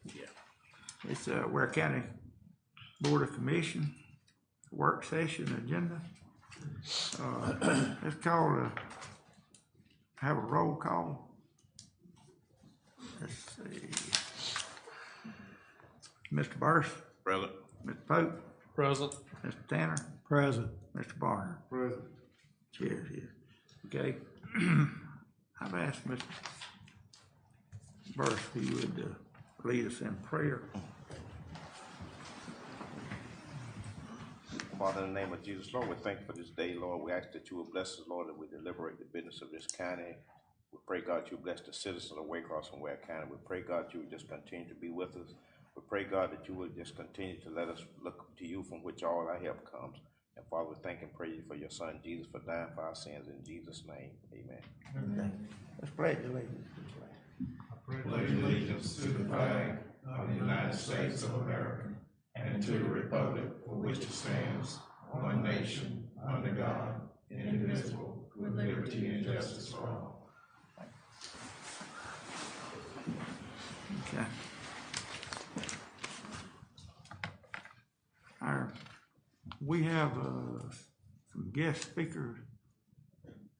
Yeah. It's a Ware County Board of Commission work session agenda. Let's have a roll call. Let's see. Mr. Burst. Present. Mr. Pope. Present. Mr. Tanner. Present. Mr. Barner. Present. Cheers. Okay. I've asked Mr. Burst if he would lead us in prayer. Father, in the name of Jesus, Lord, we thank you for this day, Lord. We ask that you will bless us, Lord, and we deliberate the business of this county. We pray, God, you bless the citizens of Waycross and Ware County. We pray, God, you would just continue to be with us. We pray, God, that you would just continue to let us look to you from which all our help comes. And Father, we thank and praise you for your Son, Jesus, for dying for our sins. In Jesus' name, amen. Amen. Let's pledge allegiance to the flag. I pledge allegiance to the flag of the United States of America and to the republic for which it stands, one nation, under God, indivisible, with liberty and justice for all. Okay. We have some guest speakers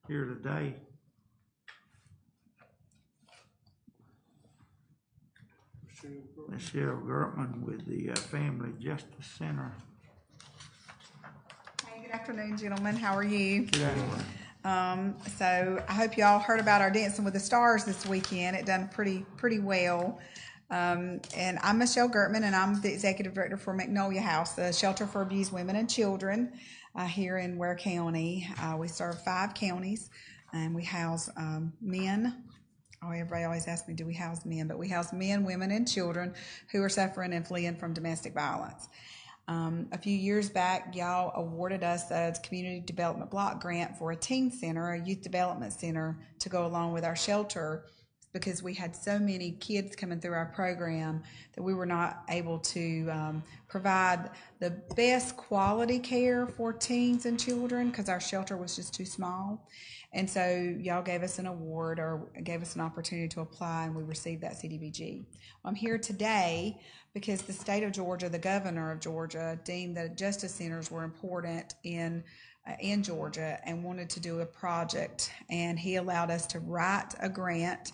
here today. Michelle Gertman with the Family Justice Center. Hey, good afternoon, gentlemen. How are you? Good afternoon. So I hope you all heard about our Dancing with the Stars this weekend. It done pretty well. And I'm Michelle Gertman, and I'm the executive director for Magnolia House, the shelter for abused women and children here in Ware County. We serve 5 counties, and we house men. Oh, everybody always asks me, do we house men? But we house men, women, and children who are suffering and fleeing from domestic violence. A few years back, y'all awarded us a community development block grant for a teen center, a youth development center, to go along with our shelter, because we had so many kids coming through our program that we were not able to provide the best quality care for teens and children because our shelter was just too small. And so y'all gave us an award or gave us an opportunity to apply, and we received that CDBG. I'm here today because the state of Georgia, the governor of Georgia, deemed that justice centers were important in Georgia and wanted to do a project, and he allowed us to write a grant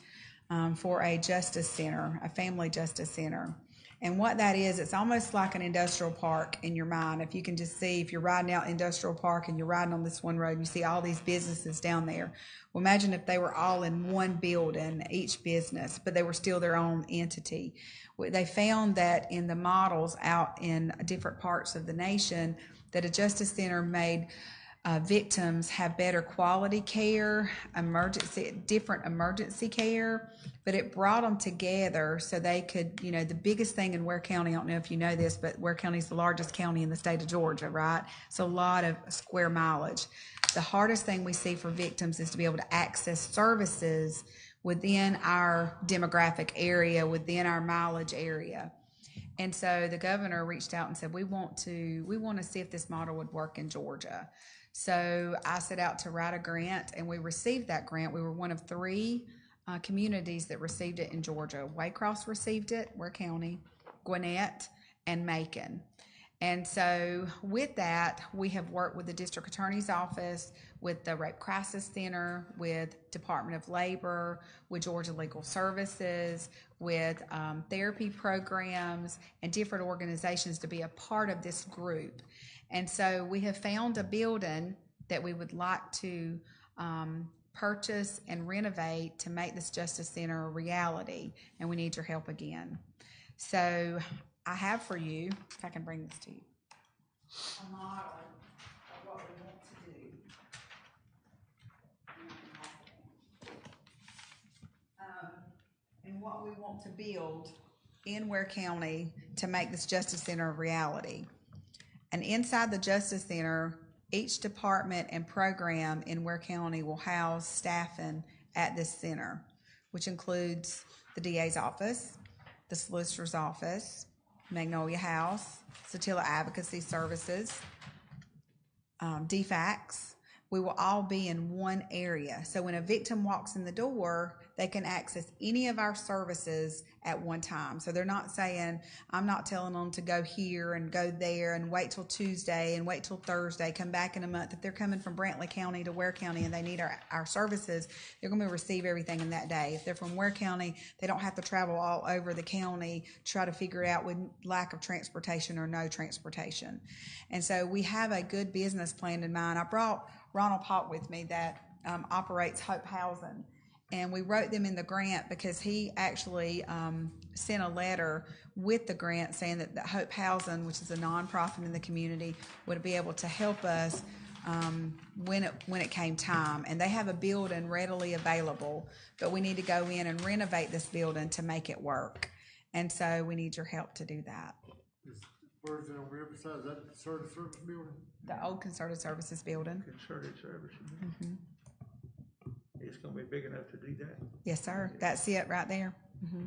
for a justice center, a family justice center. And what that is, it's almost like an industrial park in your mind. If you can just see, if you're riding out industrial park and you're riding on this one road and you see all these businesses down there. Well, imagine if they were all in one building, each business, but they were still their own entity. They found that in the models out in different parts of the nation, that a justice center made victims have better quality care, different emergency care, but it brought them together so they could, the biggest thing in Ware County, I don't know if you know this, but Ware County is the largest county in the state of Georgia, right? So a lot of square mileage. The hardest thing we see for victims is to be able to access services within our demographic area, within our mileage area. And so the governor reached out and said, we want to see if this model would work in Georgia. So I set out to write a grant, and we received that grant. We were one of 3 communities that received it in Georgia. Waycross received it, Ware County, Gwinnett, and Macon. And so with that, we have worked with the district attorney's office, with the Rape Crisis Center, with Department of Labor, with Georgia Legal Services, with therapy programs, and different organizations to be a part of this group. And so we have found a building that we would like to purchase and renovate to make this Justice Center a reality, and we need your help again. So I have for you, if I can bring this to you, a model of what we want to do. And what we want to build in Ware County to make this Justice Center a reality. And inside the Justice Center, each department and program in Ware County will house staffing at this center, which includes the DA's office, the solicitor's office, Magnolia House, Satilla Advocacy Services, DFACS. We will all be in one area. So when a victim walks in the door, they can access any of our services at one time. So they're not saying, I'm not telling them to go here and go there and wait till Tuesday and wait till Thursday, come back in a month. If they're coming from Brantley County to Ware County and they need our services, they're going to receive everything in that day. If they're from Ware County, they don't have to travel all over the county to try to figure it out with lack of transportation or no transportation. And so we have a good business plan in mind. I brought Ronald Pop with me that operates Hope Housing. And we wrote them in the grant because he actually sent a letter with the grant saying that Hope Housing, which is a nonprofit in the community, would be able to help us when it came time. And they have a building readily available, but we need to go in and renovate this building to make it work. And so we need your help to do that. Where's it on Riverside? Is that the concerted service building? The old Concerted Services building. Concerted services. It's gonna be big enough to do that. Yes, sir. That's it right there.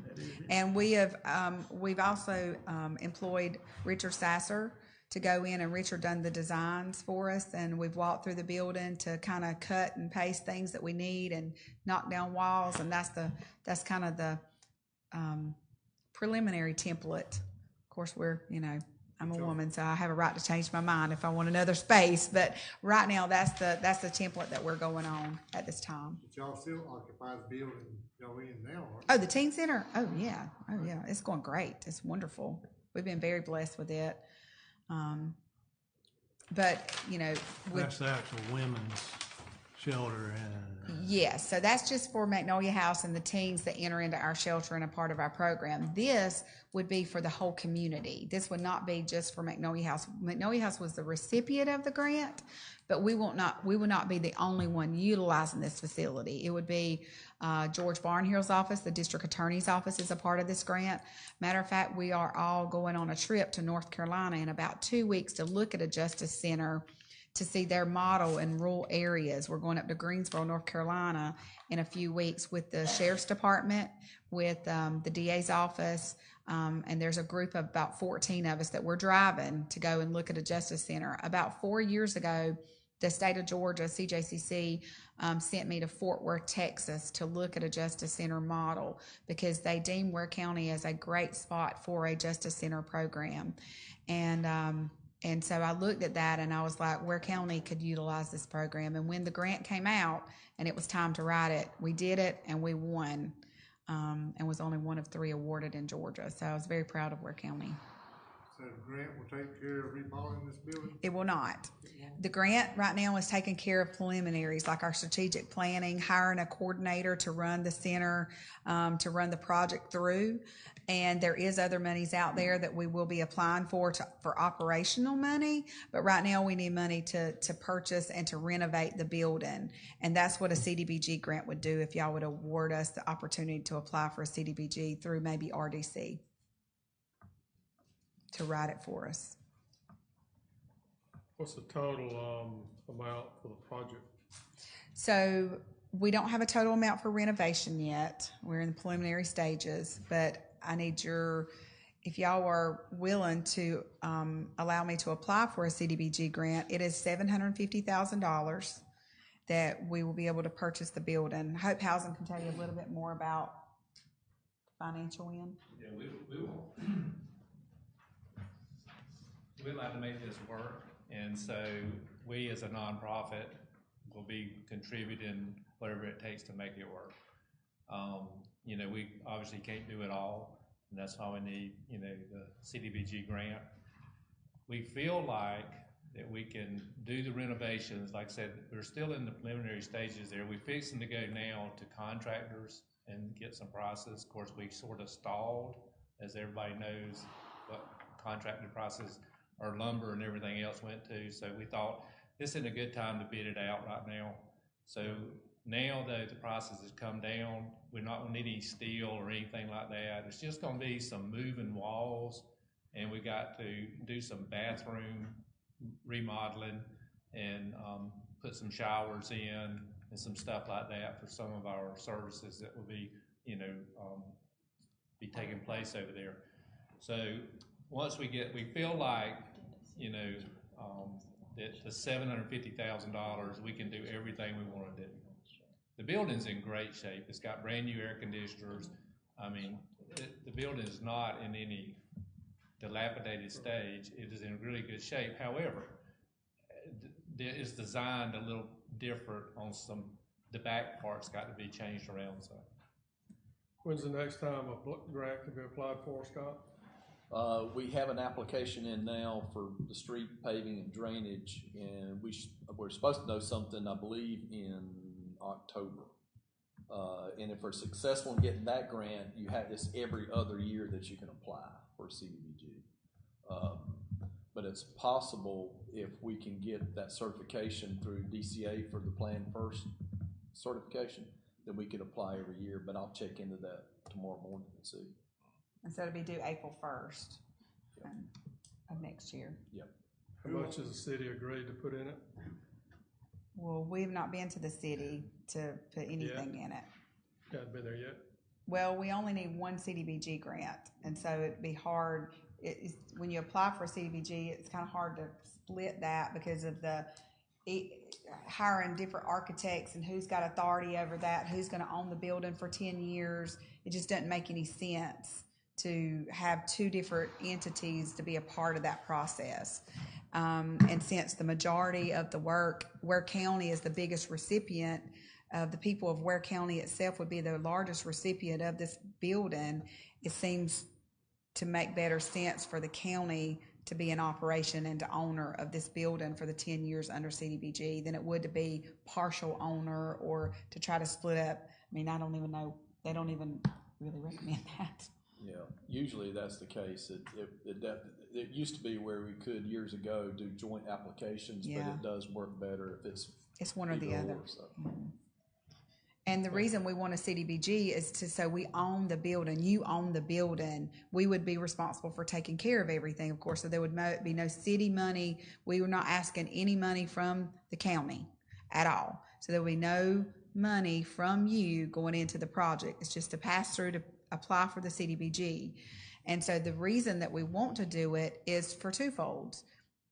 That is it. And we've also employed Richard Sasser to go in, and Richard done the designs for us, and we've walked through the building to kind of cut and paste things that we need and knock down walls, and that's kind of the preliminary template. Of course, I'm a woman, so I have a right to change my mind if I want another space. But right now, that's the template that we're going on at this time. But y'all still occupy the building y'all in now, aren't you? Oh, the teen center. Oh yeah, it's going great. It's wonderful. We've been very blessed with it. But That's the actual women's shelter. yes, so that's just for Magnolia House and the teens that enter into our shelter and a part of our program. This would be for the whole community. This would not be just for Magnolia House. Magnolia House was the recipient of the grant, but we would not be the only one utilizing this facility. It would be George Barnhill's office, the district attorney's office is a part of this grant. Matter of fact, we are all going on a trip to North Carolina in about 2 weeks to look at a justice center to see their model in rural areas. We're going up to Greensboro, North Carolina in a few weeks with the Sheriff's Department, with the DA's office, and there's a group of about 14 of us that we're driving to go and look at a justice center. About 4 years ago, the state of Georgia, CJCC, sent me to Fort Worth, Texas to look at a justice center model because they deem Ware County as a great spot for a justice center program. And so I looked at that and I was like, Ware County could utilize this program. And when the grant came out and it was time to write it, we did it and we won, and was only one of 3 awarded in Georgia. So I was very proud of Ware County. So the grant will take care of remodeling this building? It will not. The grant right now is taking care of preliminaries like our strategic planning, hiring a coordinator to run the center, to run the project through. And there is other monies out there that we will be applying for operational money. But right now we need money to purchase and to renovate the building. And that's what a CDBG grant would do if y'all would award us the opportunity to apply for a CDBG through maybe RDC to write it for us. What's the total amount for the project? So we don't have a total amount for renovation yet. We're in the preliminary stages, but I need if y'all are willing to allow me to apply for a CDBG grant, it is $750,000 that we will be able to purchase the building. Hope Housing can tell you a little bit more about financial end. Yeah, we'd like to make this work, and so we as a nonprofit will be contributing whatever it takes to make it work. We obviously can't do it all, and that's why we need, the CDBG grant. We feel like that we can do the renovations. Like I said, we're still in the preliminary stages there. We're fixing to go now to contractors and get some prices. Of course, we sort of stalled, as everybody knows, what contractor prices or lumber and everything else went to. So we thought this isn't a good time to bid it out right now. So now that the prices has come down, we're not gonna need any steel or anything like that. It's just gonna be some moving walls, and we got to do some bathroom remodeling and put some showers in and some stuff like that for some of our services that will be, be taking place over there. So once we feel like, that the $750,000, we can do everything we want to do. The building's in great shape. It's got brand new air conditioners. I mean, the building is not in any dilapidated stage. It is in really good shape. However, it's designed a little different on the back part's got to be changed around, so. When's the next time a grant can be applied for, Scott? We have an application in now for the street paving and drainage, and we're supposed to know something, I believe, in October. And if we're successful in getting that grant, you have this every other year that you can apply for CDBG. But it's possible if we can get that certification through DCA for the Plan First certification, then we could apply every year. But I'll check into that tomorrow morning and see. And so it'll be due April 1st of next year. Yep. How much has the city agreed to put in it? Well, we have not been to the city to put anything in it. Haven't been there yet? Well, we only need one CDBG grant, and so it'd be hard. When you apply for a CDBG, it's kind of hard to split that because of the hiring different architects and who's got authority over that, who's going to own the building for 10 years. It just doesn't make any sense to have two different entities to be a part of that process. And since the majority of the work, Ware County is the biggest recipient of the people of Ware County itself would be the largest recipient of this building, it seems to make better sense for the county to be in operation and to owner of this building for the 10 years under CDBG than it would to be partial owner or to try to split up. I mean, I don't even know. They don't even really recommend that. Yeah, usually that's the case. It used to be where we could years ago do joint applications, but it does work better if it's one or the other. So. Mm-hmm. And the reason we want a CDBG is so we own the building. You own the building. We would be responsible for taking care of everything, of course. So there would be no city money. We were not asking any money from the county at all. So there would be no money from you going into the project. It's just a pass through to apply for the CDBG. And so the reason that we want to do it is for twofold.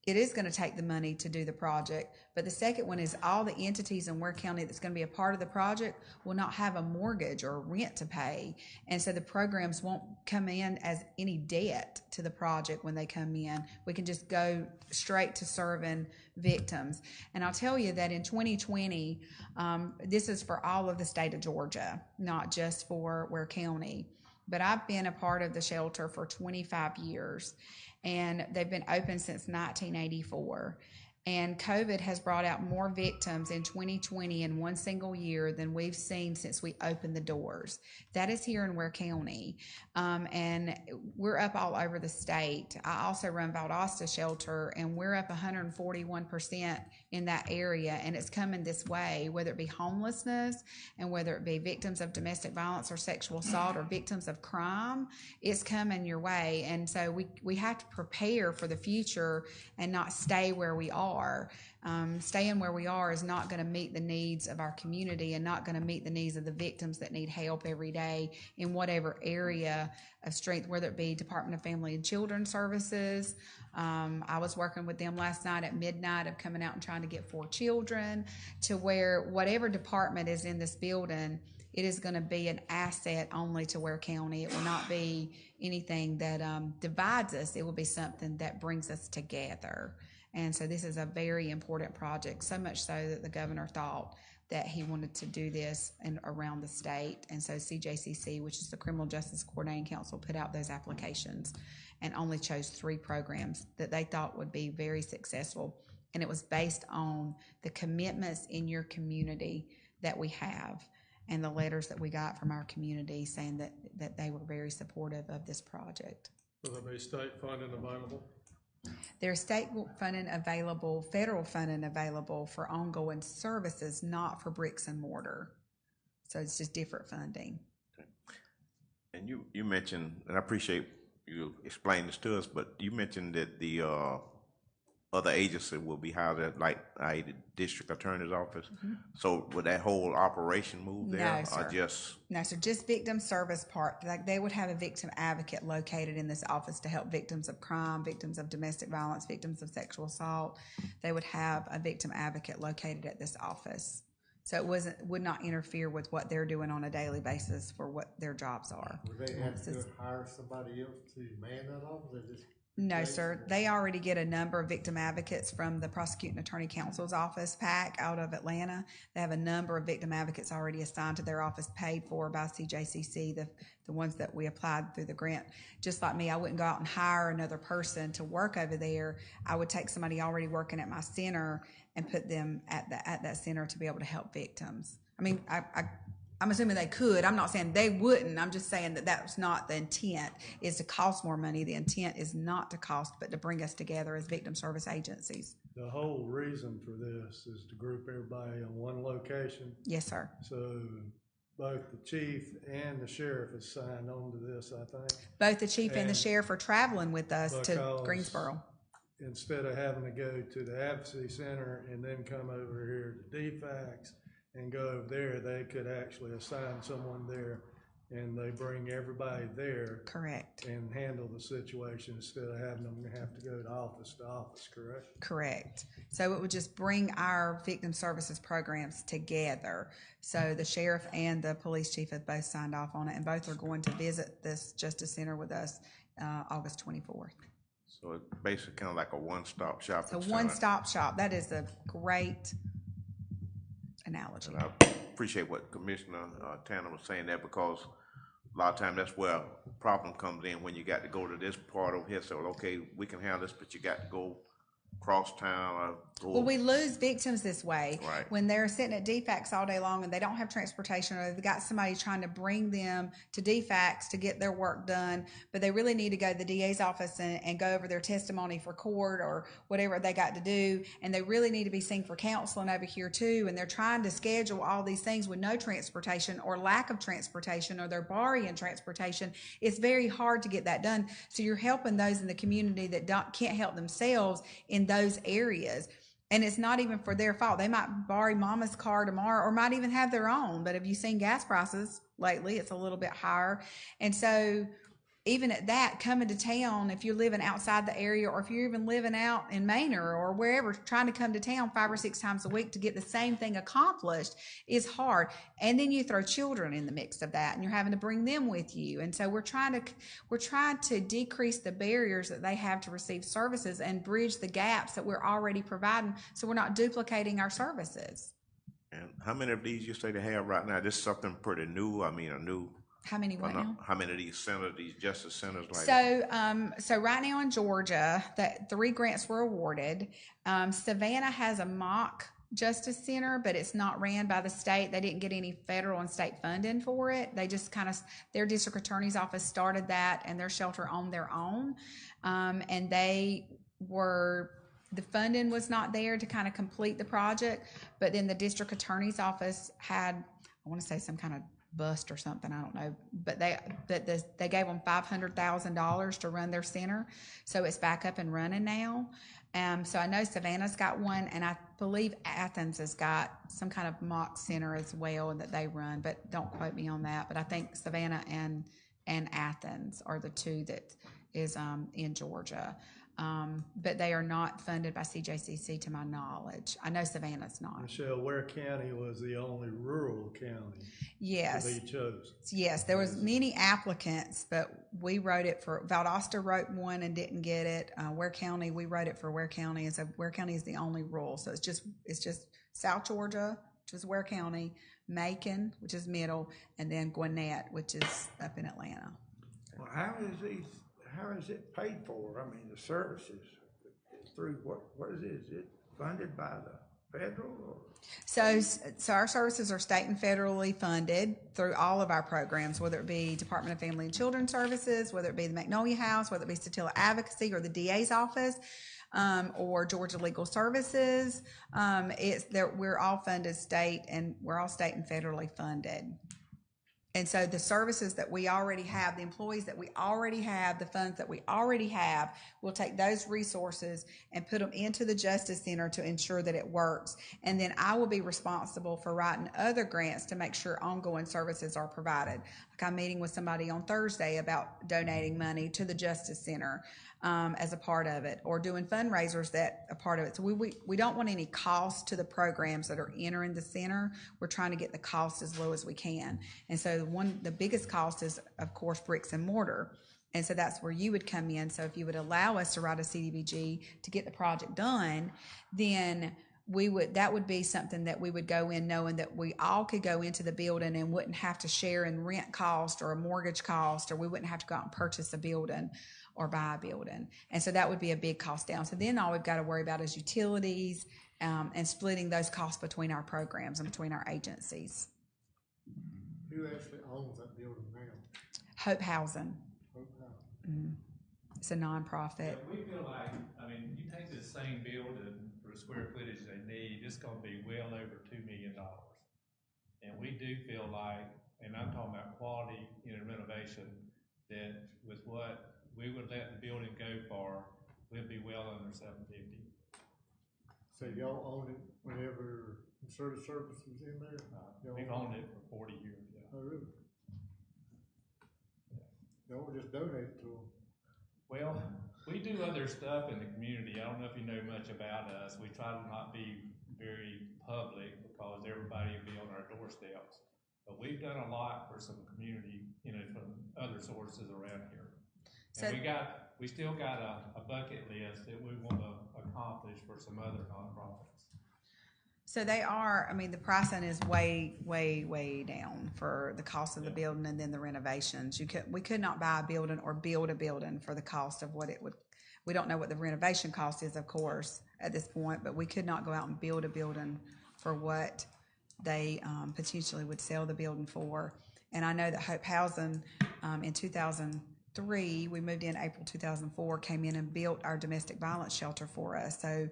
It is going to take the money to do the project, but the second one is all the entities in Ware County that's going to be a part of the project will not have a mortgage or rent to pay, and so the programs won't come in as any debt to the project when they come in. We can just go straight to serving victims. And I'll tell you that in 2020, this is for all of the state of Georgia, not just for Ware County. But I've been a part of the shelter for 25 years, and they've been open since 1984. And COVID has brought out more victims in 2020 in one single year than we've seen since we opened the doors. That is here in Ware County. And we're up all over the state. I also run Valdosta Shelter, and we're up 141% in that area. And it's coming this way, whether it be homelessness and whether it be victims of domestic violence or sexual assault or victims of crime, it's coming your way. And so we have to prepare for the future and not stay where we are. Staying where we are is not going to meet the needs of our community and not going to meet the needs of the victims that need help every day in whatever area of strength, whether it be Department of Family and Children Services. I was working with them last night at midnight of coming out and trying to get 4 children to where whatever department is in this building, it is going to be an asset only to Ware County. It will not be anything that divides us. It will be something that brings us together. And so this is a very important project, so much so that the governor thought that he wanted to do this around the state. And so CJCC, which is the Criminal Justice Coordinating Council, put out those applications and only chose 3 programs that they thought would be very successful. And it was based on the commitments in your community that we have and the letters that we got from our community saying that they were very supportive of this project. Will there be state funding available? There's state funding available, federal funding available for ongoing services, not for bricks and mortar. So it's just different funding. Okay. And you mentioned, and I appreciate you explaining this to us, but you mentioned that the other agency will be housed at like the district attorney's office. Mm-hmm. So would that whole operation move there? No, sir. No, sir. Just victim service part. Like they would have a victim advocate located in this office to help victims of crime, victims of domestic violence, victims of sexual assault. They would have a victim advocate located at this office. So it would not interfere with what they're doing on a daily basis for what their jobs are. Would they have to hire somebody else to man that office, or just? No, sir. They already get a number of victim advocates from the Prosecuting Attorney Counsel's office, PAC, out of Atlanta. They have a number of victim advocates already assigned to their office, paid for by CJCC, the ones that we applied through the grant. Just like me, I wouldn't go out and hire another person to work over there. I would take somebody already working at my center and put them at that center to be able to help victims. I mean, I'm assuming they could. I'm not saying they wouldn't. I'm just saying that that's not the intent, is to cost more money. The intent is not to cost, but to bring us together as victim service agencies. The whole reason for this is to group everybody in one location. Yes, sir. So both the chief and the sheriff has signed on to this, I think. Both the chief and the sheriff are traveling with us to Because Greensboro. Instead of having to go to the advocacy center and then come over here to DFACS and go over there, they could actually assign someone there, and they bring everybody there. Correct. And handle the situation instead of having them have to go to office, correct? Correct. So it would just bring our victim services programs together. So the sheriff and the police chief have both signed off on it, and both are going to visit this Justice Center with us August 24th. So it's basically kind of like a one-stop shop. It's a one-stop shop. That is a great analogy. And I appreciate what Commissioner Tanner was saying there, because a lot of times that's where problem comes in, when you got to go to this part over here. So, okay, we can handle this, but you got to go cross town. Well, we lose victims this way. Right. When they're sitting at DFACS all day long and they don't have transportation, or they've got somebody trying to bring them to DFACS to get their work done, but they really need to go to the DA's office and go over their testimony for court or whatever they got to do, and they really need to be seen for counseling over here too, and they're trying to schedule all these things with no transportation or lack of transportation, or they're borrowing transportation. It's very hard to get that done. So you're helping those in the community that can't help themselves in those areas. And it's not even for their fault. They might borrow mama's car tomorrow, or might even have their own. But have you seen gas prices lately? It's a little bit higher. And so even at that, coming to town, if you're living outside the area, or if you're even living out in Manor or wherever, trying to come to town 5 or 6 times a week to get the same thing accomplished is hard. And then you throw children in the mix of that, and you're having to bring them with you. And so we're trying to decrease the barriers that they have to receive services and bridge the gaps that we're already providing, so we're not duplicating our services. And how many of these you say they have right now? This is something pretty new. I mean, a new. How many right now? How many of these centers, these justice centers, like? So right now in Georgia, that 3 grants were awarded. Savannah has a mock justice center, but it's not ran by the state. They didn't get any federal and state funding for it. They just their district attorney's office started that, and their shelter on their own. And the funding was not there to kind of complete the project, but then the district attorney's office had, I want to say, some kind of bust or something, I don't know, but they gave them $500,000 to run their center, so it's back up and running now. So I know Savannah's got one, and I believe Athens has got some kind of mock center as well that they run, but don't quote me on that. But I think Savannah and Athens are the 2 that is in Georgia. But they are not funded by CJCC to my knowledge. I know Savannah's not. Michelle, Ware County was the only rural county yes. to be chosen. Yes, there was many applicants, but we wrote it for, Valdosta wrote one and didn't get it. Ware County, we wrote it for Ware County, and so Ware County is the only rural. So it's just South Georgia, which is Ware County, Macon, which is middle, and then Gwinnett, which is up in Atlanta. Well, how is it paid for? I mean, the services through what is it? Is it funded by the federal? Or? So our services are state and federally funded through all of our programs, whether it be Department of Family and Children Services, whether it be the Magnolia House, whether it be Satilla Advocacy or the DA's office, or Georgia Legal Services. We're all funded state, and we're all state and federally funded. And so the services that we already have, the employees that we already have, the funds that we already have, we'll take those resources and put them into the Justice Center to ensure that it works. And then I will be responsible for writing other grants to make sure ongoing services are provided. Like I'm meeting with somebody on Thursday about donating money to the Justice Center. as a part of it, or doing fundraisers that are part of it. So we don't want any cost to the programs that are entering the center. We're trying to get the cost as low as we can. And so the biggest cost is, of course, bricks and mortar. And so that's where you would come in. So if you would allow us to write a CDBG to get the project done, then that would be something that we would go in knowing that we all could go into the building and wouldn't have to share in rent cost or a mortgage cost, or we wouldn't have to go out and purchase a building or buy a building. And so that would be a big cost down. So then all we've got to worry about is utilities, and splitting those costs between our programs and between our agencies. Who actually owns that building now? Hope Housing. Hope Housing. It's a nonprofit. Yeah, we feel like, I mean, you take this same building for the square footage they need, it's gonna be well over $2 million. And we do feel like, and I'm talking about quality, renovation, that with what we would let the building go for, we'd be well under $750. So y'all own it whenever Concerted Service was in there? We've owned it for 40 years, yeah. Oh, really? Y'all just donate it to them? Well, we do other stuff in the community. I don't know if you know much about us. We try to not be very public because everybody will be on our doorsteps. But we've done a lot for some community, from other sources around here. So, And we still got a bucket list that we want to accomplish for some other nonprofits. so they are, I mean, the pricing is way, way, way down for the cost of the building and then the renovations. We could not buy a building or build a building for the cost of what it would. We don't know what the renovation cost is, of course, at this point, but we could not go out and build a building for what they potentially would sell the building for. And I know that Hope Housing in 2003, we moved in April 2004, came in and built our domestic violence shelter for us. So,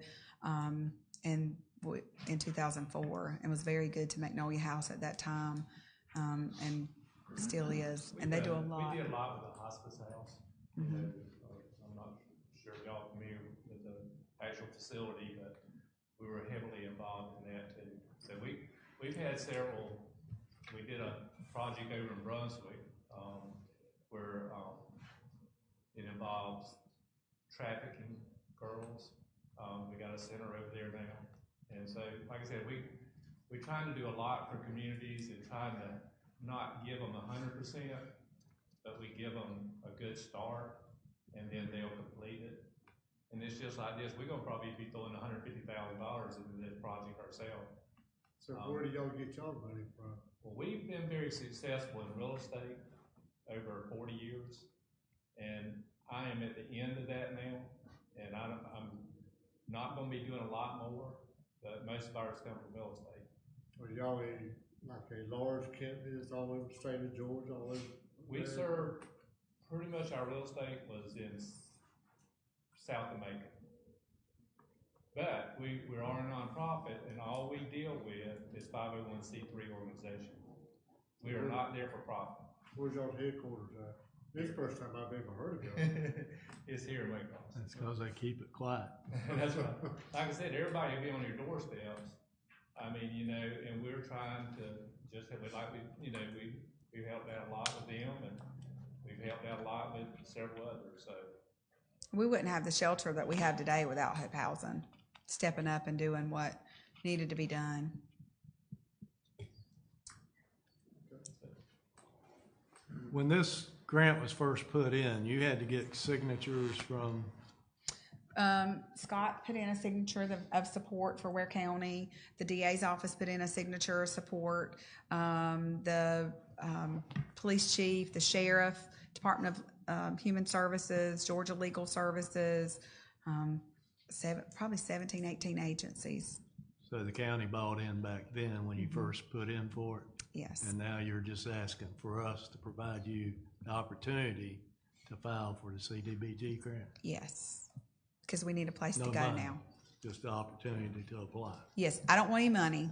in 2004, and was very good to Magnolia House at that time, and still is. And they do a lot. We did a lot with the hospice house. Mm-hmm. I'm not sure if y'all are familiar with the actual facility, but we were heavily involved in that too. So we've had several. We did a project over in Brunswick where it involves trafficking girls. We got a center over there now. And so, like I said, we're trying to do a lot for communities and trying to not give them 100%, but we give them a good start, and then they'll complete it. And it's just like this, we're gonna probably be throwing $150,000 into this project ourselves. So where do y'all get y'all money from? Well, we've been very successful in real estate over 40 years, and I am at the end of that now, and I'm not gonna be doing a lot more. But most of ours come from real estate. Are y'all like a large campus all over the state of Georgia, all over? We serve, pretty much our real estate was in South America. But we are a nonprofit, and all we deal with is 501c3 organizations. We are not there for profit. Where's y'all headquarters at? This is the first time I've ever heard of y'all. It's here in Waycross. That's because they keep it quiet. That's right. Like I said, everybody will be on your doorsteps. I mean, and we're trying to just have, we've helped out a lot with them, and we've helped out a lot with several others, so. We wouldn't have the shelter that we have today without Hope Housing stepping up and doing what needed to be done. When this grant was first put in, you had to get signatures from. Scott put in a signature of support for Ware County. The DA's office put in a signature of support. The police chief, the sheriff, Department of Human Services, Georgia Legal Services, probably 17, 18 agencies. So the county bought in back then when you first put in for it? Yes. And now you're just asking for us to provide you the opportunity to file for the CDBG grant? Yes, because we need a place No to go money, now. just the opportunity to apply. Yes, I don't want any money,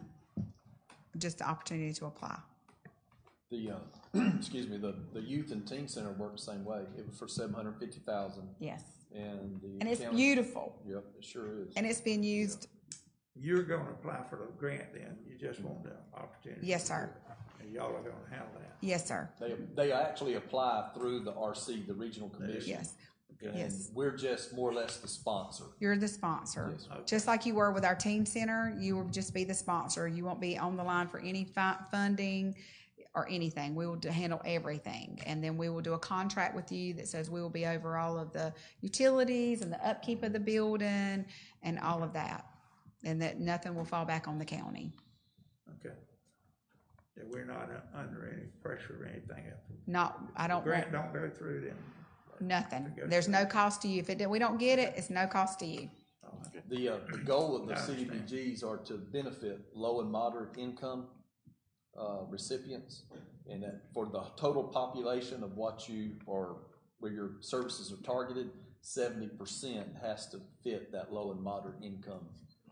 just the opportunity to apply. The excuse me, the youth and teen center worked the same way. It was for $750,000, Yes, and and it's county, beautiful, Yep, it sure is. and it's being used. You're gonna apply for the grant then, you just want the opportunity? Yes, to sir. do it. And y'all are gonna handle that? Yes, sir. They actually apply through the RC, the regional commission. Yes. And Yes. we're just more or less the sponsor. You're the sponsor. Yes. Just like you were with our teen center, you will just be the sponsor. You won't be on the line for any funding or anything. We will handle everything. And then we will do a contract with you that says we will be over all of the utilities and the upkeep of the building and all of that. And that nothing will fall back on the county. Okay. That we're not under any pressure or anything. I don't Grant want don't go through them. nothing. There's no cost to you. If we don't get it, it's no cost to you. The goal of the I understand. CDBGs are to benefit low and moderate income recipients, and that for the total population of what you or where your services are targeted, 70% has to fit that low and moderate income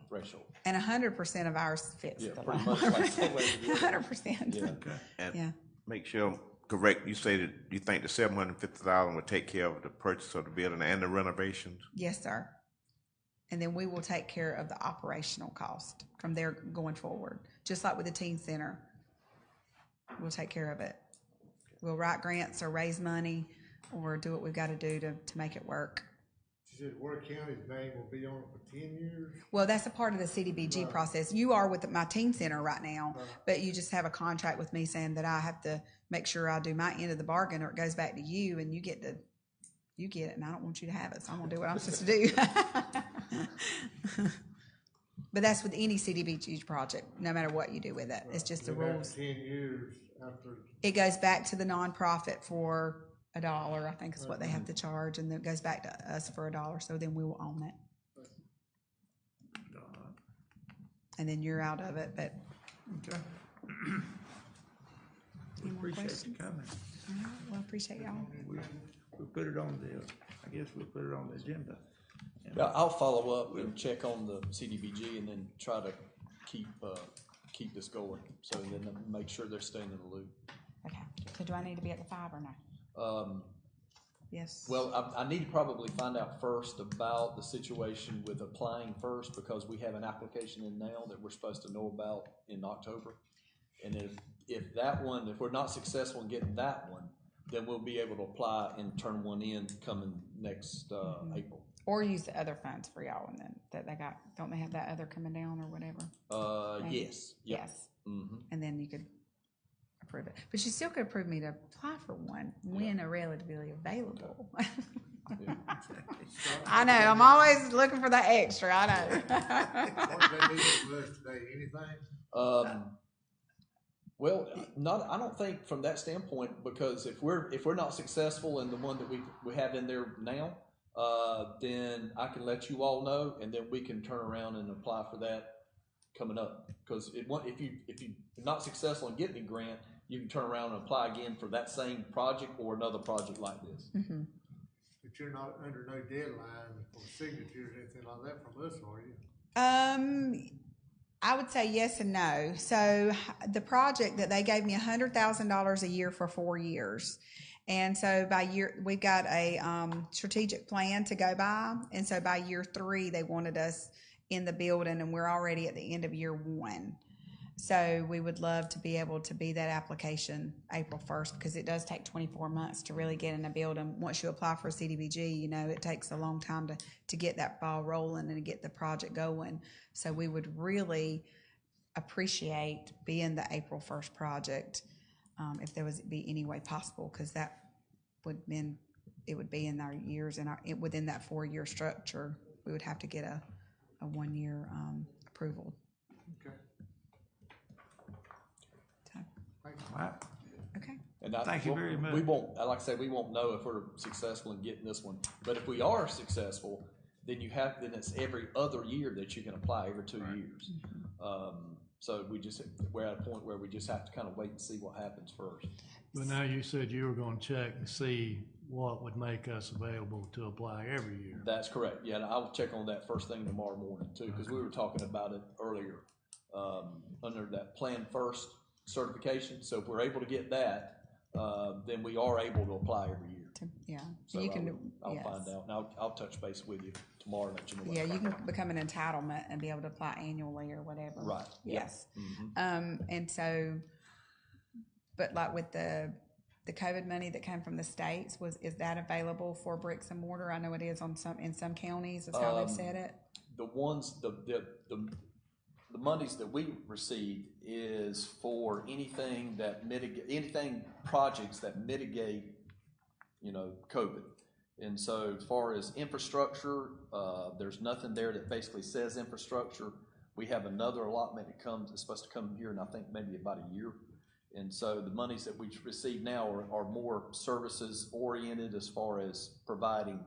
threshold. And 100% of ours fits Yeah, the pretty law. much like the way it is. 100%. Yeah. And Yeah. make sure, correct, you say that you think the $750,000 would take care of the purchase of the building and the renovations? Yes, sir. And then we will take care of the operational cost from there going forward. Just like with the teen center, we'll take care of it. We'll write grants or raise money or do what we've got to do to make it work. She said Ware County's name will be on it for 10 years. Well, that's a part of the CDBG process. You are with my teen center right now, but you just have a contract with me saying that I have to make sure I do my end of the bargain or it goes back to you and you get it, and I don't want you to have it, so I'm going to do what I'm supposed to do. But that's with any CDBG project, no matter what you do with it. It's just the Then after rules. 10 years after, It goes back to the nonprofit for $1, I think is what they have to charge, and then it goes back to us for $1, so then we will own it. And then you're out of it, but Okay. We Any more appreciate you questions? coming. all right, well, appreciate y'all. We put it on I guess we'll put it on the agenda. Yeah, I'll follow up and check on the CDBG and then try to keep this going. So then make sure they're staying in the loop. Okay, so do I need to be at the 5 or no? Yes. Well, I need to probably find out first about the situation with applying first, because we have an application in now that we're supposed to know about in October. And if we're not successful in getting that one, then we'll be able to apply and turn one in coming next April. Or use the other funds for y'all, and then that they got. Don't they have that other coming down or whatever? Maybe. Yes. Yep. Yes. Mm-hmm. And then you could approve it. But you still could approve me to apply for one when they're relatively available. Yeah. I know. I'm always looking for that extra. I know. what they need from us today, anything? Well, I don't think from that standpoint, because if we're not successful in the one that we have in there now, then I can let you all know, and then we can turn around and apply for that coming up. Because if you're not successful in getting a grant, you can turn around and apply again for that same project or another project like this. Mm-hmm. But you're not under no deadline for signatures or anything like that from us, are you? I would say yes and no. So the project that they gave me $100,000 a year for 4 years. And so by year, we've got a strategic plan to go by. And so by year 3, they wanted us in the building, and we're already at the end of year 1. So we would love to be able to be that application April 1st, because it does take 24 months to really get in a building. Once you apply for a CDBG, it takes a long time to get that ball rolling and to get the project going. So we would really appreciate being the April 1st project, if there was be any way possible, because that would mean it would be in our years and within that 4-year structure, we would have to get a 1-year approval. Okay. So, All right. okay. And Thank you very much. We won't, like I said, we won't know if we're successful in getting this one. But if we are successful, then then it's every other year that you can apply, every 2 years. So we're at a point where we just have to kind of wait and see what happens first. But now you said you were gonna check and see what would make us available to apply every year. That's correct. Yeah, and I'll check on that first thing tomorrow morning too, because we were talking about it earlier under that Plan First certification. So if we're able to get that, then we are able to apply every year. Yeah. So You can. I'll Yes. find out, and I'll touch base with you tomorrow and let you know. what Yeah, I you find can become an entitlement and be able to apply annually or whatever. Right. Yeah. Yes. Mhm. And so, but like with the the COVID money that came from the states, is that available for bricks and mortar? I know it is in some counties, is how they've said it. The ones, the monies that we receive is for anything that projects that mitigate, COVID. And so as far as infrastructure, there's nothing there that basically says infrastructure. We have another allotment that's supposed to come here in I think maybe about a year. And so the monies that we receive now are more services oriented as far as providing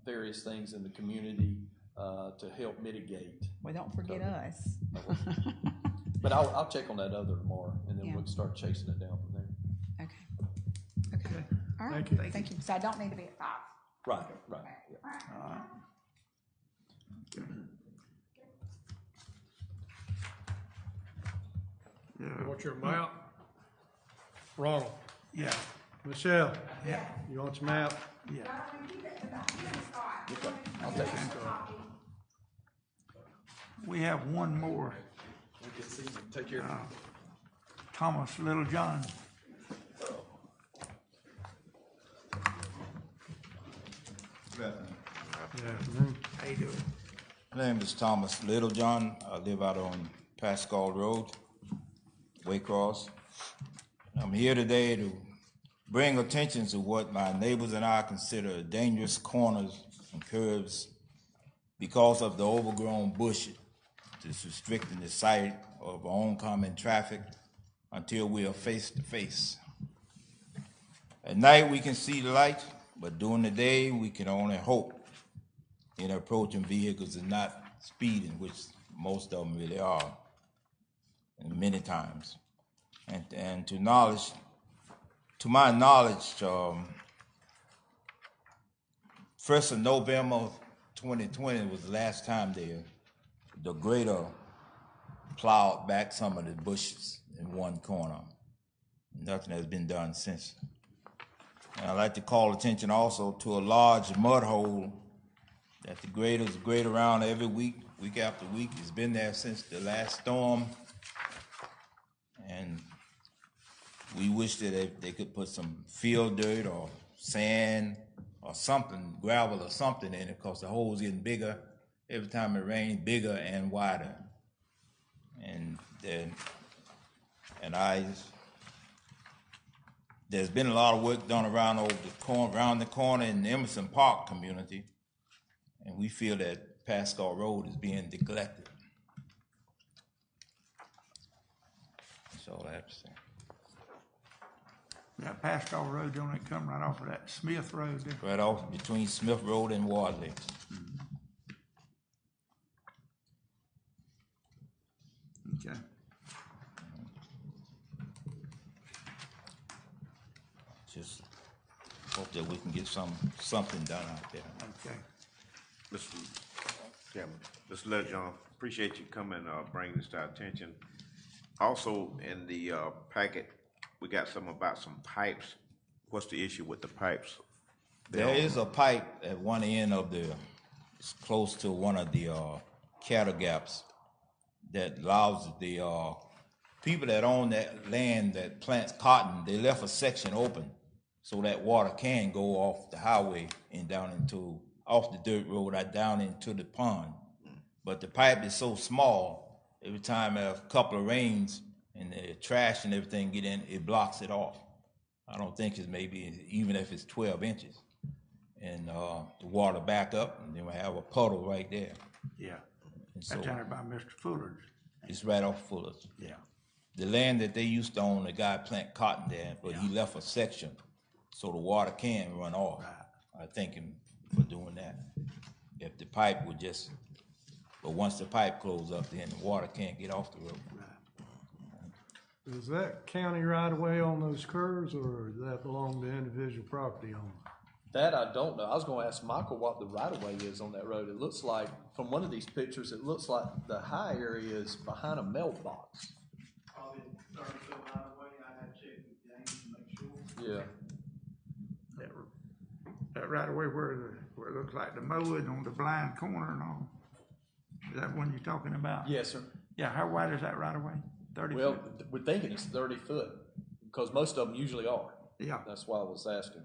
various things in the community to help mitigate. Well, don't forget COVID. us. But I'll check on that other tomorrow, and then Yeah. we'll start chasing it down from there. Okay. All right. Thank you. So I don't need to be at 5. Right. Yeah. All right. Yeah, What's your map? Ronald, yeah, Michelle, yeah, you want your map? yeah. I'll take it. We have one more, Good seeing you. Take care. Thomas Littlejohn. Yeah. How you doing? My name is Thomas Littlejohn. I live out on Pascal Road, Waycross. I'm here today to bring attention to what my neighbors and I consider dangerous corners and curves because of the overgrown bush that's restricting the sight of our oncoming traffic until we are face to face. At night we can see the light, but during the day we can only hope in approaching vehicles and not speeding, which most of them really are, and many times. And to my knowledge, 1st of November 2020 was the last time the grader plowed back some of the bushes in one corner. Nothing has been done since. And I'd like to call attention also to a large mud hole that the graders grade around every week after week. It's been there since the last storm. And we wish that they could put some field dirt or sand or something, gravel or something in it, because the hole's getting bigger every time it rains, bigger and wider. There's been a lot of work done around the corner in the Emerson Park community, and we feel that Pascal Road is being neglected. That's all I have to say. That Pascal Road, don't it come right off of that Smith Road there? Right off between Smith Road and Wadley. Okay. Just hope that we can get something done out there. Okay. Mr. Chairman, Mr. Lejeune, appreciate you coming, bringing this to our attention. Also, in the packet, we got about some pipes. What's the issue with the pipes? There is a pipe at one end of it's close to one of the cattle gaps that allows the people that own that land that plants cotton, they left a section open so that water can go off the highway and off the dirt road down into the pond. But the pipe is so small, every time a couple of rains and the trash and everything get in, it blocks it off. I don't think it's maybe, even if it's 12 inches. And the water back up, and then we have a puddle right there. Yeah. And That's so down there by Mr. Fuller's. it's right off Fuller's. Yeah. The land that they used to own, the guy plant cotton there, but he left a section so the water can run off. Right. I thank him for doing that. If the pipe would but once the pipe closes up, then the water can't get off the road. Is that county right away on those curves, or does that belong to individual property owner? That I don't know. I was going to ask Michael what the right of way is on that road. It looks like, from one of these pictures, it looks like the high area is behind a mailbox. Probably 30-foot right away. I had to check with James to make sure. Yeah. That right away where it looks like the mowing on the blind corner and all. Is that one you're talking about? Yes, sir. Yeah, how wide is that right away? 30 Well, feet? we're thinking it's 30 foot because most of them usually are. Yeah. That's why I was asking.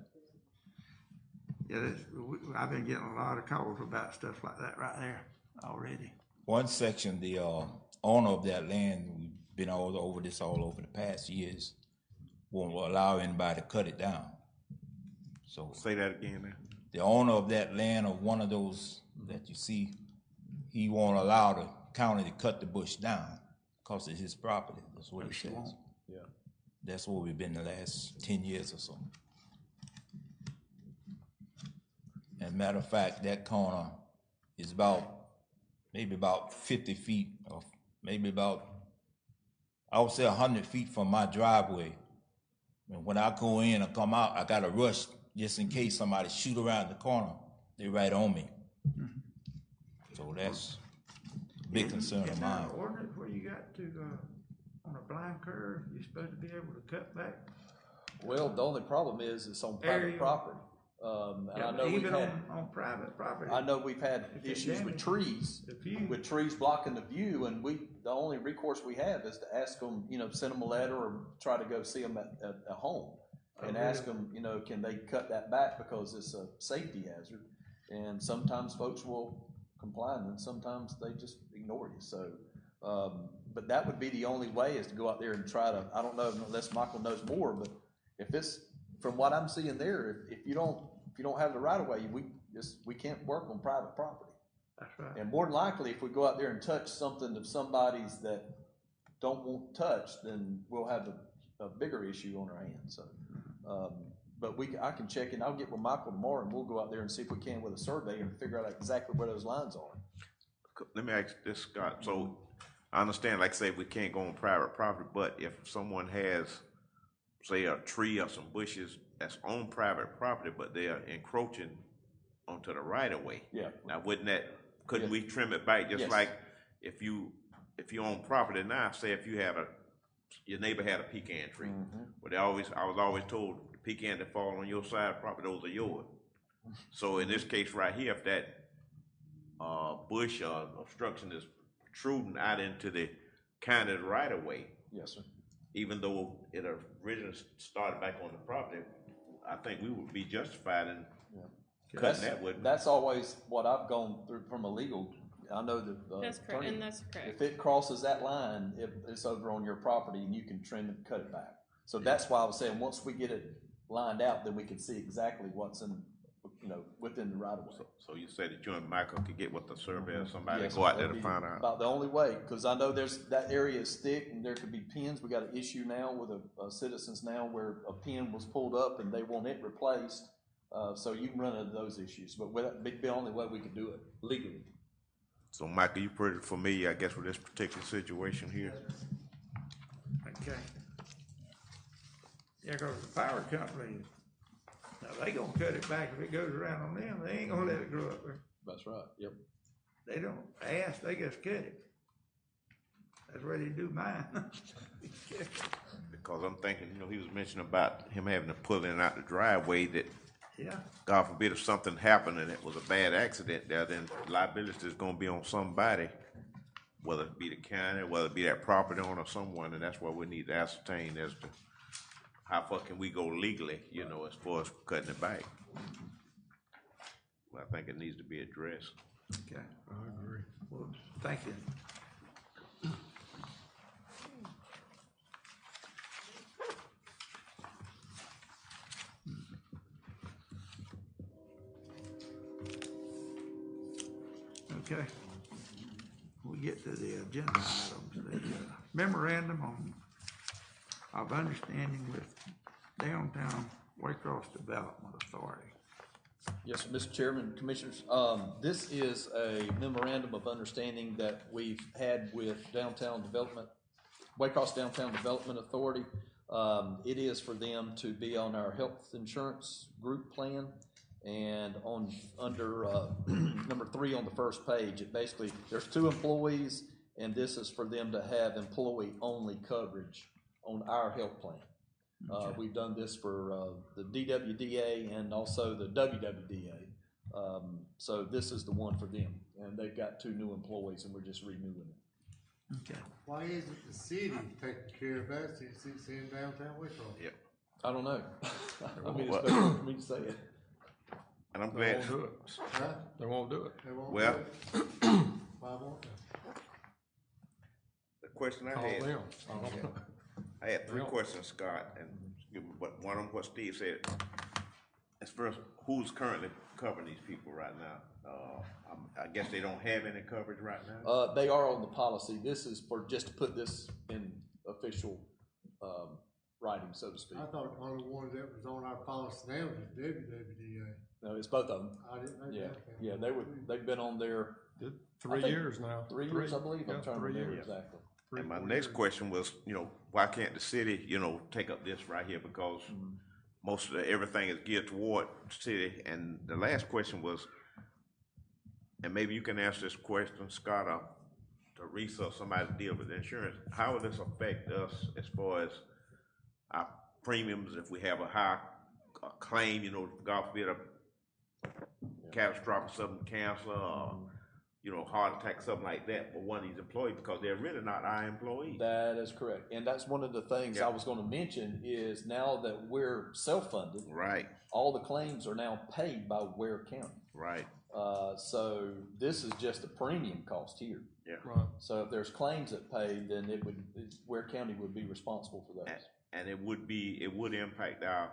Yeah, I've been getting a lot of calls about stuff like that right there already. One section, the owner of that land, we've been all over this all over the past years, won't allow anybody to cut it down. So Say that again, man. the owner of that land, or one of those that you see, he won't allow the county to cut the bush down because it's his property. That's what he says. Yeah. That's where we've been the last 10 years or so. As a matter of fact, that corner is maybe about 50 feet, or maybe about, I would say 100 feet from my driveway. And when I go in and come out, I got to rush just in case somebody shoot around the corner. They're right on me. So that's a big concern of Isn't there mine. an ordinance where you got to, on a blind curve, you're supposed to be able to cut back? Well, the only problem is it's on private Area. property. And I know Even we've had, on private property. I know we've had If it's issues with damaged, trees, the view. with trees blocking the view, and the only recourse we have is to ask them, send them a letter or try to go see them at home and ask them, can they cut that back because it's a safety hazard. And sometimes folks will comply, and then sometimes they just ignore you. So, but that would be the only way, is to go out there and try to, I don't know unless Michael knows more, but if it's, from what I'm seeing there, if you don't have the right of way, we can't work on private property. That's right. And more than likely, if we go out there and touch something of somebody's that don't want touched, then we'll have a bigger issue on our hands. So, but I can check in. I'll get with Michael tomorrow, and we'll go out there and see if we can with a survey and figure out exactly where those lines are. Let me ask this, Scott. So I understand, like I say, we can't go on private property, but if someone has, say, a tree or some bushes that's on private property, but they are encroaching onto the right of way. Yeah. Now, couldn't we trim it back just Yes. like if you own property now, say if you have your neighbor had a pecan tree, but I was always told the pecan that fall on your side of the property, those are yours. So in this case right here, if that bush or obstruction is protruding out into the county right of way, Yes, sir. even though it originally started back on the property, I think we would be justified in cutting that wood. That's always what I've gone through from a legal. I know that That's correct, and that's correct. if it crosses that line, it's over on your property, and you can trim and cut it back. So that's why I was saying, once we get it lined out, then we can see exactly what's within the right of way. So you said that you and Michael could get with the surveyor, somebody Yes, go out there that'd to be find out. about the only way, because I know that area is thick and there could be pins. We got an issue now with a citizens now where a pin was pulled up and they want it replaced. So you can run into those issues, but that'd be the only way we could do it legally. So Michael, you pretty familiar, I guess, with this particular situation here? Okay. Yeah, because the power company, now they gonna cut it back if it goes around on them. They ain't gonna let it grow up there. That's right. Yep. They don't ask, they just cut it. That's where they do mine. Because I'm thinking, he was mentioning about him having to pull in and out the driveway, that Yeah, God forbid if something happened and it was a bad accident there, then liability is gonna be on somebody, whether it be the county, whether it be that property owner or someone, and that's what we need to ascertain as to how far can we go legally, as far as cutting it back. Well, I think it needs to be addressed. okay. I agree. Well, thank you. Okay. We get to the agenda items, the memorandum of understanding with Downtown Waycross Development Authority. Yes, sir, Mr. Chairman, Commissioners. This is a memorandum of understanding that we've had with Waycross Downtown Development Authority. It is for them to be on our health insurance group plan. And under number 3 on the first page, it basically, there's 2 employees, and this is for them to have employee-only coverage on our health plan. We've done this for the DWDA and also the WWDA. So this is the one for them, and they've got 2 new employees, and we're just renewing it. Okay. Why isn't the city taking care of that since it's in downtown Wichita? Yep. I don't know. I mean, Well- it's no good for me to say it. And I'm They glad, won't do it. Huh? They won't do it. They won't well, do it? Why won't they? the question I Call had, them. I don't know. I had three Well- questions, Scott, and but one of them, what Steve said. As first, who's currently covering these people right now? I guess they don't have any coverage right now? They are on the policy. This is for, just to put this in official, writing, so to speak. I thought the only one that was on our policy now was WWDA. No, it's both of them. I didn't know Yeah, that. yeah, they've been on there Three think years now. 3 years, I believe. I'm Yeah, trying to 3 remember years. exactly. And my 4 next years. question was, why can't the city, take up this right here? Because most of everything is geared toward the city. And the last question was, and maybe you can answer this question, Scott, or Teresa, or somebody to deal with insurance. How will this affect us as far as our premiums if we have a high claim, God forbid, a catastrophic sudden cancer or, heart attack, something like that for one of these employees, because they're really not our employees. That is correct. And that's one of the things I was going to mention is now that we're self-funded, Right, all the claims are now paid by Ware County. right, So this is just the premium cost here. yeah. Right. So if there's claims that paid, then Ware County would be responsible for those. And it would impact our,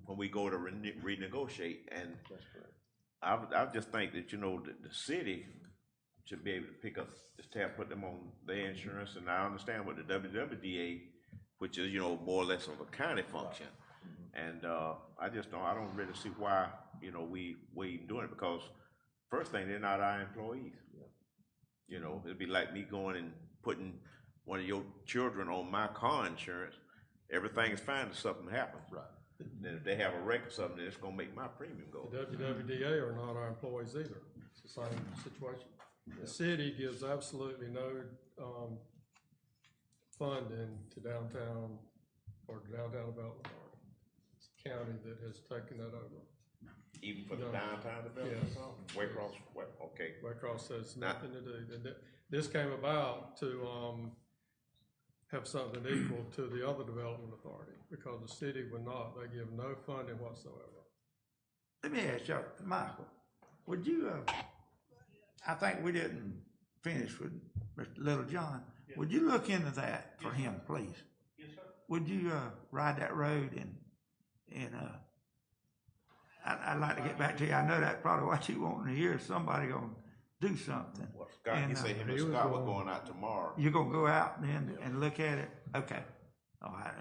when we go to renegotiate. And That's correct. I just think that, the city should be able to pick up the tab, put them on their insurance. And I understand with the WWDA, which is, more or less of a county function. And, I don't really see why, we even doing it, because first thing, they're not our employees. It'd be like me going and putting one of your children on my car insurance. Everything is fine if something happens. Right. Then if they have a wreck or something, then it's gonna make my premium go. The WWDA are not our employees either. It's the same situation. The city gives absolutely no, funding to downtown or downtown development authority. It's the county that has taken that over. Even for the No. downtown development? Yes. Waycross, okay. Waycross says nothing to do. This came about to, have something equal to the other development authority, because the city would not, they give no funding whatsoever. Let me ask y'all, Michael, would you, I think we didn't finish with Mr. Littlejohn. Would you look into that for him, please? Yes, sir. Would you, ride that road and I'd like to get back to you. I know that's probably what you want to hear, somebody gonna do something. Well, Scott, And, you say him he and was Scott were going- going out tomorrow. You're gonna go out then and look at it? Okay. All right.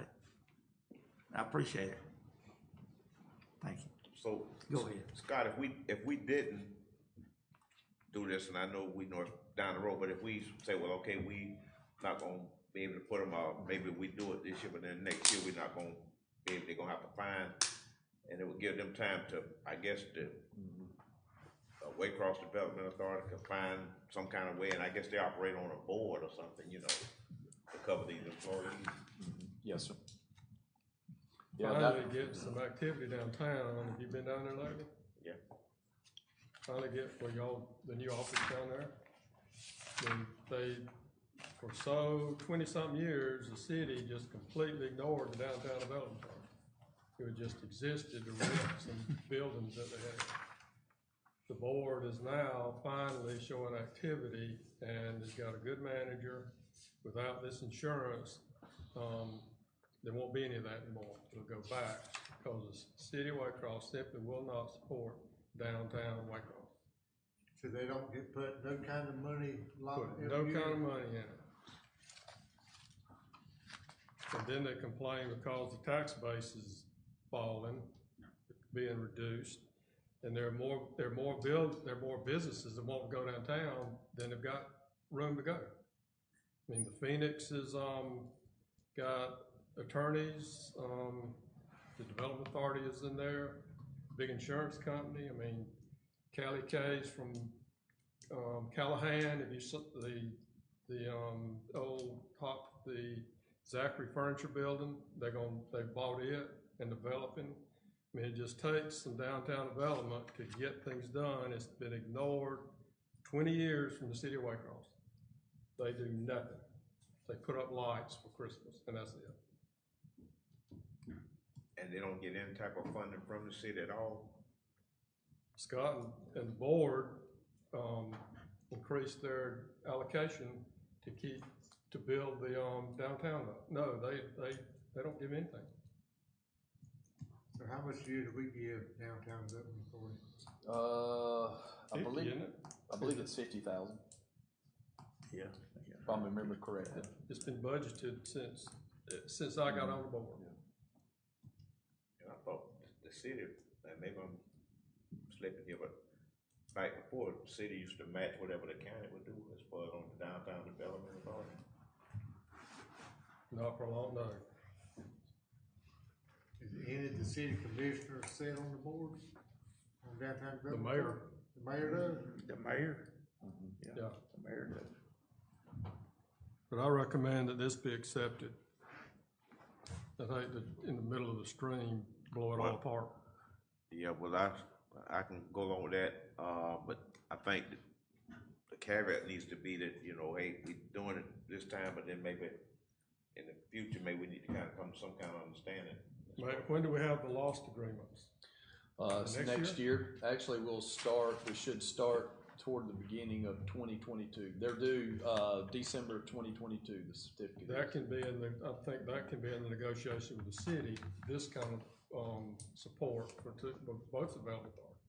I appreciate it. Thank you. So, Go ahead. Scott, if we didn't do this, and I know we know it's down the road, but if we say, well, okay, we not gonna be able to put them out, maybe we do it this year, but then next year we're not gonna be able, they're gonna have to find, and it would give them time to, I guess, the Waycross Development Authority can find some kind of way, and I guess they operate on a board or something, to cover these employees. Yes, sir. Yeah, that, Finally get some activity downtown. Have you been down there lately? Yeah. Finally get for the new office down there. And they, for 20-something years, the city just completely ignored the downtown development part. It would just existed to rent some buildings that they had. The board is now finally showing activity and has got a good manager. Without this insurance, there won't be any of that anymore. It'll go back because the city of Waycross simply will not support downtown Waycross. So they don't get put no kind of money locked Put no every year? kind of money in it. And then they complain because the tax base is falling, being reduced, and there are more businesses that won't go downtown than have got room to go. I mean, the Phoenix has got attorneys, the development authority is in there, big insurance company. I mean, Callie K's from Callahan. If you saw the Zachary Furniture Building, they bought it and developing. I mean, it just takes some downtown development to get things done. It's been ignored 20 years from the city of Waycross. They do nothing. They put up lights for Christmas, and that's it. And they don't get any type of funding from the city at all? Scott and the board, increased their allocation to build the, downtown up. No, they don't give anything. So how much a year do we give downtown Dutton Authority? I 50, believe, isn't it? I believe it's 50,000, Yeah. if I remember correctly. It's been budgeted since I got on the board. And I thought the city, and maybe I'm slipping here, but back before, the city used to match whatever the county would do as far as on the downtown development authority. Not for long, no. Is any of the city commissioners sit on the board? On downtown The development? mayor. The mayor does? The mayor? Yeah. The mayor does. But I recommend that this be accepted. I hate to, in the middle of the stream, blow it all Well- apart. Yeah, well, I can go along with that, but I think that the caveat needs to be that, you know, hey, we doing it this time, but then maybe in the future, maybe we need to kind of come to some kind of understanding. When do we have the lost agreements? So next year, actually, we should start toward the beginning of 2022. They're due, December of 2022, the certificate. That can be I think that can be in the negotiation with the city, this kind of, support for both development authorities.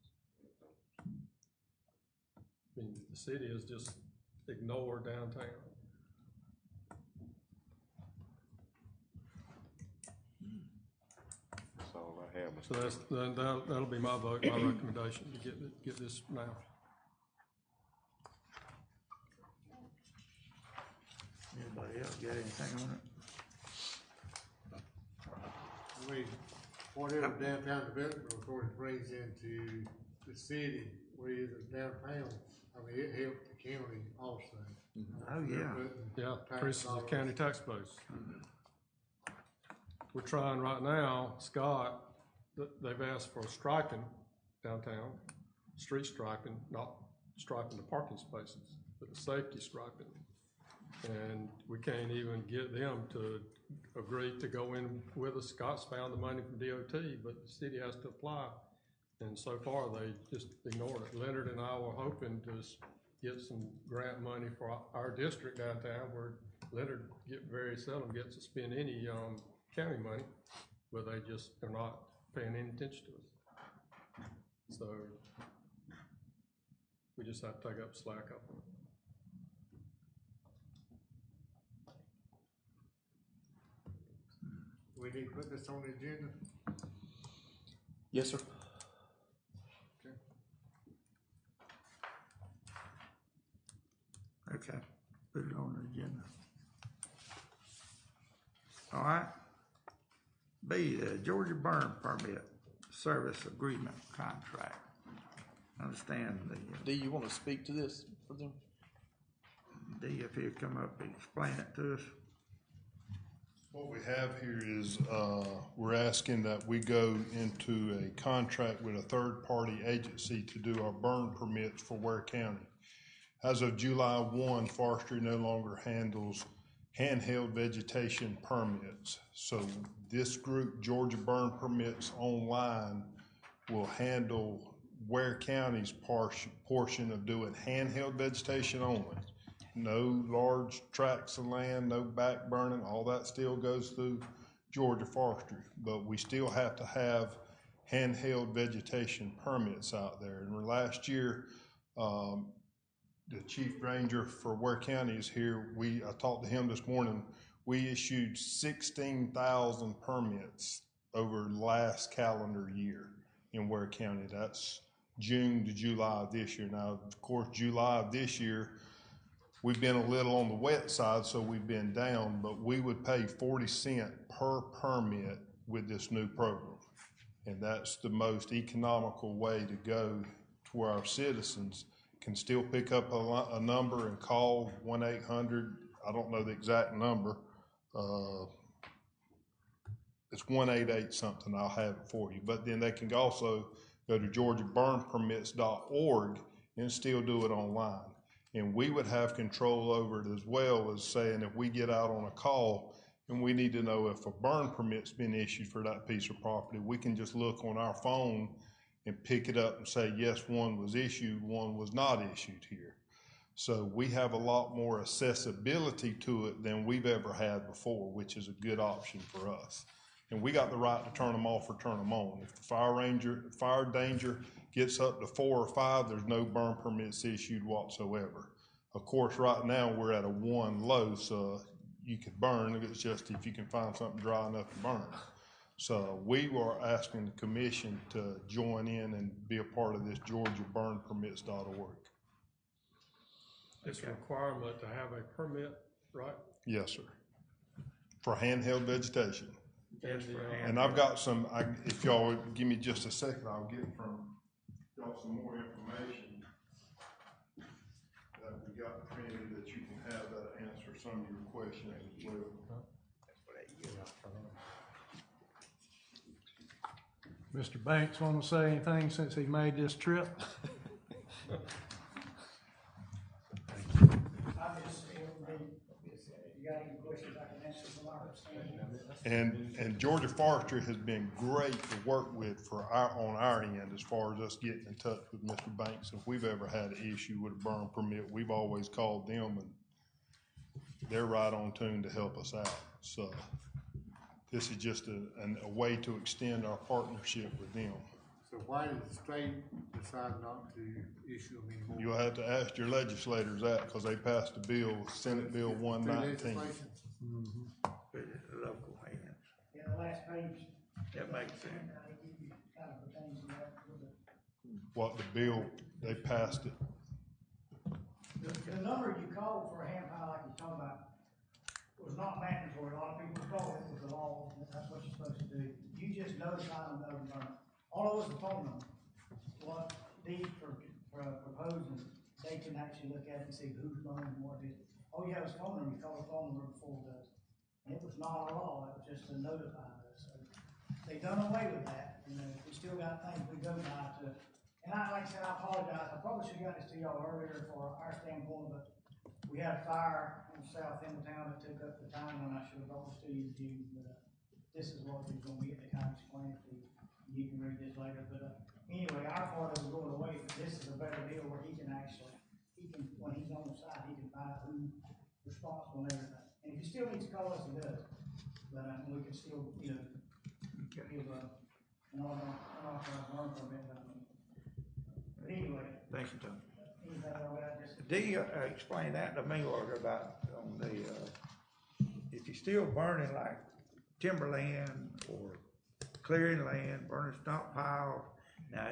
I mean, the city has just ignored downtown. That's all I have, Mr. So that'll be my vote, my recommendation to get this now. Anybody else got anything on it? I mean, whatever downtown development authority brings into the city, whether downtown, I mean, it helps the county also. Oh, yeah. Yeah, Tax increases the dollars. county tax base. We're trying right now, Scott, they've asked for striping downtown, street striping, not striping the parking spaces, but the safety striping. And we can't even get them to agree to go in with us. Scott's found the money from DOT, but the city has to apply. And so far, they just ignored it. Leonard and I were hoping to get some grant money for our district downtown, where Leonard very seldom gets to spend any, county money, but they're not paying any attention to us. So we just have to take up slack up on it. We need to put this on the agenda. Yes, sir. Okay, put it on the agenda. All right. B, the Georgia burn permit service agreement contract. Understand Do you want to speak to this for them? D, if he'll come up and explain it to us. What we have here is, we're asking that we go into a contract with a third-party agency to do our burn permits for Ware County. As of July 1, forestry no longer handles handheld vegetation permits. So this group, Georgia Burn Permits Online, will handle Ware County's portion of doing handheld vegetation only. No large tracts of land, no back burning, all that still goes through Georgia Forestry. But we still have to have handheld vegetation permits out there. And last year, the chief ranger for Ware County is here. I talked to him this morning. We issued 16,000 permits over last calendar year in Ware County. That's June to July of this year. Now, of course, July of this year, we've been a little on the wet side, so we've been down, but we would pay 40 cents per permit with this new program. And that's the most economical way to go to where our citizens can still pick up a number and call 1-800, I don't know the exact number. It's 188 something, I'll have it for you. But then they can also go to georgiaburnpermits.org and still do it online. And we would have control over it as well as saying if we get out on a call and we need to know if a burn permit's been issued for that piece of property. We can just look on our phone and pick it up and say, yes, one was issued, one was not issued here. So we have a lot more accessibility to it than we've ever had before, which is a good option for us. And we got the right to turn them off or turn them on. If the fire danger gets up to 4 or 5, there's no burn permits issued whatsoever. Of course, right now we're at a 1 low, so you could burn. It's just if you can find something dry enough to burn. So we are asking the commission to join in and be a part of this GeorgiaBurnPermits.org. It's a requirement to have a permit, right? Yes, sir. For handheld vegetation. Yes, for And I've got some, if y'all would give me just a second, I'll get from y'all some more information that we got printed that you can have that answer some of your questions as well. Mr. Banks want to say anything since he made this trip? And Georgia Forestry has been great to work with on our end as far as us getting in touch with Mr. Banks. If we've ever had an issue with a burn permit, we've always called them, and they're right on tune to help us out. So this is just a way to extend our partnership with them. So why did the state decide not to issue them anymore? You'll have to ask your legislators that, because they passed a bill, Senate Bill 119. Put it in the local hands. Yeah, the last page. That makes sense. Kind of pertains to that. What the bill, they passed it. The number you called for a hand pile like you're talking about was not mandatory. A lot of people thought it was the law, that's what you're supposed to do. You just notify them of the burn. All of us phone them. What these proposing, they can actually look at it and see who's burning and what it is. All you have is phone number, you call the phone number before it does. And it was not a law, it was just to notify us. So they done away with that, and we still got things we go by to, and like I said, I apologize, I probably should have got this to y'all earlier for our standpoint, but we had a fire on the south end of town that took up the time when I should have brought this to you, but this is what we're gonna get to kind of explain it to you. You can read this later, but anyway, our part of it going away, but this is a better deal where he can, when he's on the side, he can find out who's responsible and everything. And if he still needs to call us, he does. But we can still, give an unauthorized burn permit. But anyway. Thank you, Tom. Anything all that, just. Do you explain that to me, Walter, about on the, if you're still burning like timberland or clearing land, burning stockpiles, now,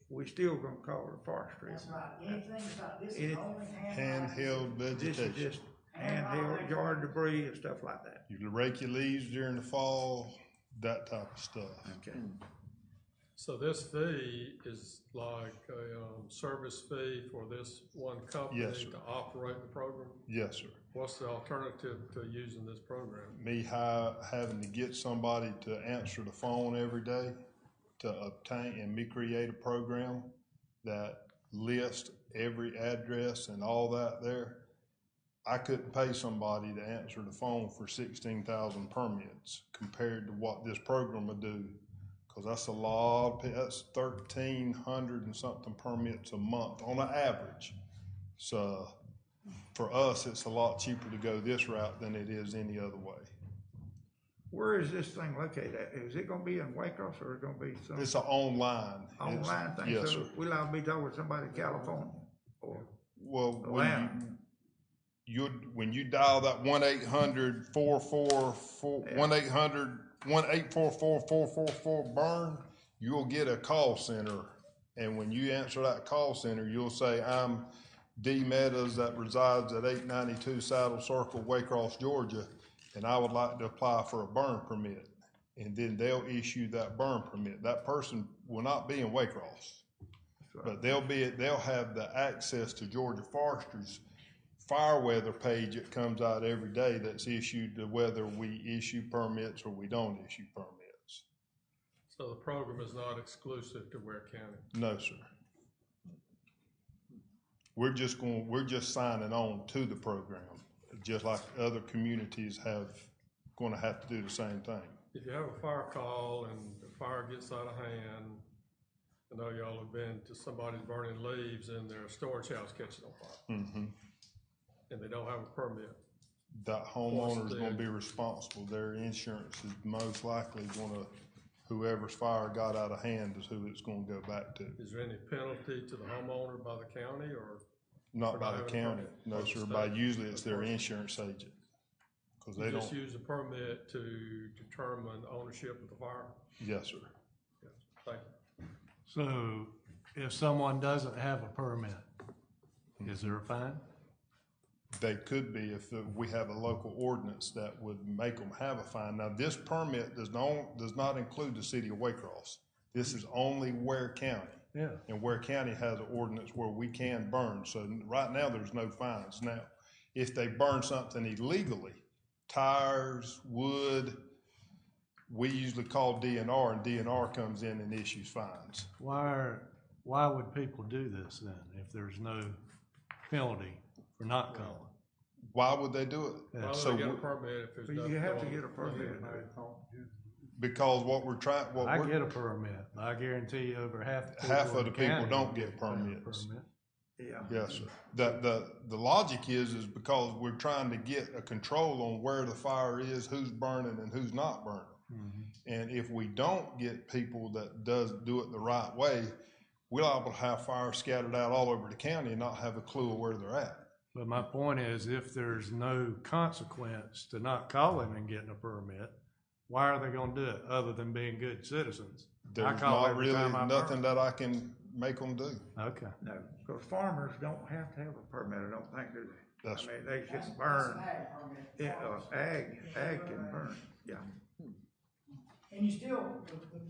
we're still gonna call it forestry. That's right. Anything about this is only Handheld This vegetation. is just handheld yard debris and stuff like that. You can rake your leaves during the fall, that type of stuff. Okay. So this fee is like a service fee for this one company Yes, sir. to operate the program? Yes, sir. What's the alternative to using this program? Me having to get somebody to answer the phone every day to obtain, and me create a program that lists every address and all that there. I couldn't pay somebody to answer the phone for 16,000 permits compared to what this program would do. Cause that's a lot, that's 1,300 and something permits a month on an average. So for us, it's a lot cheaper to go this route than it is any other way. Where is this thing located at? Is it gonna be in Waycross or is it gonna be some It's an online. online thing? Yes, So sir. we'll all be talking with somebody in California or Well, Atlanta. when you dial that 1-800-444-444 burn, you'll get a call center. And when you answer that call center, you'll say, I'm D. Meadows that resides at 892 Saddle Circle, Waycross, Georgia, and I would like to apply for a burn permit. And then they'll issue that burn permit. That person will not be in Waycross, but they'll have the access to Georgia Forestry's fire weather page that comes out every day that's issued to whether we issue permits or we don't issue permits. So the program is not exclusive to Ware County? No, sir. We're just signing on to the program, just like other communities have gonna have to do the same thing. If you have a fire call and the fire gets out of hand, I know y'all have been to somebody's burning leaves and their storage house catches on fire. And they don't have a permit. That homeowner is gonna be responsible. Their insurance is most likely gonna, whoever's fire got out of hand is who it's gonna go back to. Is there any penalty to the homeowner by the county or? Not by the having a county, permit? no, Or the sir, state? by usually it's their insurance agent. Cause they You just don't, use a permit to determine ownership of the fire? yes, sir. Yes, thank you. So if someone doesn't have a permit, is there a fine? They could be if we have a local ordinance that would make them have a fine. Now, this permit does not include the city of Waycross. This is only Ware County. Yeah. And Ware County has an ordinance where we can burn. So right now, there's no fines. Now, if they burn something illegally, tires, wood, we usually call DNR, and DNR comes in and issues fines. Why would people do this then, if there's no penalty for not calling? Why would they do it? Why So would they get a we- permit if there's Well, nothing? you have to on- get a permit. Because what we're trying, I get a permit. I guarantee you over half the people half in of the people county don't will get a permits. permit. Yeah. Yes, sir. The logic is because we're trying to get a control on where the fire is, who's burning and who's not burning. And if we don't get people that do it the right way, we're liable to have fire scattered out all over the county and not have a clue of where they're at. But my point is, if there's no consequence to not calling and getting a permit, why are they gonna do it, other than being good citizens? I There's call not every really time I nothing burn. that I can make them do. Okay. No, because farmers don't have to have a permit, I don't think, do they? That's- I mean, they can burn, Ag permit. yeah, ag can burn, yeah. And you still,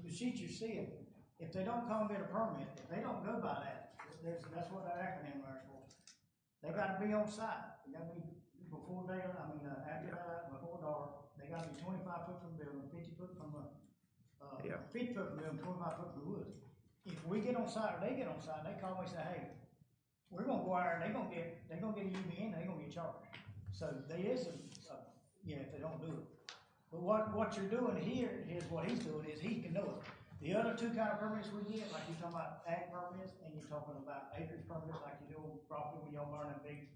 the sheet you're seeing, if they don't come get a permit, if they don't go by that, that's what that acronym there is for. They gotta be on site, they gotta be before after that, before dark, they gotta be 25 foot from the building, 50 foot from the, Yeah. 50 foot from the building, 25 foot from the woods. If we get on site, or they get on site, they call me and say, hey, we're gonna go out there, and they're gonna get a UBN, they're gonna get charged. So there is if they don't do it. But what you're doing here is what he's doing is he can do it. The other two kind of permits we get, like you're talking about ag permits and you're talking about acreage permits, like you do on property when y'all burn a big,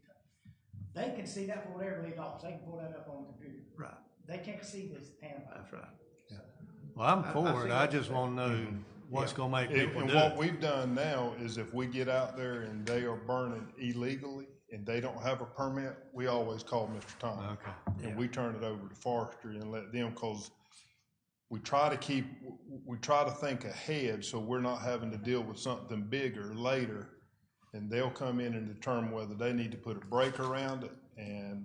they can see that for whatever they dollars. They can pull that up on the computer. Right, They can't see this hand. that's right. Well, I'm I for see it. I what just you're wanna know what's Yeah. gonna make And people and do what it. we've done now is if we get out there and they are burning illegally and they don't have a permit, we always call Mr. Tom. Okay. And we turn it over to forestry and let them, cause we try to think ahead so we're not having to deal with something bigger later. And they'll come in and determine whether they need to put a break around it, and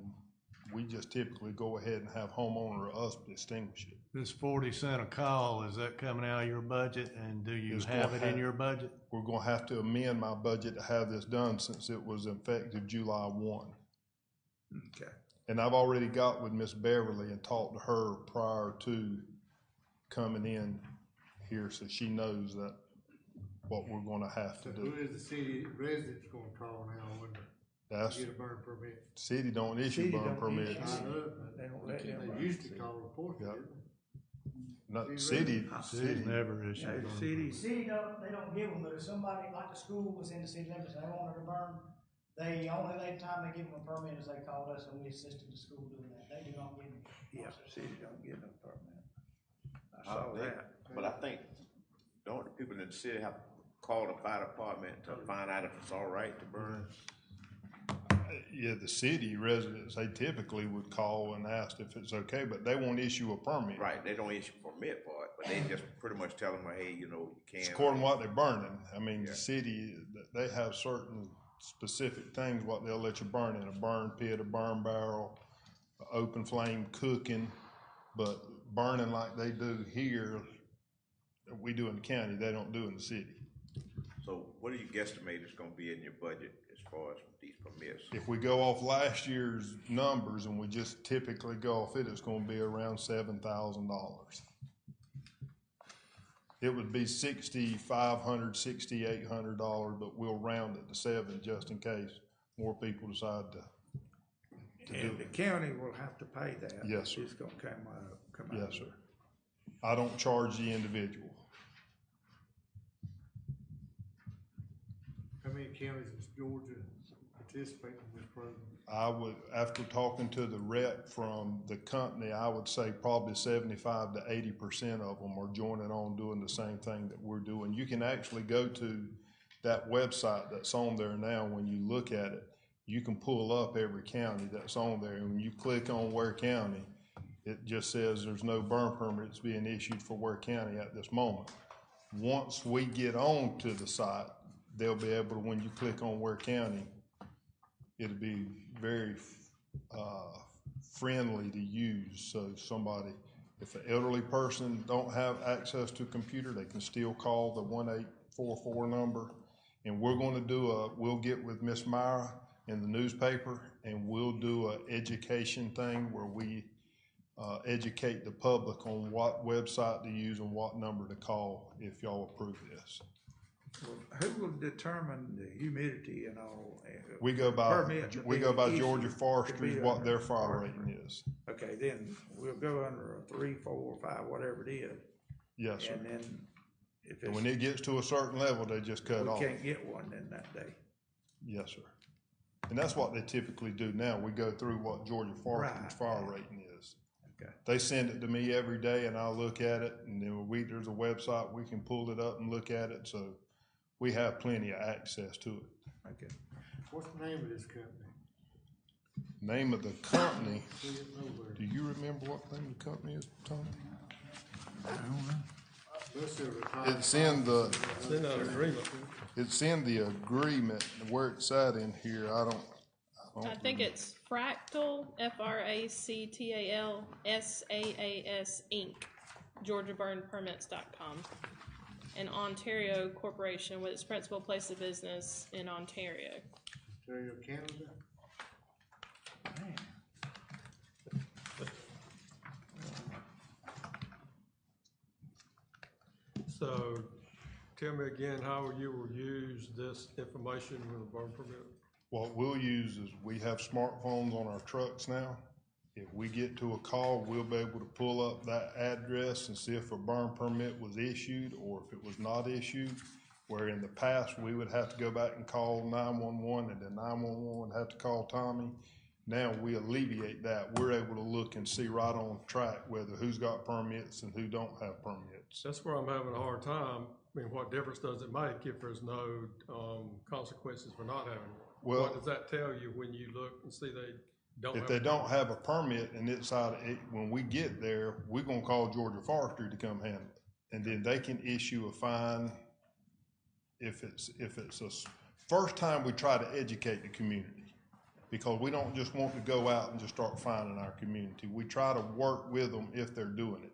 we just typically go ahead and have homeowner or us extinguish it. This 40 cent a call, is that coming out of your budget, and do you It's have gonna it in have- your budget? We're gonna have to amend my budget to have this done since it was effective July 1. Okay, And I've already got with Miss Beverly and talked to her prior to coming in here, so she knows that what we're gonna have to So do. who is the city residents gonna call now when That's, they get a burn permit? city don't issue City burn don't permits. issue. I know, but they don't let them they burn. used to call the port, Yeah. didn't Not, City city, City's never issued. Yeah, the one. city, The city they don't give them, but if somebody, like the school was in the city limits, and they wanted to burn, the time they give them a permit is they called us and we assisted the school doing that. They do not give them. yeah, the city don't get no permit. I I saw think- that. But I think, don't the people in the city have to call the fire department to find out if it's all right to burn? Yeah, the city residents, they typically would call and ask if it's okay, but they won't issue a permit. Right, they don't issue a permit for it, but they just pretty much tell them, hey, you It's can. according to what they're burning. I mean, Yeah. the city, they have certain specific things, what they'll let you burn in, a burn pit, a burn barrel, a open flame cooking, but burning like they do here, that we do in the county, they don't do in the city. So what do you guesstimate is gonna be in your budget as far as these permits? If we go off last year's numbers and we just typically go off it, it's gonna be around $7,000. It would be $6,500, $6,800, but we'll round it to 7 just in case more people decide to. And the county will have to pay that. Yes, sir. It's gonna come out. Yes, sir. I don't charge the individual. How many counties is Georgia participating in this program? I would, after talking to the rep from the company, I would say probably 75 to 80% of them are joining on doing the same thing that we're doing. You can actually go to that website that's on there now. When you look at it, you can pull up every county that's on there. And when you click on Ware County, it just says there's no burn permits being issued for Ware County at this moment. Once we get on to the site, they'll be able to, when you click on Ware County, it'll be very friendly to use. So somebody, if an elderly person don't have access to a computer, they can still call the 1844 number. And we're gonna we'll get with Miss Myra in the newspaper, and we'll do an education thing where we educate the public on what website to use and what number to call if y'all approve this. Well, who will determine the humidity and all? We go by Georgia issued Forestry, to be what under their fire fire rating is. Okay, then we'll go under a 3, 4, 5, whatever it is. Yes, sir. And then if And it's, when it gets to a certain level, they just cut we off. can't get one then that day. Yes, sir. And that's what they typically do now. We go through what Georgia Forestry's fire rating is. Okay. They send it to me every day and I'll look at it, and then there's a website, we can pull it up and look at it, so we have plenty of access to it. Okay. What's the name of this company? Name of the company, See it nowhere. do you remember what the name of the company is, Tom? Let's see what It's in the, It's in that agreement. it's in the agreement, where it's at in here, I don't I think it's Fractal, FRACTALSAAS Inc., GeorgiaBurnPermits.com, an Ontario corporation with its principal place of business in Ontario. Ontario, Canada? So, tell me again how you will use this information with a burn permit? What we'll use is, we have smartphones on our trucks now. If we get to a call, we'll be able to pull up that address and see if a burn permit was issued or if it was not issued. Where in the past, we would have to go back and call 911, and then 911 would have to call Tommy. Now we alleviate that. We're able to look and see right on track whether who's got permits and who don't have permits. That's where I'm having a hard time. I mean, what difference does it make if there's no consequences for not having one? Well, what does that tell you when you look and see they don't? If they don't have a permit and it's out of it, when we get there, we're gonna call Georgia Forestry to come handle it. And then they can issue a fine if it's a first time we try to educate the community. Because we don't just want to go out and just start fining our community. We try to work with them if they're doing it.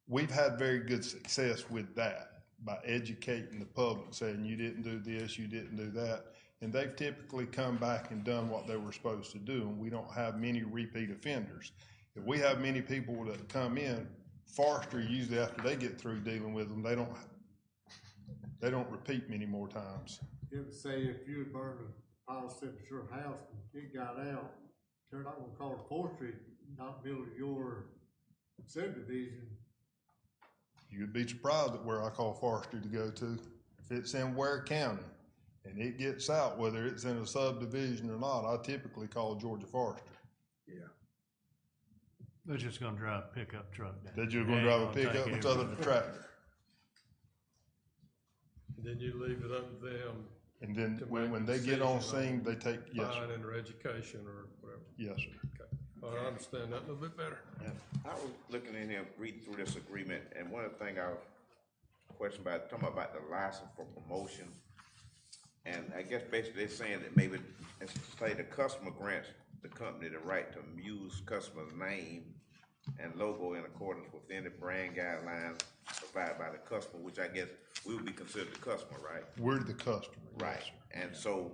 We've had very good success with that by educating the public, saying you didn't do this, you didn't do that. And they've typically come back and done what they were supposed to do, and we don't have many repeat offenders. If we have many people that come in, forestry usually after they get through dealing with them, they don't repeat many more times. You ever say if you had burned a pile of your house and it got out, they're not gonna call the forestry, not build your subdivision. You'd be surprised at where I call forestry to go to. If it's in Ware County and it gets out, whether it's in a subdivision or not, I typically call Georgia Forestry. Yeah. They're just gonna drive a pickup truck down. They're just gonna drive a pickup instead of a tractor. And then you leave it up to them. And then to when make they the get on decision scene, they take, yes, sir. Fine in their education or whatever. Yes, sir. Okay. I understand that a little bit better. I was looking in here, reading through this agreement, and one of the things I was questioning about, talking about the license for promotion. And I guess basically they're saying that maybe, it's say the customer grants the company the right to use customer's name and logo in accordance with any brand guidelines provided by the customer, which I guess we would be considered the customer, right? We're the customer. Right. Yes, sir. And so,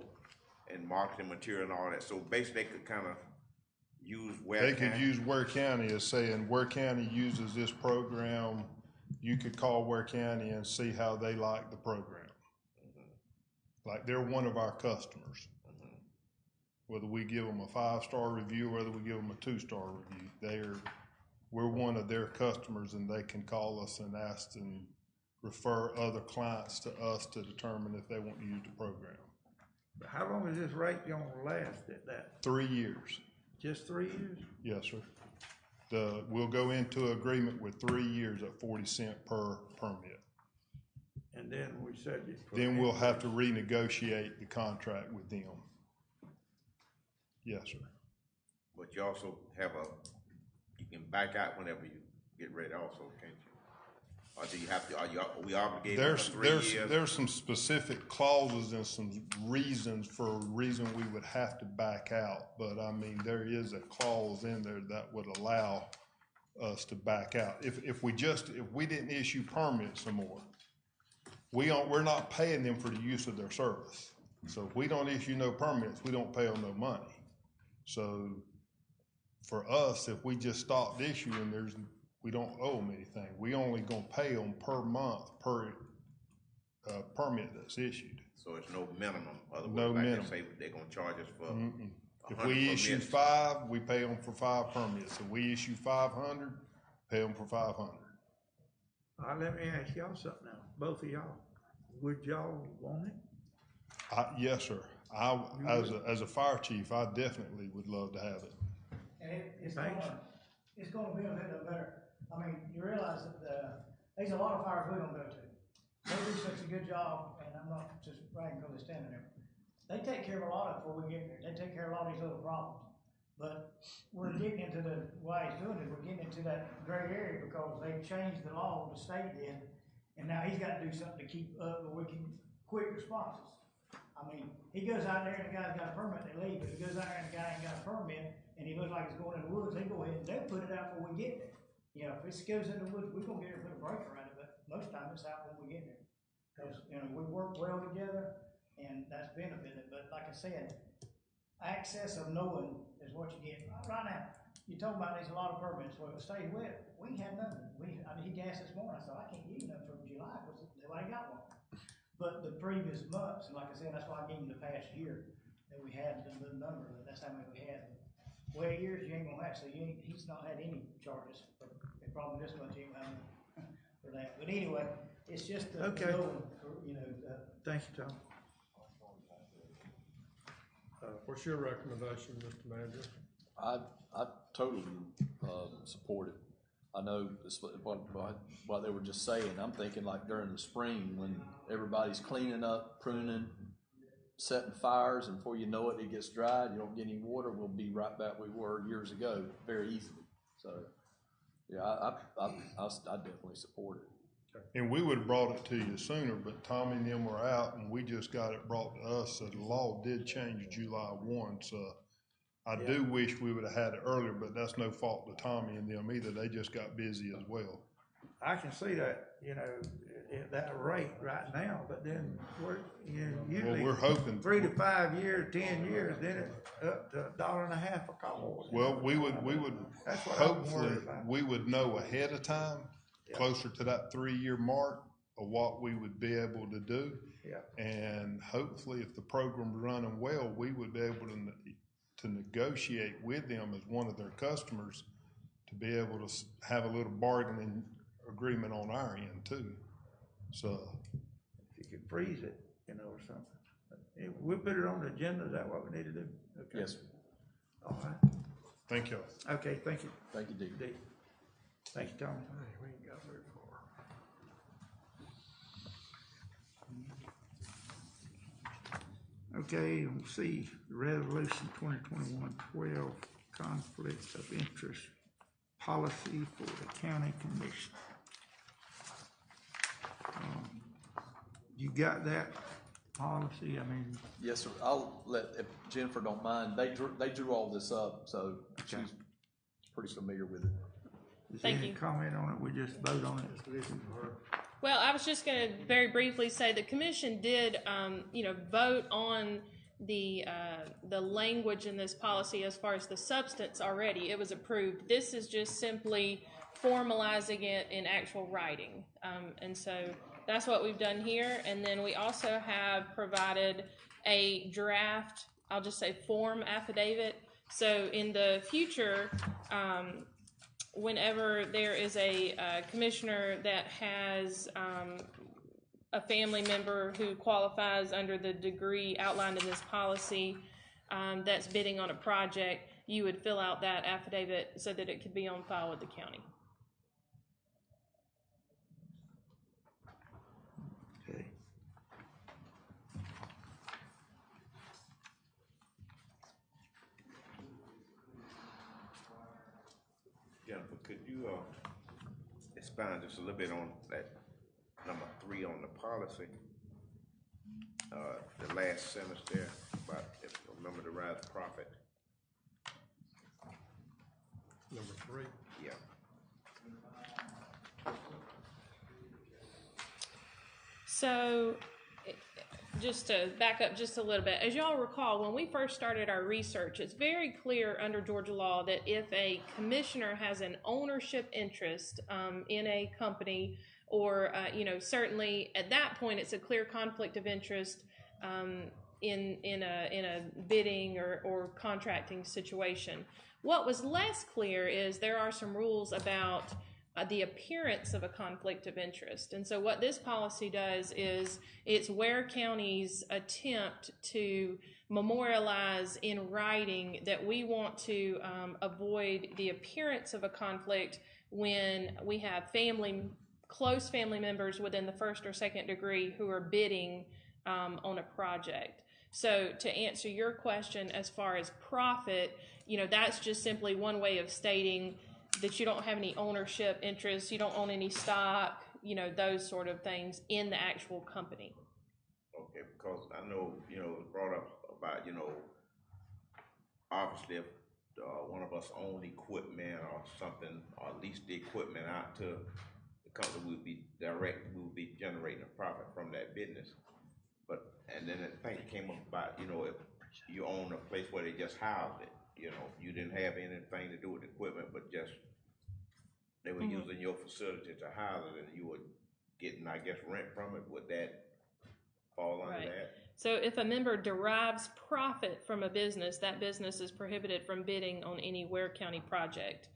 in marketing material and all that, so basically they could kind of use Ware They could County. use Ware County as saying, Ware County uses this program. You could call Ware County and see how they like the program. Like they're one of our customers. whether we give them a 5-star review, or whether we give them a 2-star review. We're one of their customers, and they can call us and ask and refer other clients to us to determine if they want to use the program. But how long is this rate gonna last at that? 3 years. Just 3 years? Yes, sir. We'll go into agreement with 3 years at 40 cents per permit. And then we subject for. Then we'll have to renegotiate the contract with them. Yes, sir. But you also have you can back out whenever you get ready also, can't you? Or do you have to, are we obligated for 3 years? There's some specific clauses and some reasons for a reason we would have to back out. But I mean, there is a clause in there that would allow us to back out. If we didn't issue permits no more, we're not paying them for the use of their service. So if we don't issue no permits, we don't pay them no money. So for us, if we just stopped issuing, we don't owe them anything. We only gonna pay them per month per permit that's issued. So it's no minimum. No minimum. Say they're gonna charge us for. If we issue 5, we pay them for 5 permits. If we issue 500, pay them for 500. Let me ask y'all something now, both of y'all. Would y'all want it? Yes, sir. As a fire chief, I definitely would love to have it. And it's gonna benefit them better. I mean, you realize that, there's a lot of fires we don't go to. They do such a good job, and I'm not just bragging because they're standing there. They take care of a lot of it before we get there. They take care of a lot of these little problems. But we're getting into why he's doing it, we're getting into that gray area because they've changed the law, the state did, and now he's gotta do something to keep up where we can quick responses. I mean, he goes out there and the guy's got a permit, they leave, but he goes out there and the guy ain't got a permit, and he looks like he's going in the woods, they go ahead and they'll put it out before we get there. You know, if it goes in the woods, we're gonna get there and put a breaker around it, but most times it's out when we get there. Cause, we work well together, and that's benefited, but like I said, access of knowing is what you get. Right now, you're talking about there's a lot of permits for the state wet. We had nothing. He gassed this morning, I said, I can't give you nothing from July, because nobody got one. But the previous months, and like I said, that's why I gave him the past year, that we had the number, that's how many we had. Well, years you ain't gonna have, so he's not had any charges, for probably this much he ain't had for that. But anyway, it's just the Okay. knowing, Thank you, Tom. What's your recommendation, Mr. Manager? I totally support it. I know what they were just saying. I'm thinking like during the spring when everybody's cleaning up, pruning, setting fires, and before you know it, it gets dry. You don't get any water. We'll be right back where we were years ago, very easily. So, yeah, I definitely support it. And we would have brought it to you sooner, but Tommy and them were out, and we just got it brought to us. So the law did change July 1. So I do wish we would have had it earlier, but that's no fault to Tommy and them either. They just got busy as well. I can see that, at that rate right now, but then usually. Well, we're hoping 3 to 5 years, 10 years, then it's up to $1.50 a call. Well, we would That's what I'm hopefully worried about. we would know ahead of time, closer to that 3-year mark, of what we would be able to do. Yeah. And hopefully, if the program's running well, we would be able to negotiate with them as one of their customers to be able to have a little bargaining agreement on our end too. So If you could freeze it, or something. We'll put it on the agenda. Is that what we need to do? Okay. Yes, sir. All right. thank y'all. Okay, thank you. Thank you, Deacon. Dee. Thank you, Tom. We ain't got very far. Okay, we'll see, Resolution 2021-12, Conflicts of Interest Policy for the County Commission. You got that policy? I mean. Yes, sir. I'll if Jennifer don't mind. They drew all this up, so she's pretty familiar with it. Is there Thank any you. comment on it? We just vote on it. Listen to her. Well, I was just going to very briefly say the commission did, vote on the language in this policy as far as the substance already. It was approved. This is just simply formalizing it in actual writing. And so that's what we've done here. And then we also have provided a draft I'll just say form affidavit. So in the future, whenever there is a commissioner that has a family member who qualifies under the degree outlined in this policy that's bidding on a project, you would fill out that affidavit so that it could be on file with the county. Okay. Jennifer, could you expand just a little bit on that number 3 on the policy? The last sentence there about if you remember to rise profit. Number 3. Yeah. So, just to back up just a little bit, as y'all recall, when we first started our research, it's very clear under Georgia law that if a commissioner has an ownership interest in a company, or certainly at that point it's a clear conflict of interest in a bidding or contracting situation. What was less clear is there are some rules about the appearance of a conflict of interest. And so what this policy does is it's Ware County's attempt to memorialize in writing that we want to avoid the appearance of a conflict when we have close family members within the first or second degree who are bidding on a project. So to answer your question as far as profit, that's just simply one way of stating that you don't have any ownership interests, you don't own any stock, those sort of things in the actual company. Okay, because I know, it was brought up about, obviously if one of us owned equipment or something, or leased the equipment out to the company, we would be generating a profit from that business. And then I think it came up about, if you own a place where they just housed it, you didn't have anything to do with the equipment, but just they were using your facility to house it, and you were getting, I guess, rent from it. Would that fall under that? So if a member derives profit from a business, that business is prohibited from bidding on any Ware County project.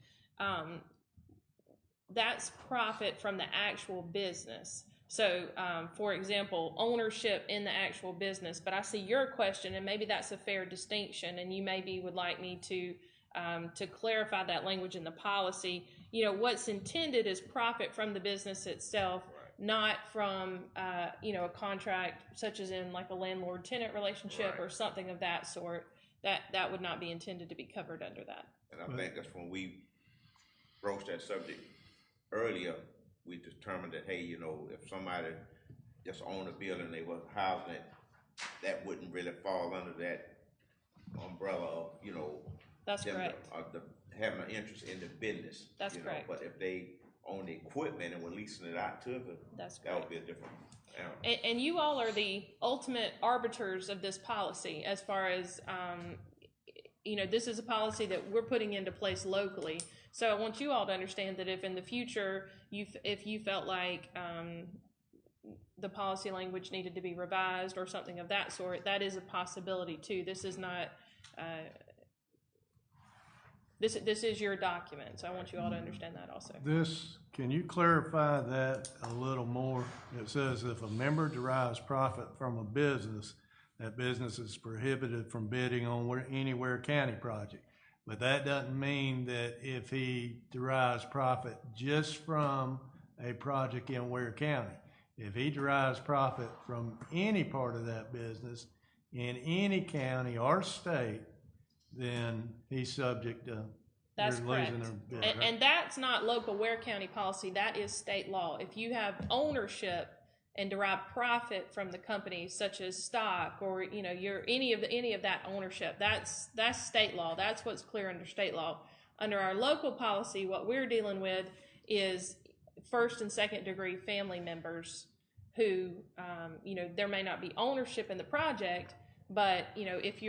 That's profit from the actual business. So, for example, ownership in the actual business. But I see your question, and maybe that's a fair distinction, and you maybe would like me to clarify that language in the policy. What's intended is profit from the business itself, not from a contract such as in like a landlord-tenant relationship or something of that sort. That would not be intended to be covered under that. And I think that's when we broached that subject earlier. We determined that, hey, if somebody just owned a building, they were housing it, that wouldn't really fall under that umbrella of, that's correct. Having an interest in the business. That's correct. But if they own the equipment and were leasing it out to them, that would be a different animal. And you all are the ultimate arbiters of this policy as far as, this is a policy that we're putting into place locally. So I want you all to understand that if in the future, if you felt like the policy language needed to be revised or something of that sort, that is a possibility too. This is not, this is your document. So I want you all to understand that also. Can you clarify that a little more? It says if a member derives profit from a business, that business is prohibited from bidding on any Ware County project. But that doesn't mean that if he derives profit just from a project in Ware County, if he derives profit from any part of that business in any county or state, then he's subject to That's correct. losing a bid, right? And that's not local Ware County policy. That is state law. If you have ownership and derive profit from the company, such as stock or any of that ownership, that's state law. That's what's clear under state law. Under our local policy, what we're dealing with is first and second degree family members who there may not be ownership in the project, but if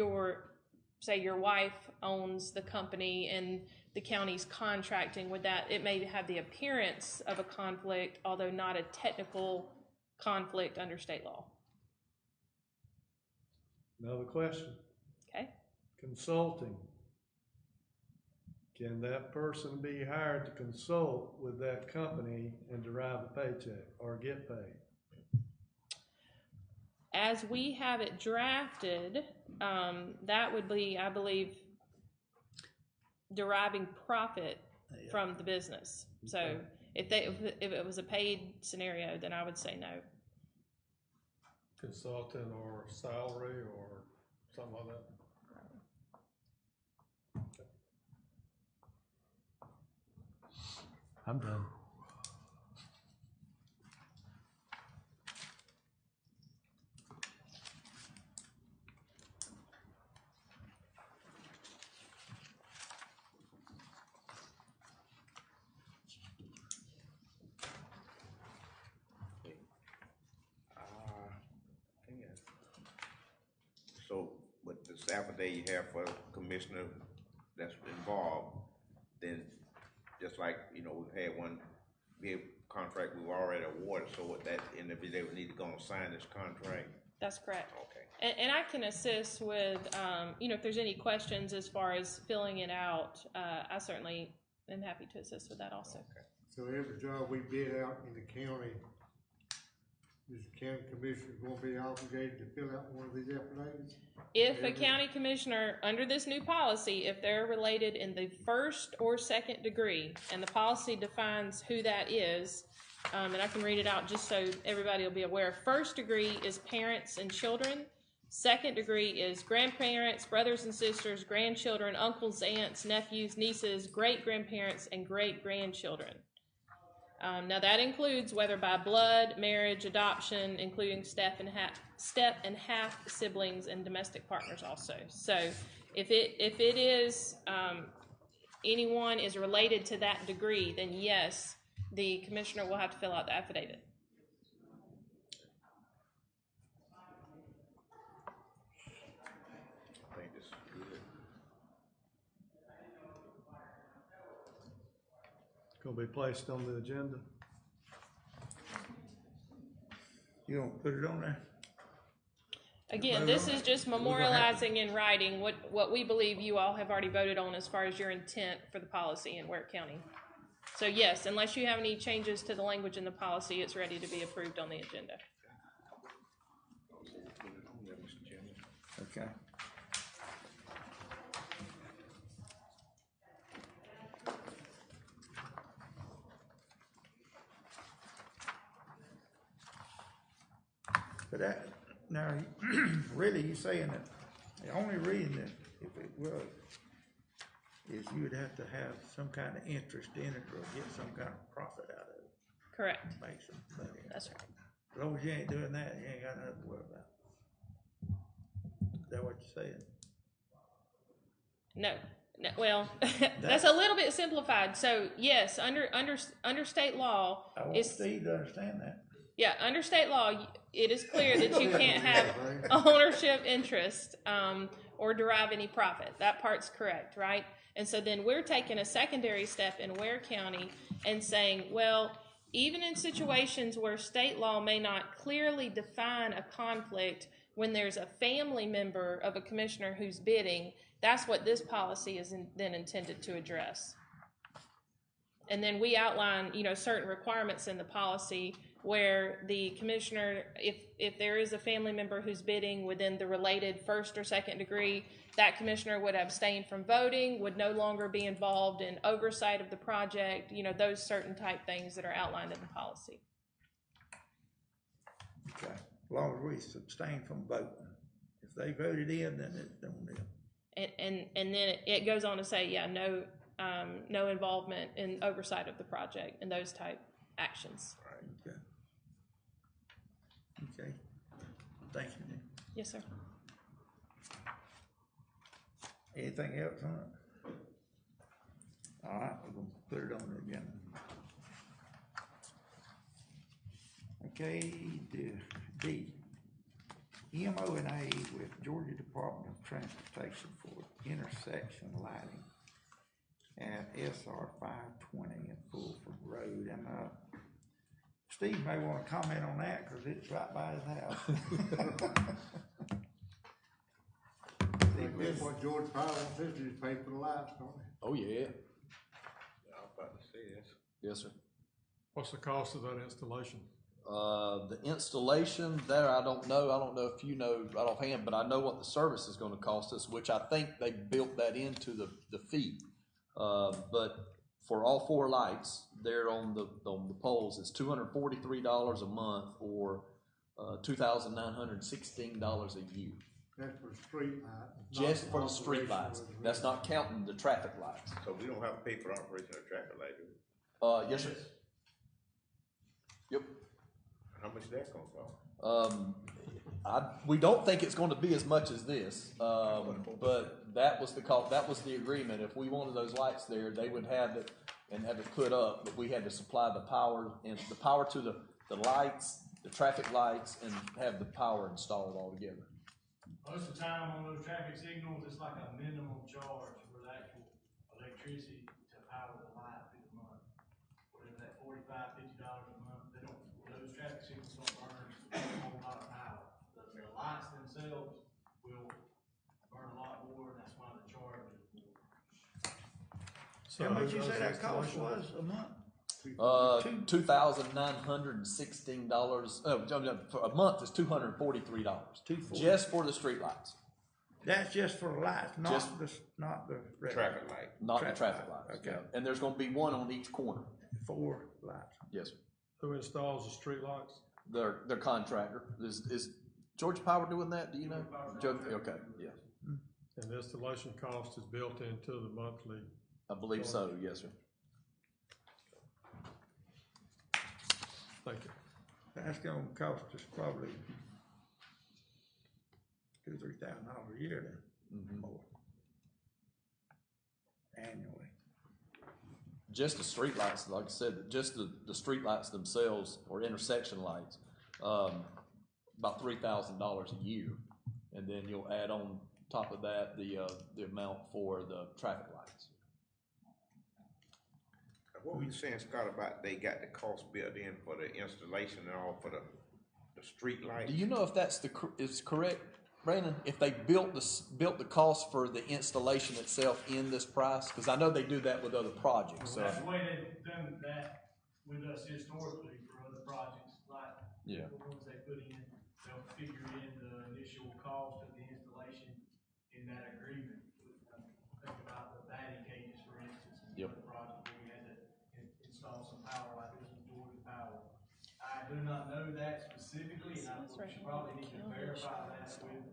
say your wife owns the company and the county's contracting with that, it may have the appearance of a conflict, although not a technical conflict under state law. Another question? Okay. consulting. Can that person be hired to consult with that company and derive a paycheck or get paid? As we have it drafted, that would be, I believe, deriving profit from the business. So if it was a paid scenario, then I would say no. Consultant or salary or something like that? I'm done. So, with this affidavit you have for commissioner that's involved, then just like, you know, we've had one bid contract we've already awarded, so with that, and if they would need to go and sign this contract. That's correct. Okay. And I can assist with, you know, if there's any questions as far as filling it out, I certainly am happy to assist with that also. Okay. So every job we bid out in the county, is the county commissioner gonna be obligated to fill out one of these affidavits? If a county commissioner, under this new policy, if they're related in the first or second degree, and the policy defines who that is, and I can read it out just so everybody will be aware. First degree is parents and children. Second degree is grandparents, brothers and sisters, grandchildren, uncles, aunts, nephews, nieces, great-grandparents, and great-grandchildren. Now that includes whether by blood, marriage, adoption, including step and half siblings and domestic partners also. So if it is anyone is related to that degree, then yes, the commissioner will have to fill out the affidavit. I think this is good. Gonna be placed on the agenda. You gonna put it on there? Again, this is just memorializing in writing what we believe you all have already voted on as far as your intent for the policy in Ware County. So yes, unless you have any changes to the language in the policy, it's ready to be approved on the agenda. Okay. But that, now, really, you're saying that the only reason that if it was, is you would have to have some kind of interest in it or get some kind of profit out of it. Correct. Make some money. That's right. As long as you ain't doing that, you ain't got nothing to worry about. Is that what you're saying? No, well, that's a little bit simplified. So yes, under state law, I want it's, Steve to understand that. yeah, under state law, it is clear that you can't have ownership interest or derive any profit. That part's correct, right? And so then we're taking a secondary step in Ware County and saying, well, even in situations where state law may not clearly define a conflict, when there's a family member of a commissioner who's bidding, that's what this policy is then intended to address. And then we outline, you know, certain requirements in the policy where the commissioner, if there is a family member who's bidding within the related first or second degree, that commissioner would abstain from voting, would no longer be involved in oversight of the project, you know, those certain type things that are outlined in the policy. Okay. As long as we abstain from voting. If they voted in, then it's on them. And then it goes on to say, yeah, no involvement in oversight of the project and those type actions. Right. Okay. Thank you, Nick. Yes, sir. Anything else on it? All right, we're gonna put it on the agenda. Okay, D. MOA with Georgia Department of Transportation for intersection lighting at SR 520 and Fulford Road. And Steve may want to comment on that because it's right by his house. That's what George Power wants us to do, is pay for the lights, don't they? Oh, yeah. Yeah, I was about to say this. Yes, sir. What's the cost of that installation? The installation there, I don't know. I don't know if you know right offhand, but I know what the service is gonna cost us, which I think they built that into the fee. But for all 4 lights, there on the poles, it's $243 a month or $2,916 a year. That's for street light. Just for the street lights. That's not counting the traffic lights. So we don't have to pay for the operation of traffic light, do we? Yes, sir. Yep. How much is that gonna cost? We don't think it's going to be as much as this, but that was the call. That was the agreement. If we wanted those lights there, they would have it and have it put up, but we had to supply the power and the power to the lights, the traffic lights, and have the power installed all together. Most of the time on those traffic signals, it's like a minimum charge for the actual electricity to power the light through the month. Whatever that $45, $50 a month, those traffic signals don't burn a whole lot of power. The lights themselves will burn a lot more, and that's why the charge is more. So How much you who say does that cost installation? was a month? $2,916. For a month is $243. Just for the street lights, That's just for the lights, Just- not the regular. Traffic light. not Traffic the traffic light, lights. okay. Yeah. And there's going to be one on each corner. 4 lights. Yes, sir. Who installs the street lights? Their contractor is Georgia Power doing that? Do you know? Okay, yeah, And the installation cost is built into the monthly. I believe so. Yes, sir. Thank you. That's gonna cost us probably $2,000-3,000 a year then, more. Annually. Just the street lights, like I said, just the street lights themselves or intersection lights, about $3,000 a year, and then you'll add on top of that the amount for the traffic lights. What were you saying, Scott, about they got the cost built in for the installation and all for the street light? Do you know if that's is correct, Brandon? If they built the cost for the installation itself in this price, because I know they do that with other projects. So That's the way they've done that with us historically for other projects, like yeah. the ones they put in, they'll figure in the initial cost of the installation in that agreement. Think about the batting cages, for instance, in Yep. the project where we had to install some power like this with Georgia Power. I do not know that specifically, and I would probably need to verify that with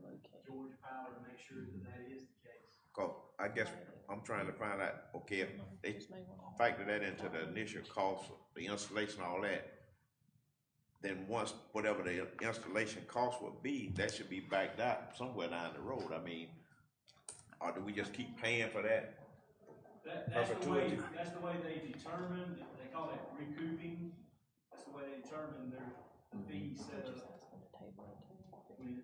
Georgia Power to make sure that that is the case. Cause I guess I'm trying to find out, okay, if they factor that into the initial cost, the installation, all that, then once, whatever the installation cost would be, that should be backed out somewhere down the road. I mean, or do we just keep paying for that? That's the way they determine, they call it recouping, that's the way they determine their fee set up. When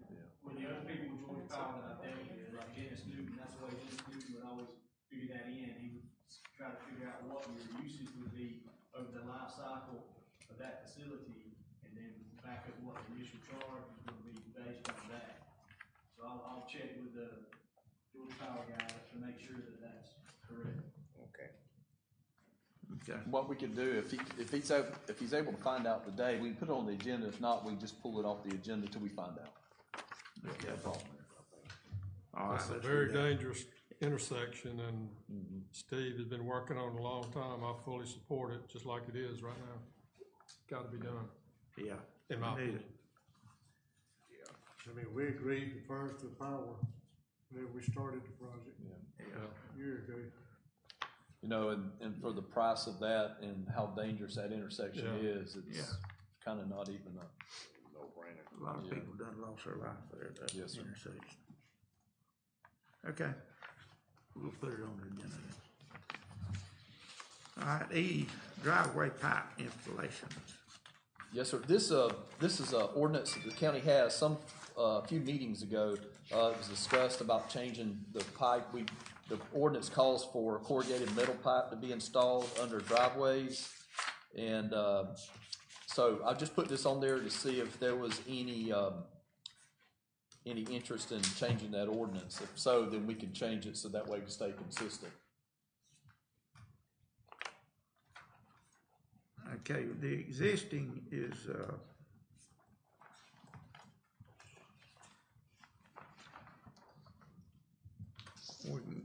the other people with Georgia Power that I dealt with, like Dennis Newton, that's the way Dennis Newton would always figure that in. He would try to figure out what your usage would be over the life cycle of that facility, and then back up what the initial charge is gonna be based on that. So I'll check with the Georgia Power guy to make sure that that's correct. Okay. Okay. What we could do, if he's able to find out today, we can put it on the agenda. If not, we can just pull it off the agenda till we find out. Okay. All right, It's a let's very do that. dangerous intersection, and Steve has been working on it a long time. I fully support it, just like it is right now. It's gotta be done, Yeah. in my We need opinion. it. I mean, we agreed to furnish the power whenever we started the project Yeah. a year ago. You know, and for the price of that and how dangerous that intersection Yeah. is, it's Yeah. kind of not even a. No brainer. A lot of Yeah. people done lost their life there at that Yes, sir. intersection. Okay, we'll put it on the agenda then. All right, E, driveway pipe installations. Yes, sir. This is a ordinance that the county has. A few meetings ago, it was discussed about changing the pipe. The ordinance calls for corrugated metal pipe to be installed under driveways. And, so I just put this on there to see if there was any any interest in changing that ordinance? If so, then we can change it so that way we stay consistent. Okay, the existing is,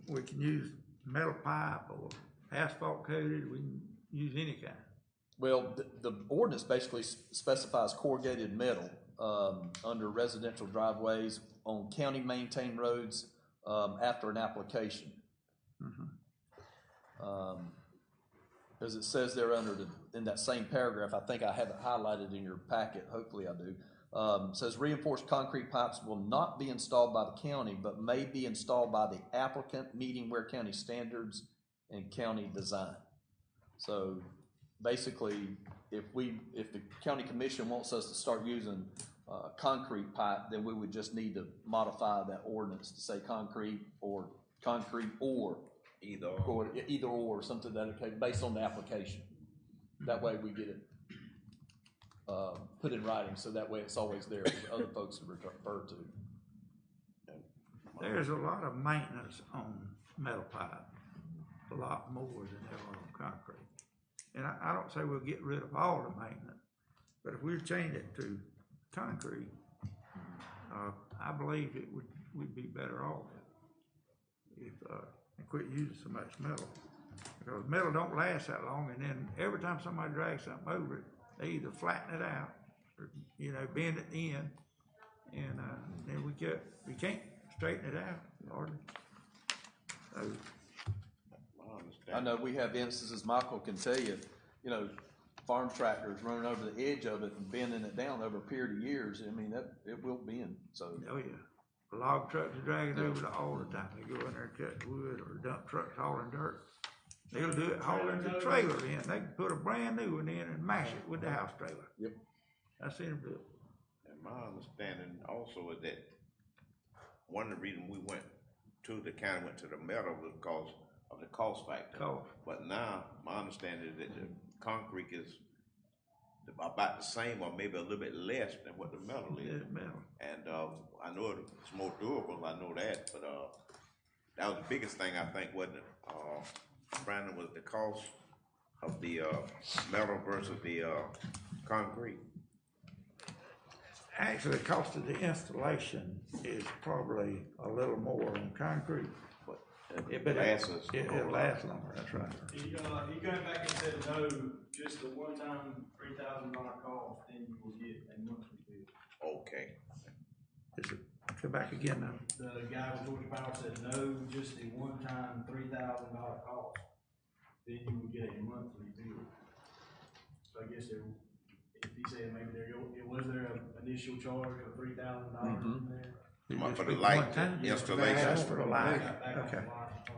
we can use metal pipe or asphalt coated, we can use any kind. Well, the ordinance basically specifies corrugated metal, under residential driveways on county maintained roads, after an application. As it says there in that same paragraph, I think I have it highlighted in your packet, hopefully I do. Says reinforced concrete pipes will not be installed by the county, but may be installed by the applicant meeting Ware County standards and county design. So basically, if the county commission wants us to start using concrete pipe, then we would just need to modify that ordinance to say concrete or either or something that okay, based on the application. That way we get it put in writing, so that way it's always there for other folks to refer to. There's a lot of maintenance on metal pipe, a lot more than there are on concrete. And I don't say we'll get rid of all the maintenance, but if we change it to concrete, I believe we'd be better off if and quit using so much metal. Because metal don't last that long, and then every time somebody drags something over it, they either flatten it out or, bend it in, and then we can't straighten it out, hardly. So, I know we have instances, Michael can tell you, farm tractors running over the edge of it and bending it down over a period of years. I mean, it will bend, so. Oh, yeah. Log trucks are dragging over it all the time. They go in there and cut wood, or dump trucks hauling dirt. They'll do it hauling the trailer in. They can put a brand new one in and mash it with the house trailer. Yep. I seen them do it. And my understanding also is that one of the reasons we went to the metal was because of the cost factor. But now, my understanding is that the concrete is about the same or maybe a little bit less than what the metal is. And I know it's more durable, I know that, but that was the biggest thing, I think, wasn't it? Brandon, was the cost of the metal versus the concrete. Actually, the cost of the installation is probably a little more on concrete, but it lasts longer. That's right. He came back and said no, just the one-time $3,000 cost, then you will get a monthly bill. Okay. Come back again now. The guy with Georgia Power said no, just a one-time $3,000 cost, then you will get a monthly bill. So I guess if he said maybe was there an initial charge of $3,000 in there? For the light installation? That's for the light. Okay.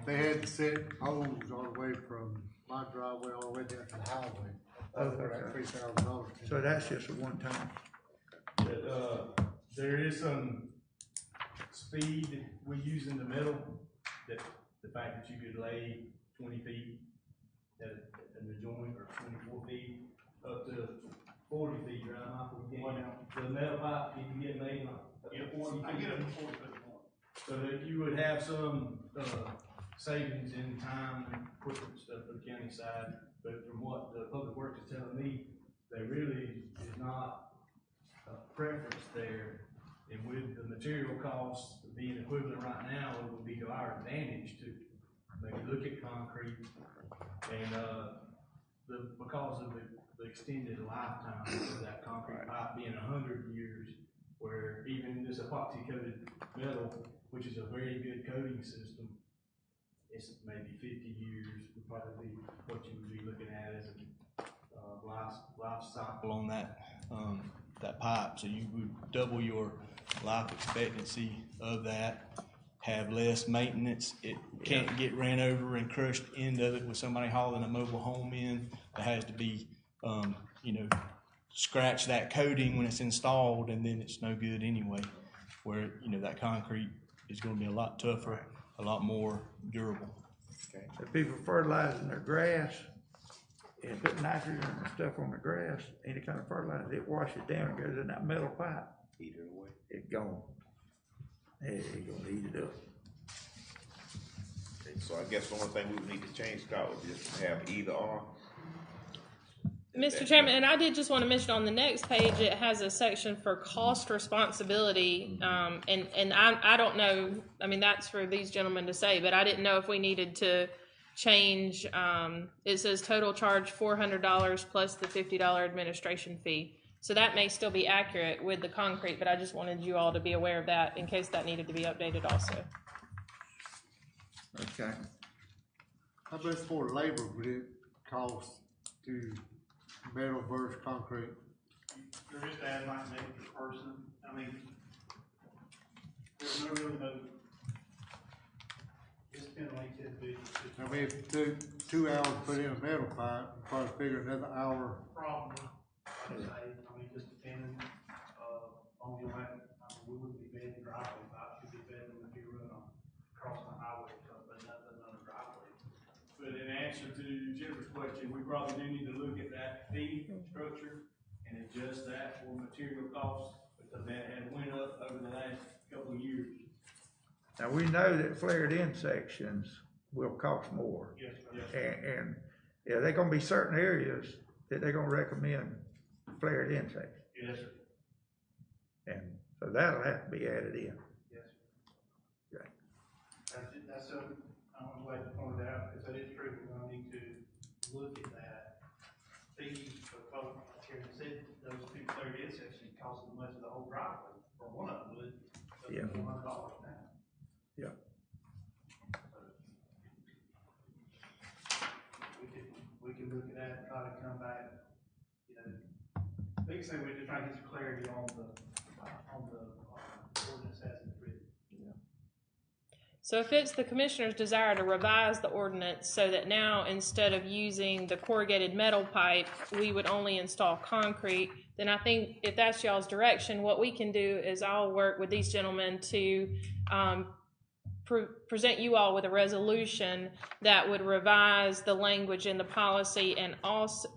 They had to set poles all the way from my driveway all the way down to the highway. Okay. $3,000. So that's just a one-time. There is some speed we use in the middle, that the fact that you could lay 20 feet at the joint, or 24 feet up to 40 feet, right, Michael? The metal pipe, can you get made up to 40 feet? I get up to 40 feet. So that you would have some savings in time and equipment stuff for the county side, but from what the public works is telling me, there really is not a preference there. And with the material costs being equivalent right now, it would be to our advantage to maybe look at concrete, and because of the extended lifetime of that concrete pipe being 100 years, where even this epoxy coated metal, which is a very good coating system, it's maybe 50 years would probably be what you would be looking at as a life cycle on that pipe. So you would double your life expectancy of that, have less maintenance. It can't get ran over and crushed end of it with somebody hauling a mobile home in. It has to be, scratch that coating when it's installed, and then it's no good anyway. Where, that concrete is going to be a lot tougher, a lot more durable. Okay. If people fertilizing their grass and put nitrogen and stuff on the grass, any kind of fertilizer, it washes down and goes in that metal pipe. Either way. It's gone. Hey, you gonna eat it up. Okay, so I guess the only thing we would need to change, Scott, would just have either or. Mr. Chairman, and I did just want to mention on the next page, it has a section for cost responsibility. And I don't know, I mean, that's for these gentlemen to say, but I didn't know if we needed to change, it says total charge $400 plus the $50 administration fee. So that may still be accurate with the concrete, but I just wanted you all to be aware of that in case that needed to be updated also. Okay. How much more labor would it cost to metal versus concrete? You're just adding like an extra person, I mean, there's no really no, it's been like it be. I mean, if it took 2 hours to put in a metal pipe, you probably figure another hour. Probably, I'd say, I mean, just depending, on your, we wouldn't be bedding driveway pipes, you'd be bedding them if you run across the highway or something, but nothing on a driveway. But in answer to Jennifer's question, we probably do need to look at that fee structure and adjust that for material costs, because that had went up over the last couple of years. Now, we know that flared in sections will cost more. Yes, sir. And yeah, there gonna be certain areas that they're gonna recommend flared in sections. Yes, sir. And so that'll have to be added in. Yes. Okay. That's I'm glad you pointed out, because that is true, we're gonna need to look at that fee for folks, like Karen said, those two flared in sections cost as much as the whole driveway, or one of them would, Yeah. $400 now. Yeah. We can look at that and try to come back, you know, biggest thing, we're just trying to get some clarity on the ordinance as it's written. So if it's the commissioner's desire to revise the ordinance so that now instead of using the corrugated metal pipe, we would only install concrete, then I think if that's y'all's direction, what we can do is I'll work with these gentlemen to present you all with a resolution that would revise the language in the policy and also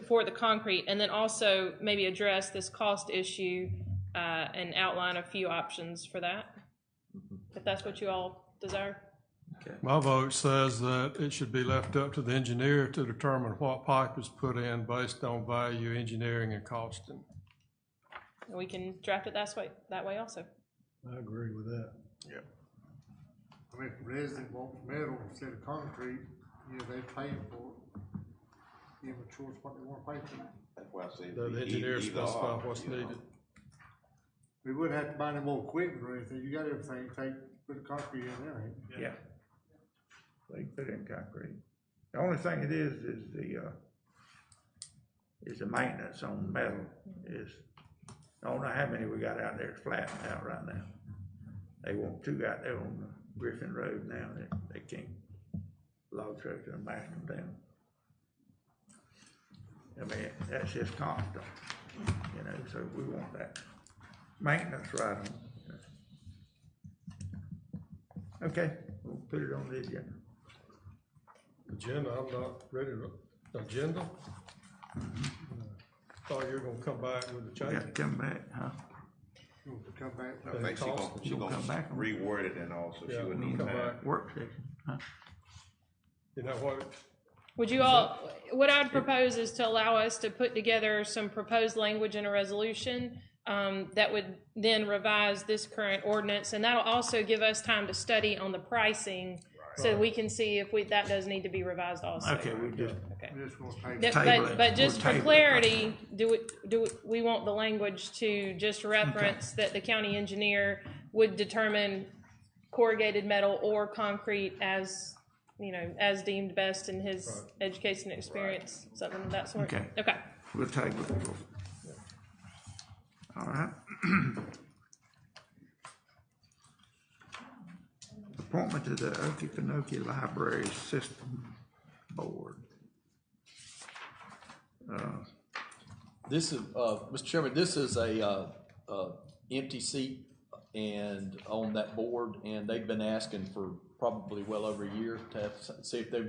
for the concrete, and then also maybe address this cost issue and outline a few options for that, if that's what you all desire. Okay. My vote says that it should be left up to the engineer to determine what pipe is put in based on value, engineering, and costing. And we can draft it that way also. I agree with that. Yeah. I mean, if the resident wants metal instead of concrete, you know, they pay for it. Give them a choice what they want to pay for. That's why I say. The engineer specify what's you know. needed. We wouldn't have to buy any more equipment or anything, you got everything, put the concrete in there, ain't you? Yeah. They put in concrete. The only thing it is the maintenance on metal is, I don't know how many we got out there flattened out right now. They want 2 out there on the Griffin Road now, they can't log trucks and mash them down. I mean, that's just constant, you know, so we want that maintenance right on. Okay, we'll put it on the agenda. Agenda, I'm not ready to, agenda? Thought you were gonna come back with a We change. got to come back, huh? You want to come back? I think she Gonna come back gonna on- reword it and also she Yeah, would we'll need come time. back. Work session, huh? You know what, Would you all, what I'd propose is to allow us to put together some proposed language in a resolution that would then revise this current ordinance, and that'll also give us time to study on the pricing, so we can see if that does need to be revised also. Okay, we just, Okay. We're just gonna pay. But- Table it. But just We'll for table it. clarity, we want the language to just reference that the county engineer would determine corrugated metal or concrete as, you know, as deemed best in his education experience, something of that sort. Okay. Okay. we'll table it. All right. Appointment to the Okefenokee Library System Board. This is, Mr. Chairman, this is a empty seat and on that board, and they've been asking for probably well over a year to have, see if they,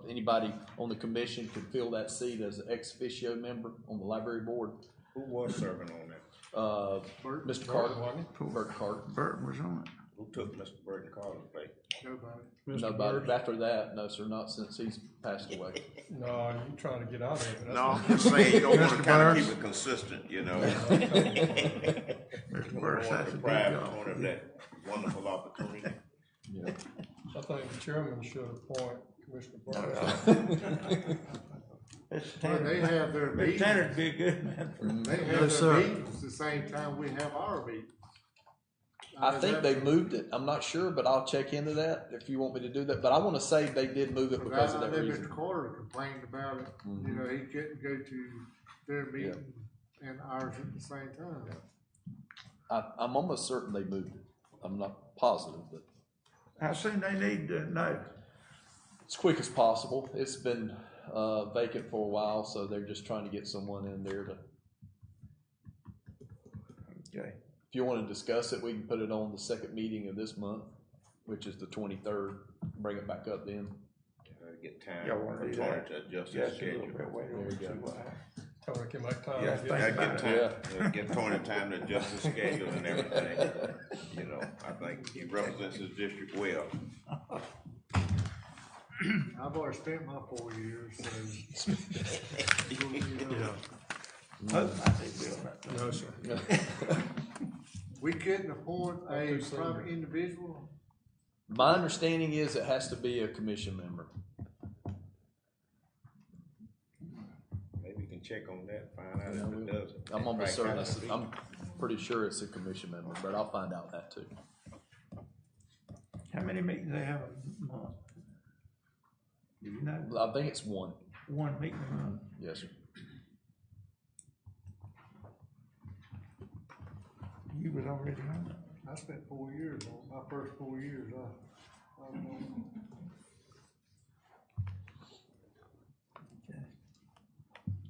anybody on the commission could fill that seat as an ex officio member on the library board. Who was serving on that? Mr. Carter, Bert Carter. Burton was on it. Who took Mr. Burton Carter's place? Nobody. Nobody, after that, no, sir, not since he's passed away. No, you trying to get out of it. That's No, not- I'm just saying, you don't wanna Mr. kinda Burns? keep it consistent, you know? Mr. You Burton, don't want that's to a big deprive job. someone of that wonderful opportunity. Yeah. I think the chairman should appoint Commissioner Burns. Well, they have their Mr. meetings, Tanner'd be a good man for they have Yes, their sir. meetings the same time we have our meetings. I think they moved it. I'm not sure, but I'll check into that if you want me to do that. But I want to say they did move it because of I that know reason. Mr. Carter complained about it, you know, he couldn't go to their meeting and ours at the same time. I'm almost certain they moved it. I'm not positive, but How soon they need to know? as quick as possible. It's been vacant for a while, so they're just trying to get someone in there to. Okay. If you want to discuss it, we can put it on the second meeting of this month, which is the 23rd. Bring it back up then. Get time Y'all wanna for do Tony that? to adjust his Just a schedule. little bit, wait There on you see go. what happens. Tony can make time. Yeah, to think get- I about get time, get Tony time to adjust his schedule and everything. You know, I think he represents his district well. I've already spent my 4 years, so. Yeah, Hope I did do that. no, sir. We couldn't appoint a too soon. private individual. My understanding is it has to be a commission member. Maybe we can check on that, find out if it does. I'm almost certain. Right, I'm pretty sure it's a commission member, but I'll find out that too. How many meetings they have a month? Do you know? I think it's one. One meeting a month? Yes, sir. You was already on it. I spent 4 years on, my first 4 years, I was on. Okay.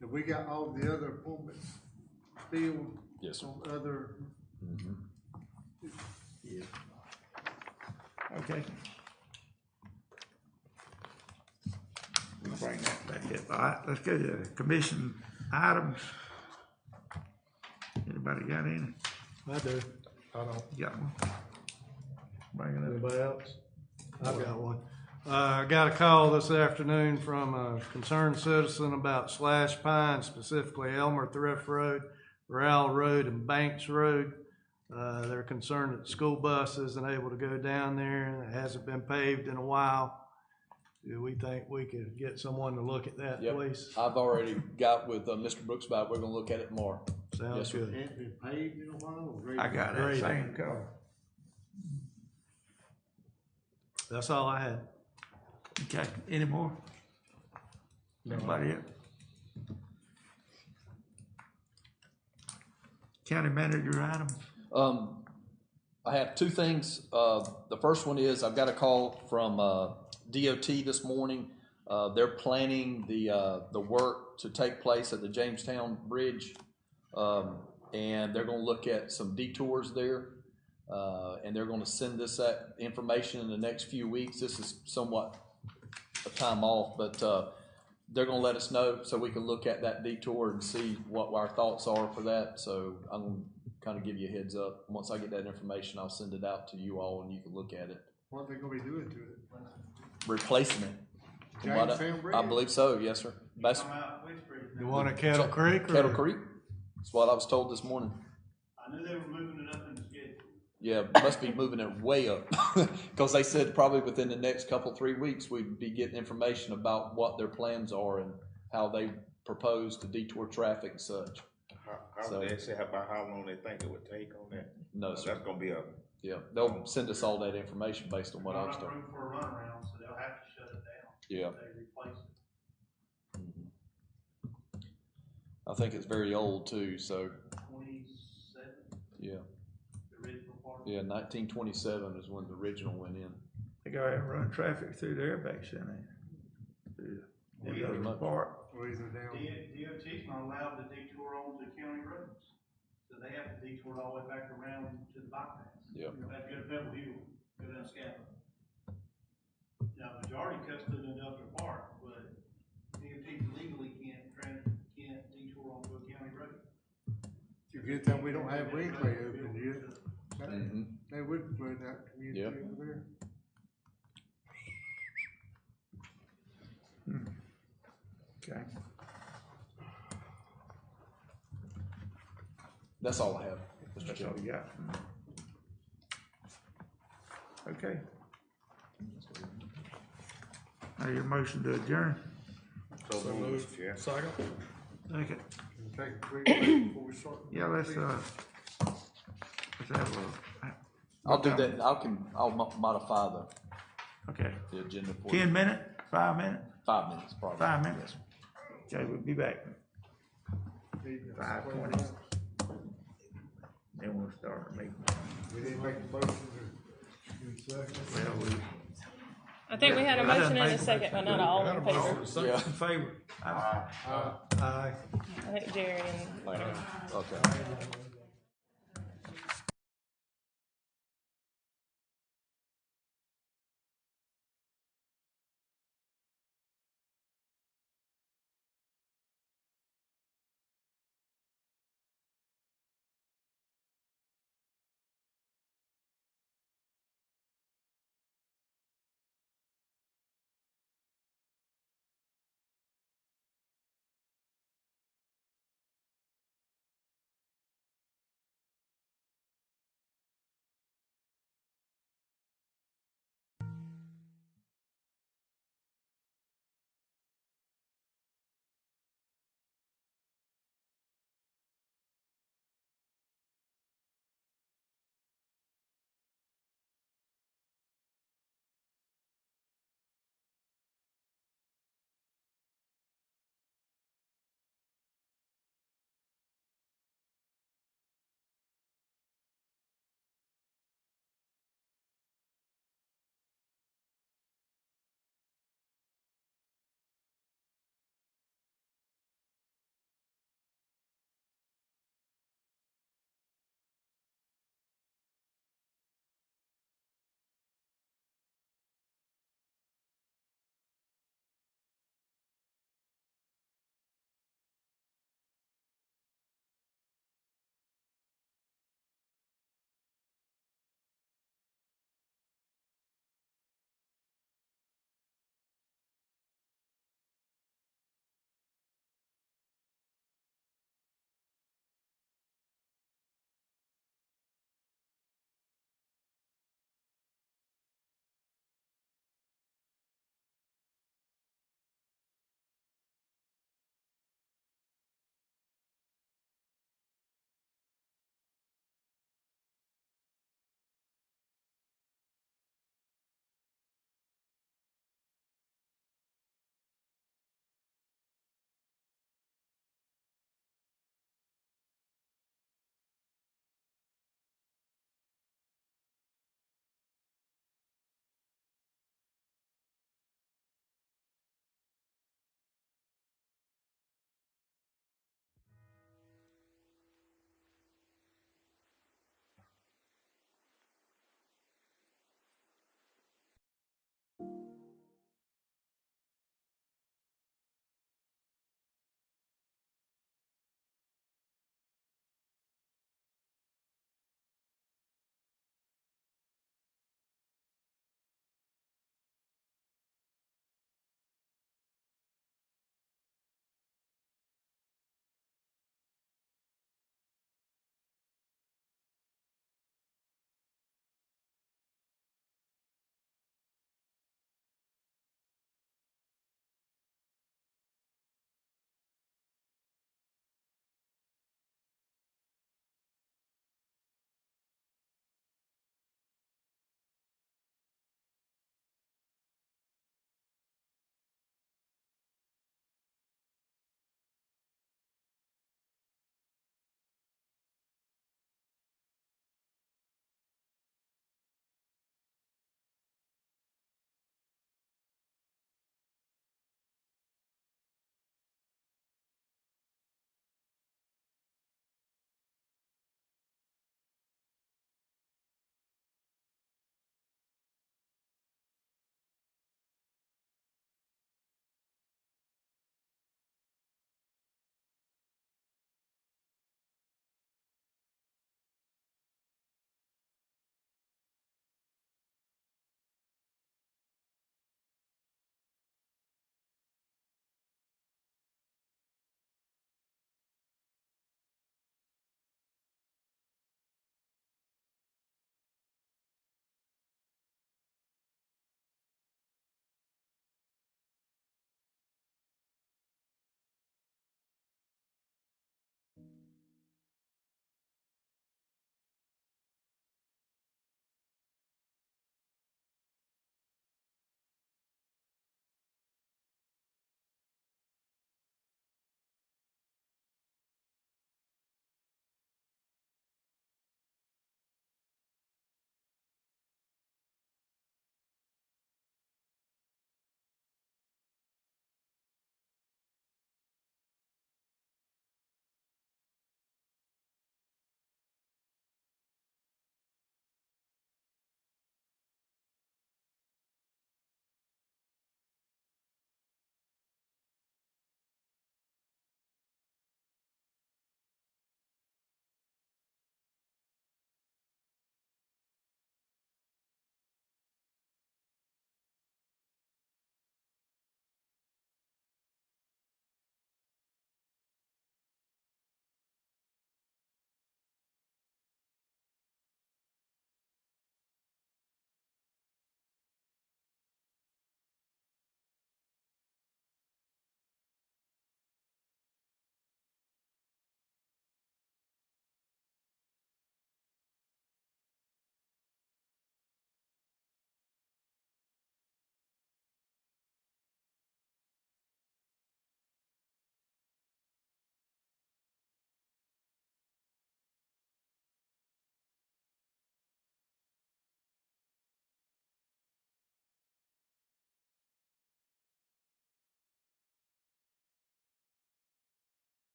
Have we got all the other appointments filled? Yes, sir. On other, Yeah. Okay. We'll bring that back up. All right, let's go to commission items. Anybody got any? I do. I don't. Got one? Bring it up. Anybody else? I've got one. I got a call this afternoon from a concerned citizen about Slash Pine, specifically Elmer Thrift Road, Rowell Road, and Banks Road. They're concerned that the school bus isn't able to go down there, and it hasn't been paved in a while. Do we think we could get someone to look at that, Yep. please? I've already got with Mr. Brooks about it. We're gonna look at it tomorrow. Sounds Yes, sir. good. ain't been paved in a while? or I got that Great. same call. That's all I had. Okay, any more? Anybody else? County manager items? I have two things. The first one is I've got a call from DOT this morning. They're planning the work to take place at the Jamestown Bridge, and they're going to look at some detours there, and they're going to send us that information in the next few weeks. This is somewhat a time off, but they're going to let us know so we can look at that detour and see what our thoughts are for that. So I'm going to kind of give you a heads up. Once I get that information, I'll send it out to you all and you can look at it. What are they gonna be doing to it? Replacing it. From what Jamestown Bridge? I believe so, yes, sir. That's The one at Kettle Creek? or- Kettle Creek. That's what I was told this morning. I knew they were moving it up in the schedule. Yeah, must be moving it way up. Because they said probably within the next couple, 3 weeks, we'd be getting information about what their plans are and how they propose to detour traffic and such. How So- they say about how long they think it would take on that? No, sir. That's gonna be a, Yeah, they'll send us all that information based on what I was Not told. room for a runaround, so they'll have to shut it down. Yeah. if They replace it. I think it's very old too, so, 27, yeah. the original part. Yeah, 1927 is when the original went in. They go ahead and run traffic through there back in there. Yeah, pretty much. Park. Or is it down? DOT's not allowed to detour onto county roads, so they have to detour all the way back around to the bypass. Yep. They have to go to Pebble Hill, go down Scapa. Now, the majority cuts through the industrial park, but DOT legally can't detour onto a county road. If good thing we don't have Brinkley open yet. Mhm. They would flood that community Yep. over there. Okay. That's all I have, Mr. That's all Chairman. you got? Okay. Now your motion to adjourn. So moved, Mr. Chair. Second? Okay. We'll take a quick break before we start. Yeah, let's have a. I'll do that, I'll modify Okay. the agenda for 10 you. minute, 5 minute, 5 minutes, probably. 5 minutes. Okay, we'll be back. 5:20. Then we'll start making. We didn't make a motion Well, we. I think we had a I done motion and a made- second, but not all in favor. Second in favor. Aye. I think Jerry and Leonard. Okay.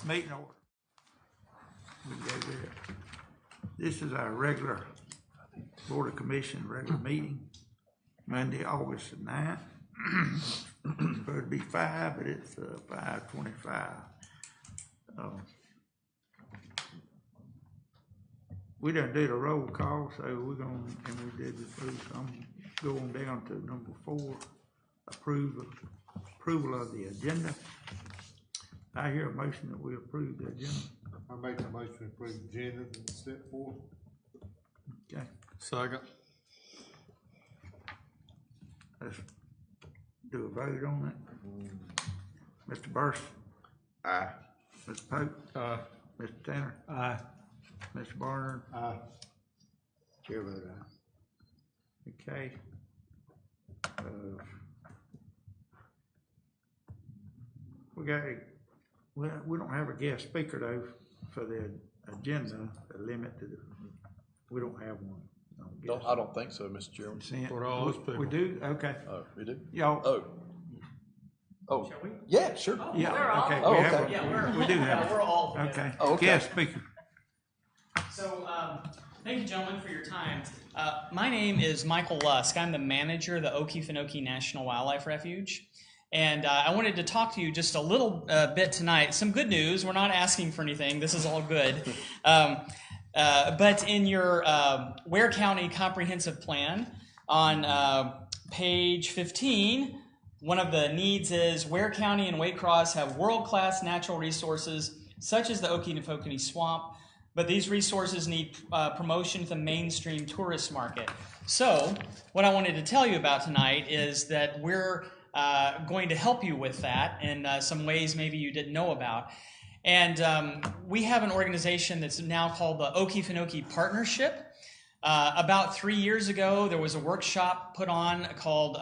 Meeting order. We go there. This is our regular Board of Commission regular meeting, Monday, August the 9th. Supposed to be 5, but it's 5:25. We done did a roll call, so we're gonna, and we did the food, so I'm going down to number 4, approval of the agenda. I hear a motion that we approve the agenda. I make the motion to approve the agenda that's set forth. Okay, Second. let's do a vote on it. Mr. Burst? Aye. Mr. Pope? Aye. Mr. Tanner? Aye. Mr. Barnard? Aye. Chair vote aye. Okay. We don't have a guest speaker though for the agenda, the limit to the, we don't have one. I don't think so, Mr. Chairman. For all those people. We do, okay. Oh, we do? Y'all, Oh, Shall we? yeah, sure. yeah, okay. Oh, we okay. have a- Yeah, We do have, we're all a- together. okay. Oh, okay. Guest speaker. So, thank you, gentlemen, for your time. My name is Michael Lusk. I'm the manager of the Okefenokee National Wildlife Refuge. And I wanted to talk to you just a little bit tonight. Some good news. We're not asking for anything. This is all good. But in your Ware County Comprehensive Plan on page 15, one of the needs is Ware County and Waycross have world-class natural resources such as the Okefenokee Swamp, but these resources need promotion to the mainstream tourist market. So what I wanted to tell you about tonight is that we're going to help you with that in some ways maybe you didn't know about. And we have an organization that's now called the Okefenokee Partnership. About 3 years ago, there was a workshop put on called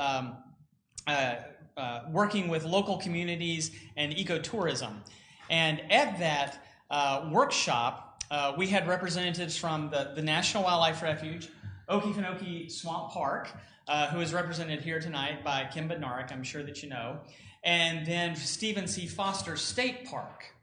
Working with Local Communities and Ecotourism. And at that workshop, we had representatives from the National Wildlife Refuge, Okefenokee Swamp Park, who is represented here tonight by Kim Bednarik, I'm sure that you know, and then Stephen C. Foster State Park.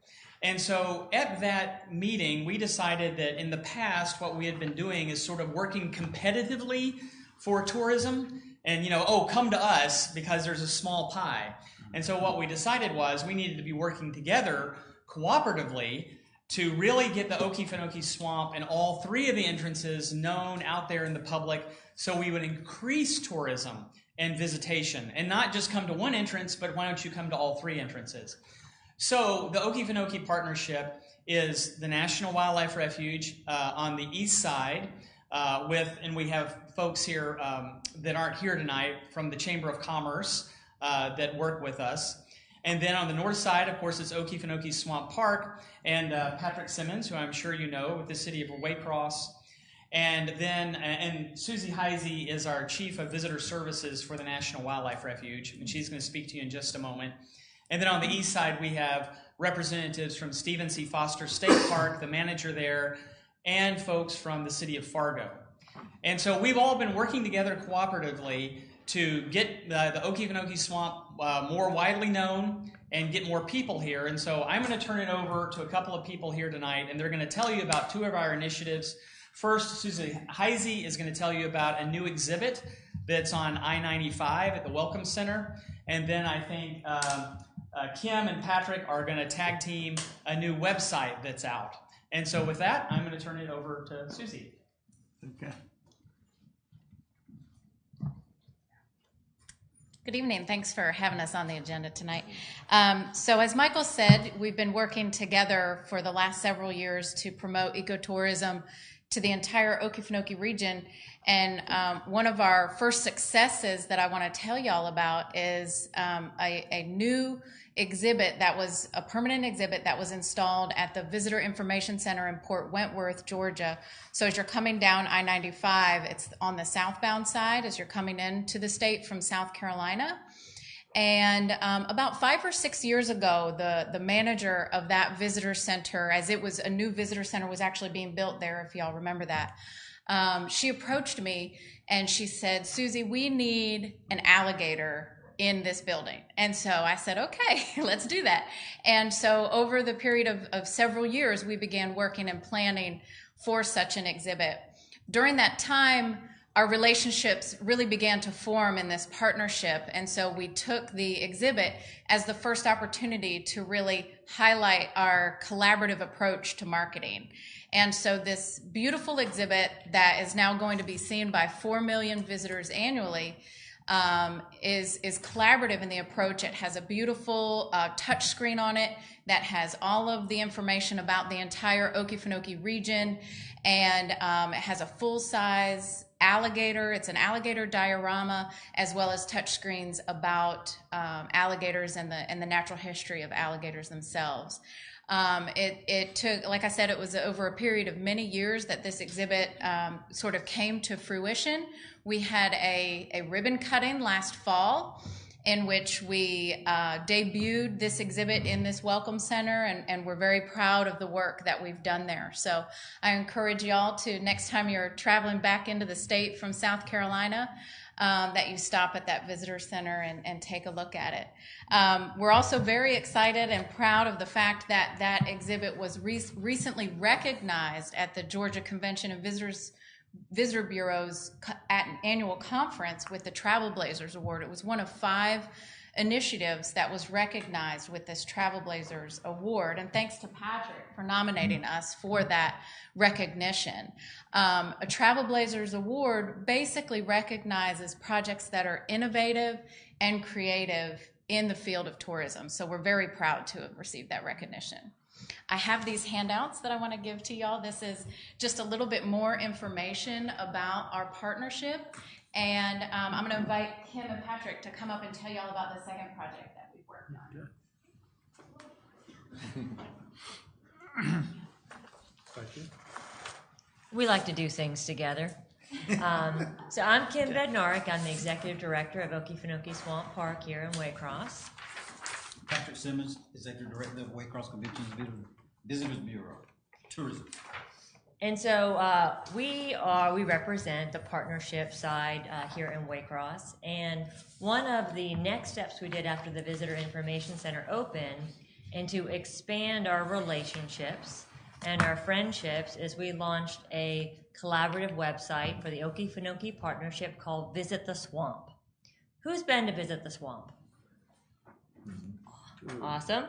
And so at that meeting, we decided that in the past, what we had been doing is sort of working competitively for tourism and, come to us because there's a small pie. And so what we decided was we needed to be working together cooperatively to really get the Okefenokee Swamp and all 3 of the entrances known out there in the public so we would increase tourism and visitation and not just come to one entrance, but why don't you come to all 3 entrances? So the Okefenokee Partnership is the National Wildlife Refuge on the east side and we have folks here that aren't here tonight from the Chamber of Commerce that work with us. And then on the north side, of course, it's Okefenokee Swamp Park and Patrick Simmons, who I'm sure you know, with the city of Waycross. And then Susie Heisey is our Chief of Visitor Services for the National Wildlife Refuge, and she's going to speak to you in just a moment. And then on the east side, we have representatives from Stephen C. Foster State Park, the manager there, and folks from the city of Fargo. And so we've all been working together cooperatively to get the Okefenokee Swamp more widely known and get more people here. And so I'm going to turn it over to a couple of people here tonight, and they're going to tell you about 2 of our initiatives. First, Susie Heisey is going to tell you about a new exhibit that's on I-95 at the Welcome Center. And then I think Kim and Patrick are going to tag team a new website that's out. And so with that, I'm going to turn it over to Susie. Okay. Good evening. Thanks for having us on the agenda tonight. So as Michael said, we've been working together for the last several years to promote ecotourism to the entire Okefenokee region. And one of our first successes that I want to tell y'all about is a new exhibit that was a permanent exhibit that was installed at the Visitor Information Center in Port Wentworth, Georgia. So as you're coming down I-95, it's on the southbound side as you're coming into the state from South Carolina. And about 5 or 6 years ago, the manager of that visitor center, as it was a new visitor center, was actually being built there, if y'all remember that. She approached me and she said, Susie, we need an alligator in this building. And so I said, okay, let's do that. And so over the period of several years, we began working and planning for such an exhibit. During that time, our relationships really began to form in this partnership. And so we took the exhibit as the first opportunity to really highlight our collaborative approach to marketing. And so this beautiful exhibit that is now going to be seen by 4 million visitors annually is collaborative in the approach. It has a beautiful touch screen on it that has all of the information about the entire Okefenokee region, and it has a full-size alligator. It's an alligator diorama, as well as touch screens about alligators and the natural history of alligators themselves. It took, like I said, it was over a period of many years that this exhibit sort of came to fruition. We had a ribbon cutting last fall in which we debuted this exhibit in this Welcome Center, and we're very proud of the work that we've done there. So I encourage y'all to, next time you're traveling back into the state from South Carolina, that you stop at that visitor center and take a look at it. We're also very excited and proud of the fact that that exhibit was recently recognized at the Georgia Convention of Visitor Bureau's annual conference with the Trailblazers Award. It was one of 5 initiatives that was recognized with this Trailblazers Award, and thanks to Patrick for nominating us for that recognition. A Trailblazers Award basically recognizes projects that are innovative and creative in the field of tourism, so we're very proud to have received that recognition. I have these handouts that I want to give to y'all. This is just a little bit more information about our partnership. And I'm going to invite Kim and Patrick to come up and tell y'all about the second project that we've worked on. Thank you. We like to do things together. So I'm Kim Bednarik. I'm the Executive Director of Okefenokee Swamp Park here in Waycross. Patrick Simmons, Executive Director of Waycross Conventions Visitors Bureau, Tourism. And so we represent the partnership side here in Waycross. And one of the next steps we did after the Visitor Information Center opened, and to expand our relationships and our friendships, is we launched a collaborative website for the Okefenokee Partnership called Visit the Swamp. Who's been to Visit the Swamp? Awesome.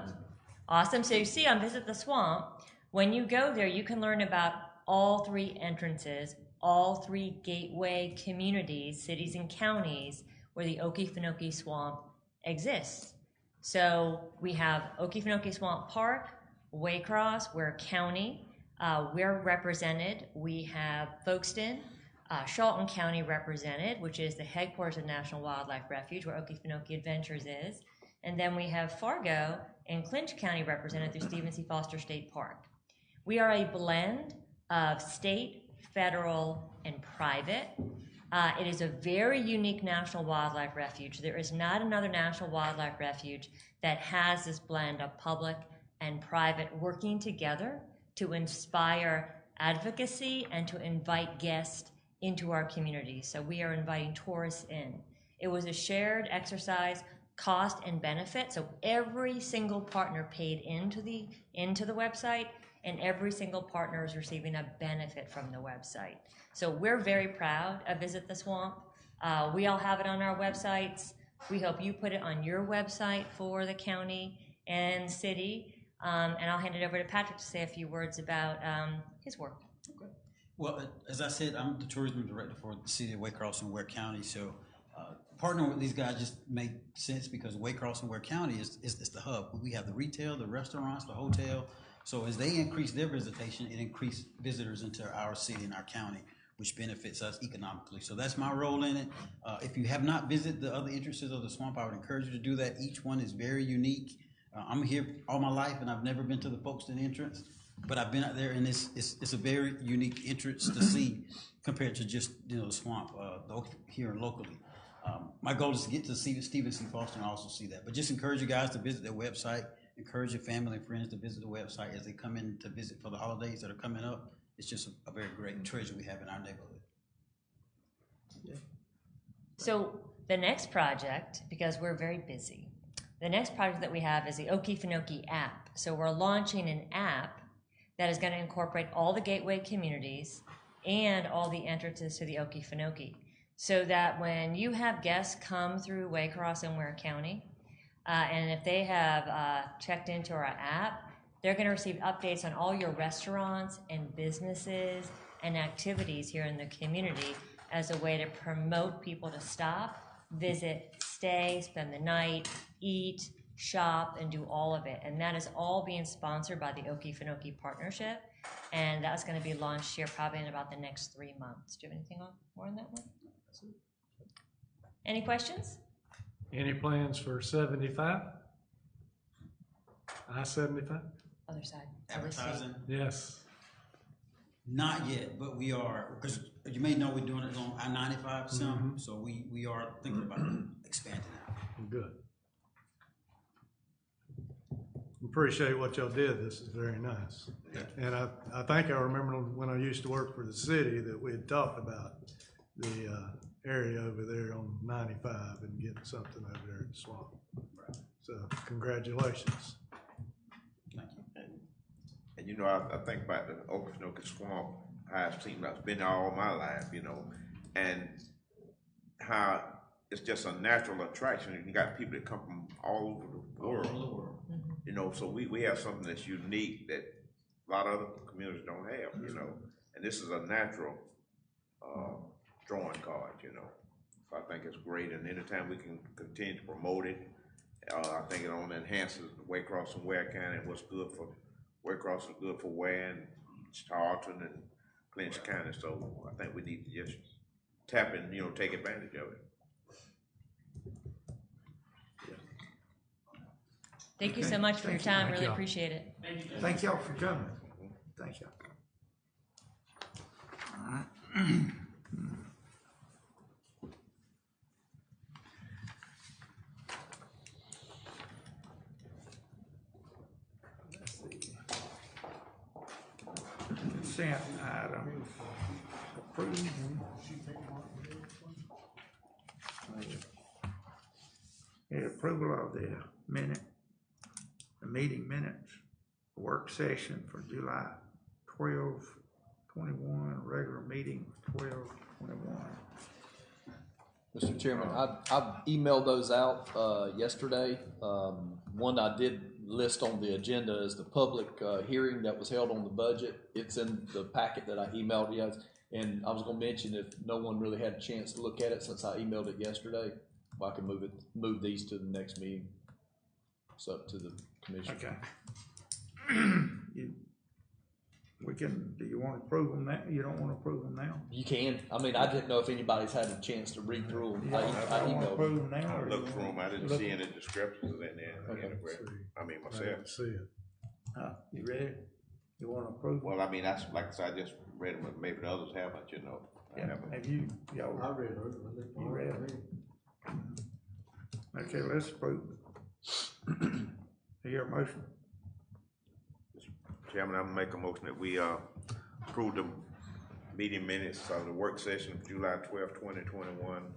Awesome. So you see on Visit the Swamp, when you go there, you can learn about all 3 entrances, all 3 gateway communities, cities and counties where the Okefenokee Swamp exists. So we have Okefenokee Swamp Park, Waycross, Ware County, we're represented. We have Folkestone, Charlton County represented, which is the headquarters of National Wildlife Refuge, where Okefenokee Adventures is. And then we have Fargo and Clinch County represented through Stephen C. Foster State Park. We are a blend of state, federal, and private. It is a very unique National Wildlife Refuge. There is not another National Wildlife Refuge that has this blend of public and private working together to inspire advocacy and to invite guests into our community. So we are inviting tourists in. It was a shared exercise, cost and benefit. So every single partner paid into the website, and every single partner is receiving a benefit from the website. So we're very proud of Visit the Swamp. We all have it on our websites. We hope you put it on your website for the county and city. And I'll hand it over to Patrick to say a few words about his work. Okay. Well, as I said, I'm the tourism director for the city of Waycross and Ware County. So partnering with these guys just made sense because Waycross and Ware County is the hub. We have the retail, the restaurants, the hotel. So as they increase their visitation, it increased visitors into our city and our county, which benefits us economically. So that's my role in it. If you have not visited the other entrances of the swamp, I would encourage you to do that. Each one is very unique. I'm here all my life, and I've never been to the Folkestone entrance, but I've been out there, and it's a very unique entrance to see compared to just the swamp here locally. My goal is to get to see Stephen C. Foster and also see that. But just encourage you guys to visit their website. Encourage your family and friends to visit the website as they come in to visit for the holidays that are coming up. It's just a very great treasure we have in our neighborhood. So The next project, because we're very busy, the next project that we have is the Okefenokee app. So we're launching an app that is going to incorporate all the gateway communities and all the entrances to the Okefenokee, so that when you have guests come through Waycross and Ware County, and if they have checked into our app, they're going to receive updates on all your restaurants and businesses and activities here in the community as a way to promote people to stop, visit, stay, spend the night, eat, shop, and do all of it. And that is all being sponsored by the Okefenokee Partnership, and that's going to be launched here probably in about the next 3 months. Do you have anything more on that one? Any questions? Any plans for 75? I-75? Other side. Advertising? Yes. Not yet, but we are, because you may know we're doing it on I-95 some, so we are thinking about expanding out. Good. Appreciate what y'all did. This is very nice. And I think I remember when I used to work for the city that we had talked about the area over there on 95 and getting something over there at the swamp. So congratulations. Thank you. And you know, I think about the Okefenokee Swamp, how I've seen, I've been there all my life, you know, and how it's just a natural attraction. You got people that come from all over the world. You know, so we have something that's unique that a lot of other communities don't have, you know, and this is a natural drawing card, you know. So I think it's great, and anytime we can continue to promote it, I think it only enhances Waycross and Ware County, and what's good for Waycross is good for Ware and Charlton and Clinch County. So I think we need to just tap in, you know, take advantage of it. Thank you so much for your time. Really appreciate it. Thank y'all for coming. Thank y'all. All right. Let's see. Consent item approved. Approval of the meeting minutes, work session for July 12/21, regular meeting 12/21. Mr. Chairman, I've emailed those out yesterday. One I did list on the agenda is the public hearing that was held on the budget. It's in the packet that I emailed you guys. And I was going to mention, if no one really had a chance to look at it since I emailed it yesterday, if I can move these to the next meeting. It's up to the commission. Okay. Do you want to approve them now? You don't want to approve them now? You can. I mean, I didn't know if anybody's had a chance to read through them. Yeah, I want to emailed approve them. them now? I or looked you through want- them, I didn't look- see any discrepancies in there. Okay. I mean, I myself. didn't see it. You ready? You want to approve? Well, I mean, that's, like I said, I just read them, but maybe the others haven't, you know. I Yeah, haven't. have you, y'all? I read it. You read it? Okay, let's approve. Hear a motion? Chairman, I'm gonna make a motion that we approve the meeting minutes of the work session of July 12th, 2021,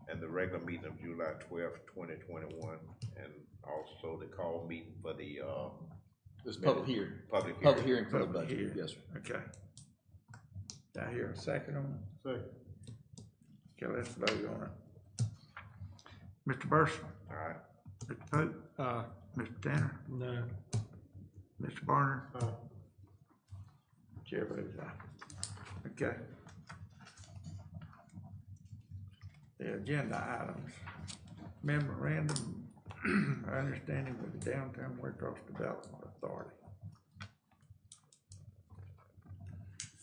and the regular meeting of July 12th, 2021, and also the call meeting for the This public hearing. Public hearing. Public hearing for the Public budget. hearing. Yes, sir. Okay. Do I hear a second on it? Second. Okay, let's vote on it. Mr. Burson? All right. Mr. Pope? Mr. Tanner? No. Mr. Barner? Chair votes aye. Okay. The agenda items. Memorandum of understanding with the Downtown Waycross Development Authority.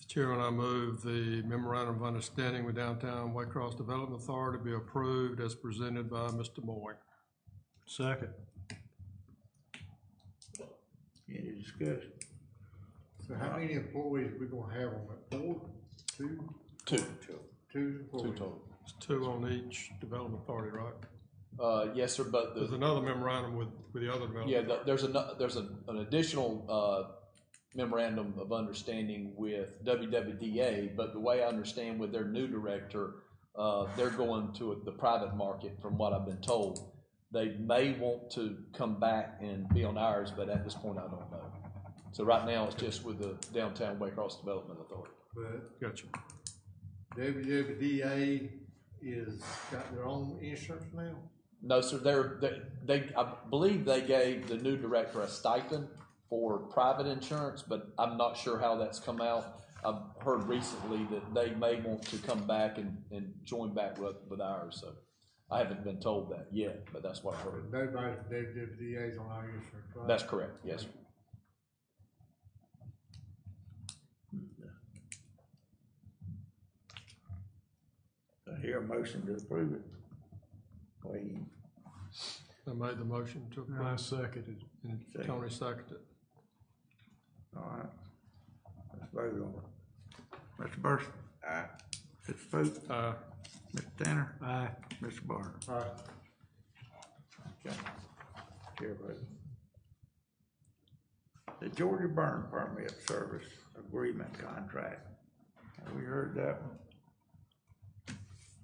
Chairman, I move the memorandum of understanding with Downtown Waycross Development Authority be approved as presented by Mr. Moore. Second. Any discussion? So how many employees we gonna have on that board? Two? Two Two employees. total. It's two on each development authority, right? Yes, sir, but There's another memorandum with the other development. yeah, there's an additional memorandum of understanding with WWDA, but the way I understand with their new director, they're going to the private market, from what I've been told. They may want to come back and be on ours, but at this point, I don't know. So right now, it's just with the Downtown Waycross Development Authority. But Gotcha. WWDA is got their own insurance now? No, sir, I believe they gave the new director a stipend for private insurance, but I'm not sure how that's come out. I've heard recently that they may want to come back and join back with ours, so I haven't been told that yet, but that's what I heard. Nobody from WWDA is on our insurance, right? That's correct, yes, sir. I hear a motion to approve it. Wade. I made the motion to approve. I seconded, and Tony seconded it. All right. Let's vote on it. Mr. Burson? Aye. Mr. Foot? Aye. Mr. Tanner? Aye. Mr. Barner? Aye. Okay. Chair vote. The Georgia Burn Permit Service Agreement Contract. Have we heard that one?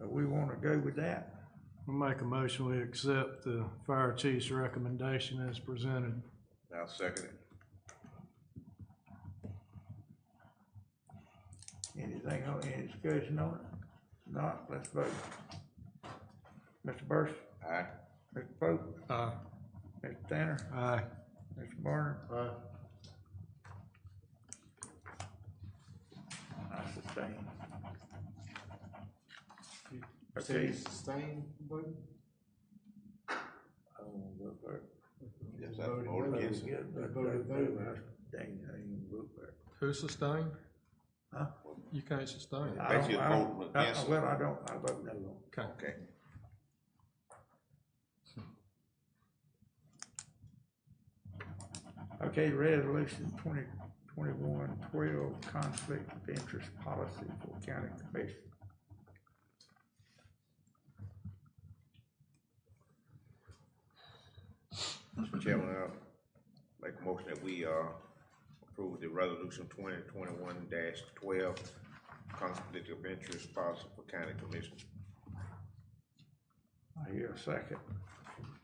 Do we want to go with that? We'll make a motion, we accept the fire chief's recommendation as presented. I'll second it. Anything on, any discussion on it? Not, let's vote. Mr. Burson? Aye. Mr. Pope? Aye. Mr. Tanner? Aye. Mr. Barner? Aye. I sustain. So Okay. you sustain, vote? I don't want to vote for it. Yes, I voted against it. I voted, dang, I ain't gonna vote for it. Who sustained? Huh? You can't sustain it. I don't- Basically, I don't- vote against it. Well, I don't, I vote no on it. Okay. Okay. Okay, resolution 2021-12, conflict of interest policy for county commission. Mr. Chairman, I'll make a motion that we, approve the resolution 2021-12, conflict of interest policy for county commission. I hear a second.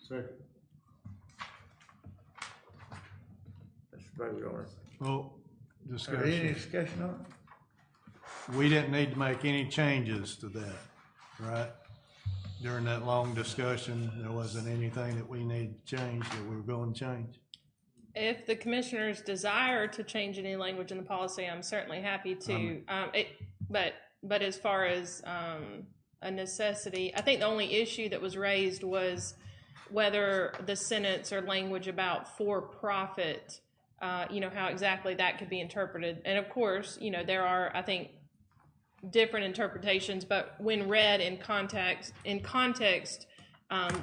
Second. Let's vote on it. Well, Is there any discussion. discussion on it? We didn't need to make any changes to that, right? During that long discussion, there wasn't anything that we needed to change that we were going to change. If the commissioners desire to change any language in the policy, I'm certainly happy to. But as far as a necessity, I think the only issue that was raised was whether the sentence or language about for-profit, how exactly that could be interpreted. And of course, there are, I think, different interpretations, but when read in context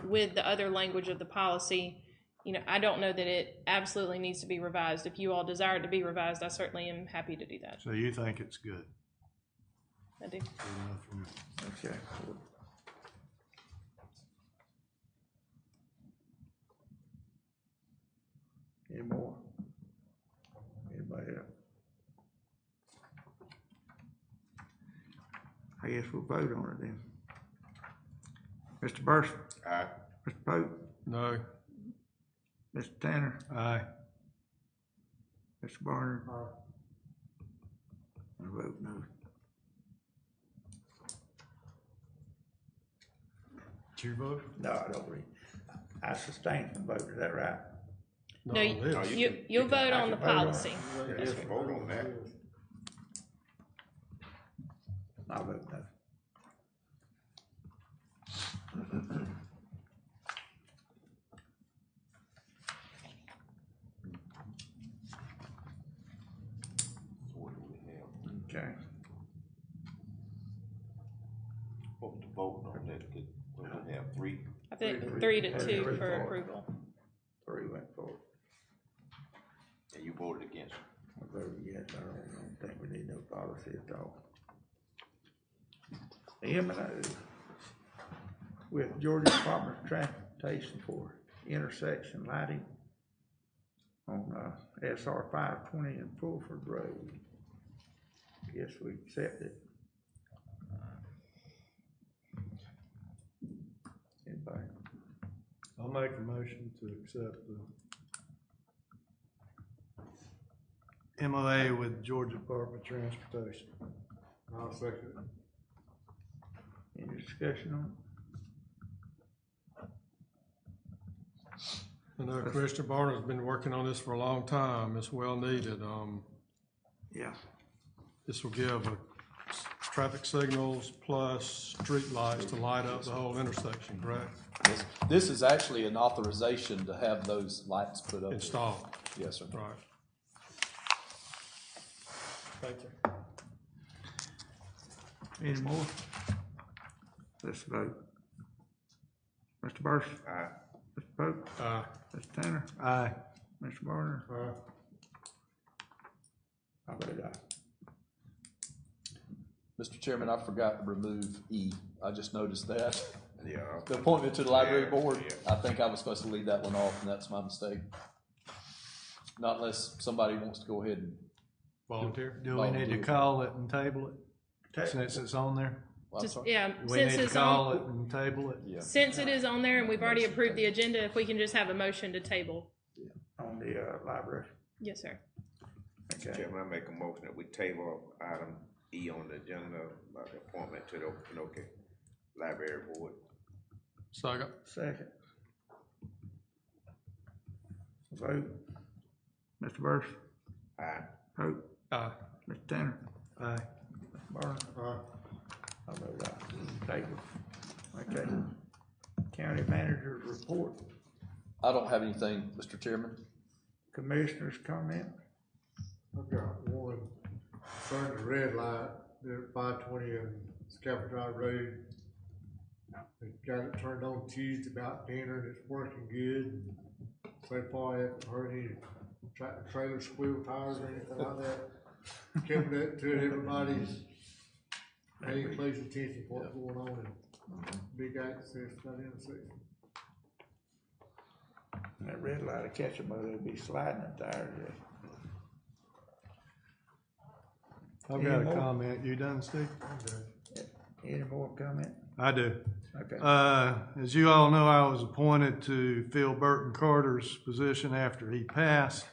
with the other language of the policy, I don't know that it absolutely needs to be revised. If you all desire it to be revised, I certainly am happy to do that. So you think it's good? I do. Good enough for me. Okay. Any more? Anybody else? I guess we'll vote on it then. Mr. Burson? Aye. Mr. Pope? No. Mr. Tanner? Aye. Mr. Barner? Aye. I vote no. Did you vote? No, I don't read. I sustain from vote, is that right? No, this. you'll vote on the vote on it. policy. Yes, vote on that. I vote no. What do we have? Okay. What was the vote on that? What do we have, 3? I think Three. 3 to 2 Three for for it. approval. 3 went for it. And you voted against it. I voted yes. I don't think we need no policy at all. M&O with Georgia Department of Transportation for intersection lighting on SR 520 and Fulford Road. Guess we accept it. I'll make a motion to accept the MOA with Georgia Department of Transportation. I'll second it. Any discussion on I know Commissioner Barner's been working on this for a long time. It's well needed. Yeah. This will give traffic signals plus street lights to light up the whole intersection, correct? This is actually an authorization to have those lights put up. Installed. Yes, sir. Right. Thank you. Any more? Let's vote. Mr. Burris? Aye. Mr. Pope? Aye. Mr. Tanner? Aye. Mr. Barner? Aye. I vote aye. Mr. Chairman, I forgot to remove E. I just noticed that. Yeah. The appointment to the library Yeah, board, yeah. I think I was supposed to leave that one off, and that's my mistake. Not unless somebody wants to go ahead and. Volunteer? Do we need to call it and table it, since it's on there? Well, I'm Just, sorry. yeah, We since need to it's call on, it and table it? Yeah. since it is on there and we've already approved the agenda, if we can just have a motion to table. On the, library. Yes, sir. Mr. Chairman, I make a motion that we table item E on the agenda about the appointment to the Okefenokee Library Board. Second. Second. Vote. Mr. Burris? Aye. Pope? Aye. Mr. Tanner? Aye. Mr. Barner? Aye. I vote aye. Table. Okay. County manager's report. I don't have anything, Mr. Chairman. Commissioners' comment? I've got one, concerning the red light, there at 520 and Scaffold Drive Road. They got it turned on Tuesday about dinner, and it's working good. So far, I haven't heard any tractor trailer squeal tires or anything like that. Coming up to it, everybody's paying close attention to what's going on in big access to that intersection. And that red light will catch them, whether they'll be sliding the tires. I've Any got a more? comment. You done, Steve? Any more comment? I do. Okay. As you all know, I was appointed to fill Burton Carter's position after he passed.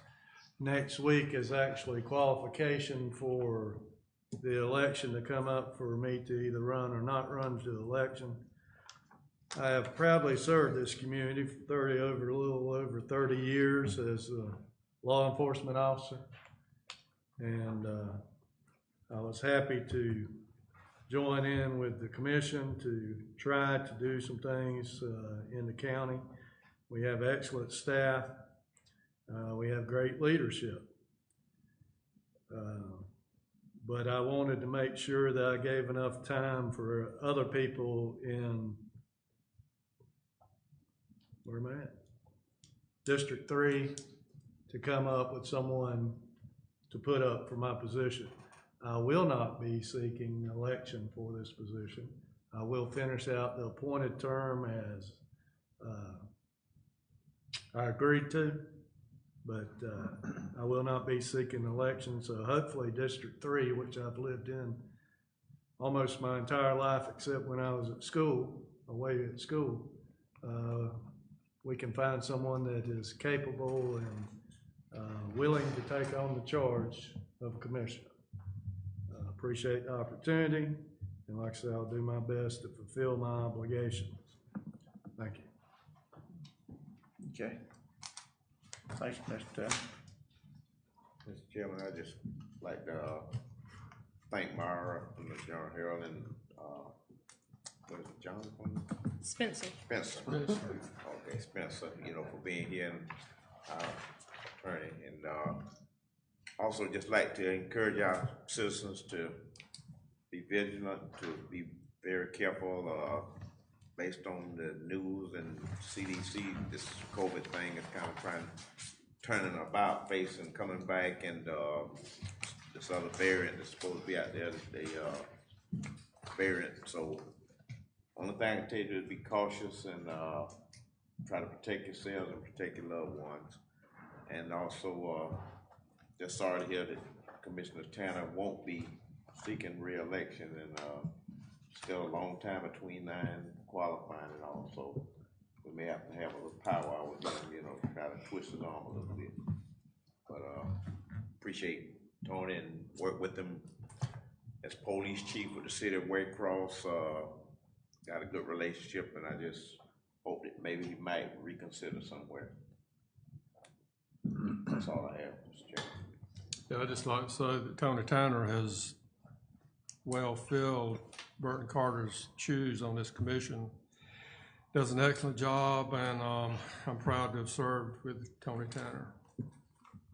Next week is actually qualification for the election to come up for me to either run or not run to the election. I have proudly served this community for a little over 30 years as a law enforcement officer. And I was happy to join in with the commission to try to do some things in the county. We have excellent staff. We have great leadership. But I wanted to make sure that I gave enough time for other people in, where am I at? District 3 to come up with someone to put up for my position. I will not be seeking election for this position. I will finish out the appointed term as I agreed to, but I will not be seeking election. So hopefully District 3, which I've lived in almost my entire life except when I was at school, away at school, we can find someone that is capable and willing to take on the charge of a commissioner. Appreciate the opportunity, and like I said, I'll do my best to fulfill my obligations. Thank you. Okay. Thanks, Mr. Tanner. Mr. Chairman, I just like to thank Myra from the John Herald and what is it, Jonathan? Spencer. Spencer. Okay, Spencer, for being here and our attorney. And also just like to encourage our citizens to be vigilant, to be very careful, based on the news and CDC, this COVID thing is kind of turning about face and coming back, and this other variant that's supposed to be out there, the variant. So only thing I can tell you is be cautious and try to protect yourselves and protect your loved ones. And also, just sorry to hear that Commissioner Tanner won't be seeking re-election, and still a long time between now and qualifying and all. So we may have to have a little power hour with him, you know, try to twist his arm a little bit. But, appreciate Tony and work with him as police chief with the city of Waycross. Got a good relationship, and I just hope that maybe he might reconsider somewhere. That's all I have, Mr. Chairman. Yeah, I'd just like to say that Tony Tanner has well filled Burton Carter's shoes on this commission. Does an excellent job, and I'm proud to have served with Tony Tanner.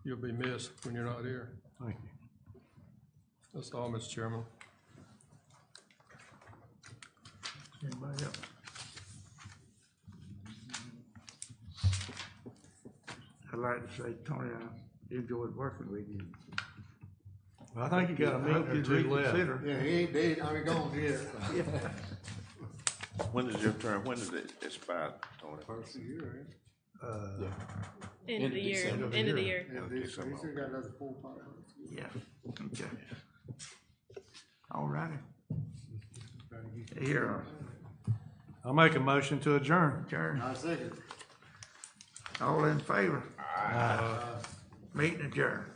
You'll be missed when you're not here. Thank you. That's all, Mr. Chairman. Anybody else? I'd like to say, Tony, I enjoyed working with you. Well, I think you got a minute or two left. Yeah, he ain't dead, I mean, gone yet. When is your term, when does it expire, Tony? First of the year, End of the year, end of the year. He still got another 4 or 5 months. Yeah, okay. All righty. Here, I'll make a motion to adjourn. adjourn. I second. All in favor? Meeting adjourned.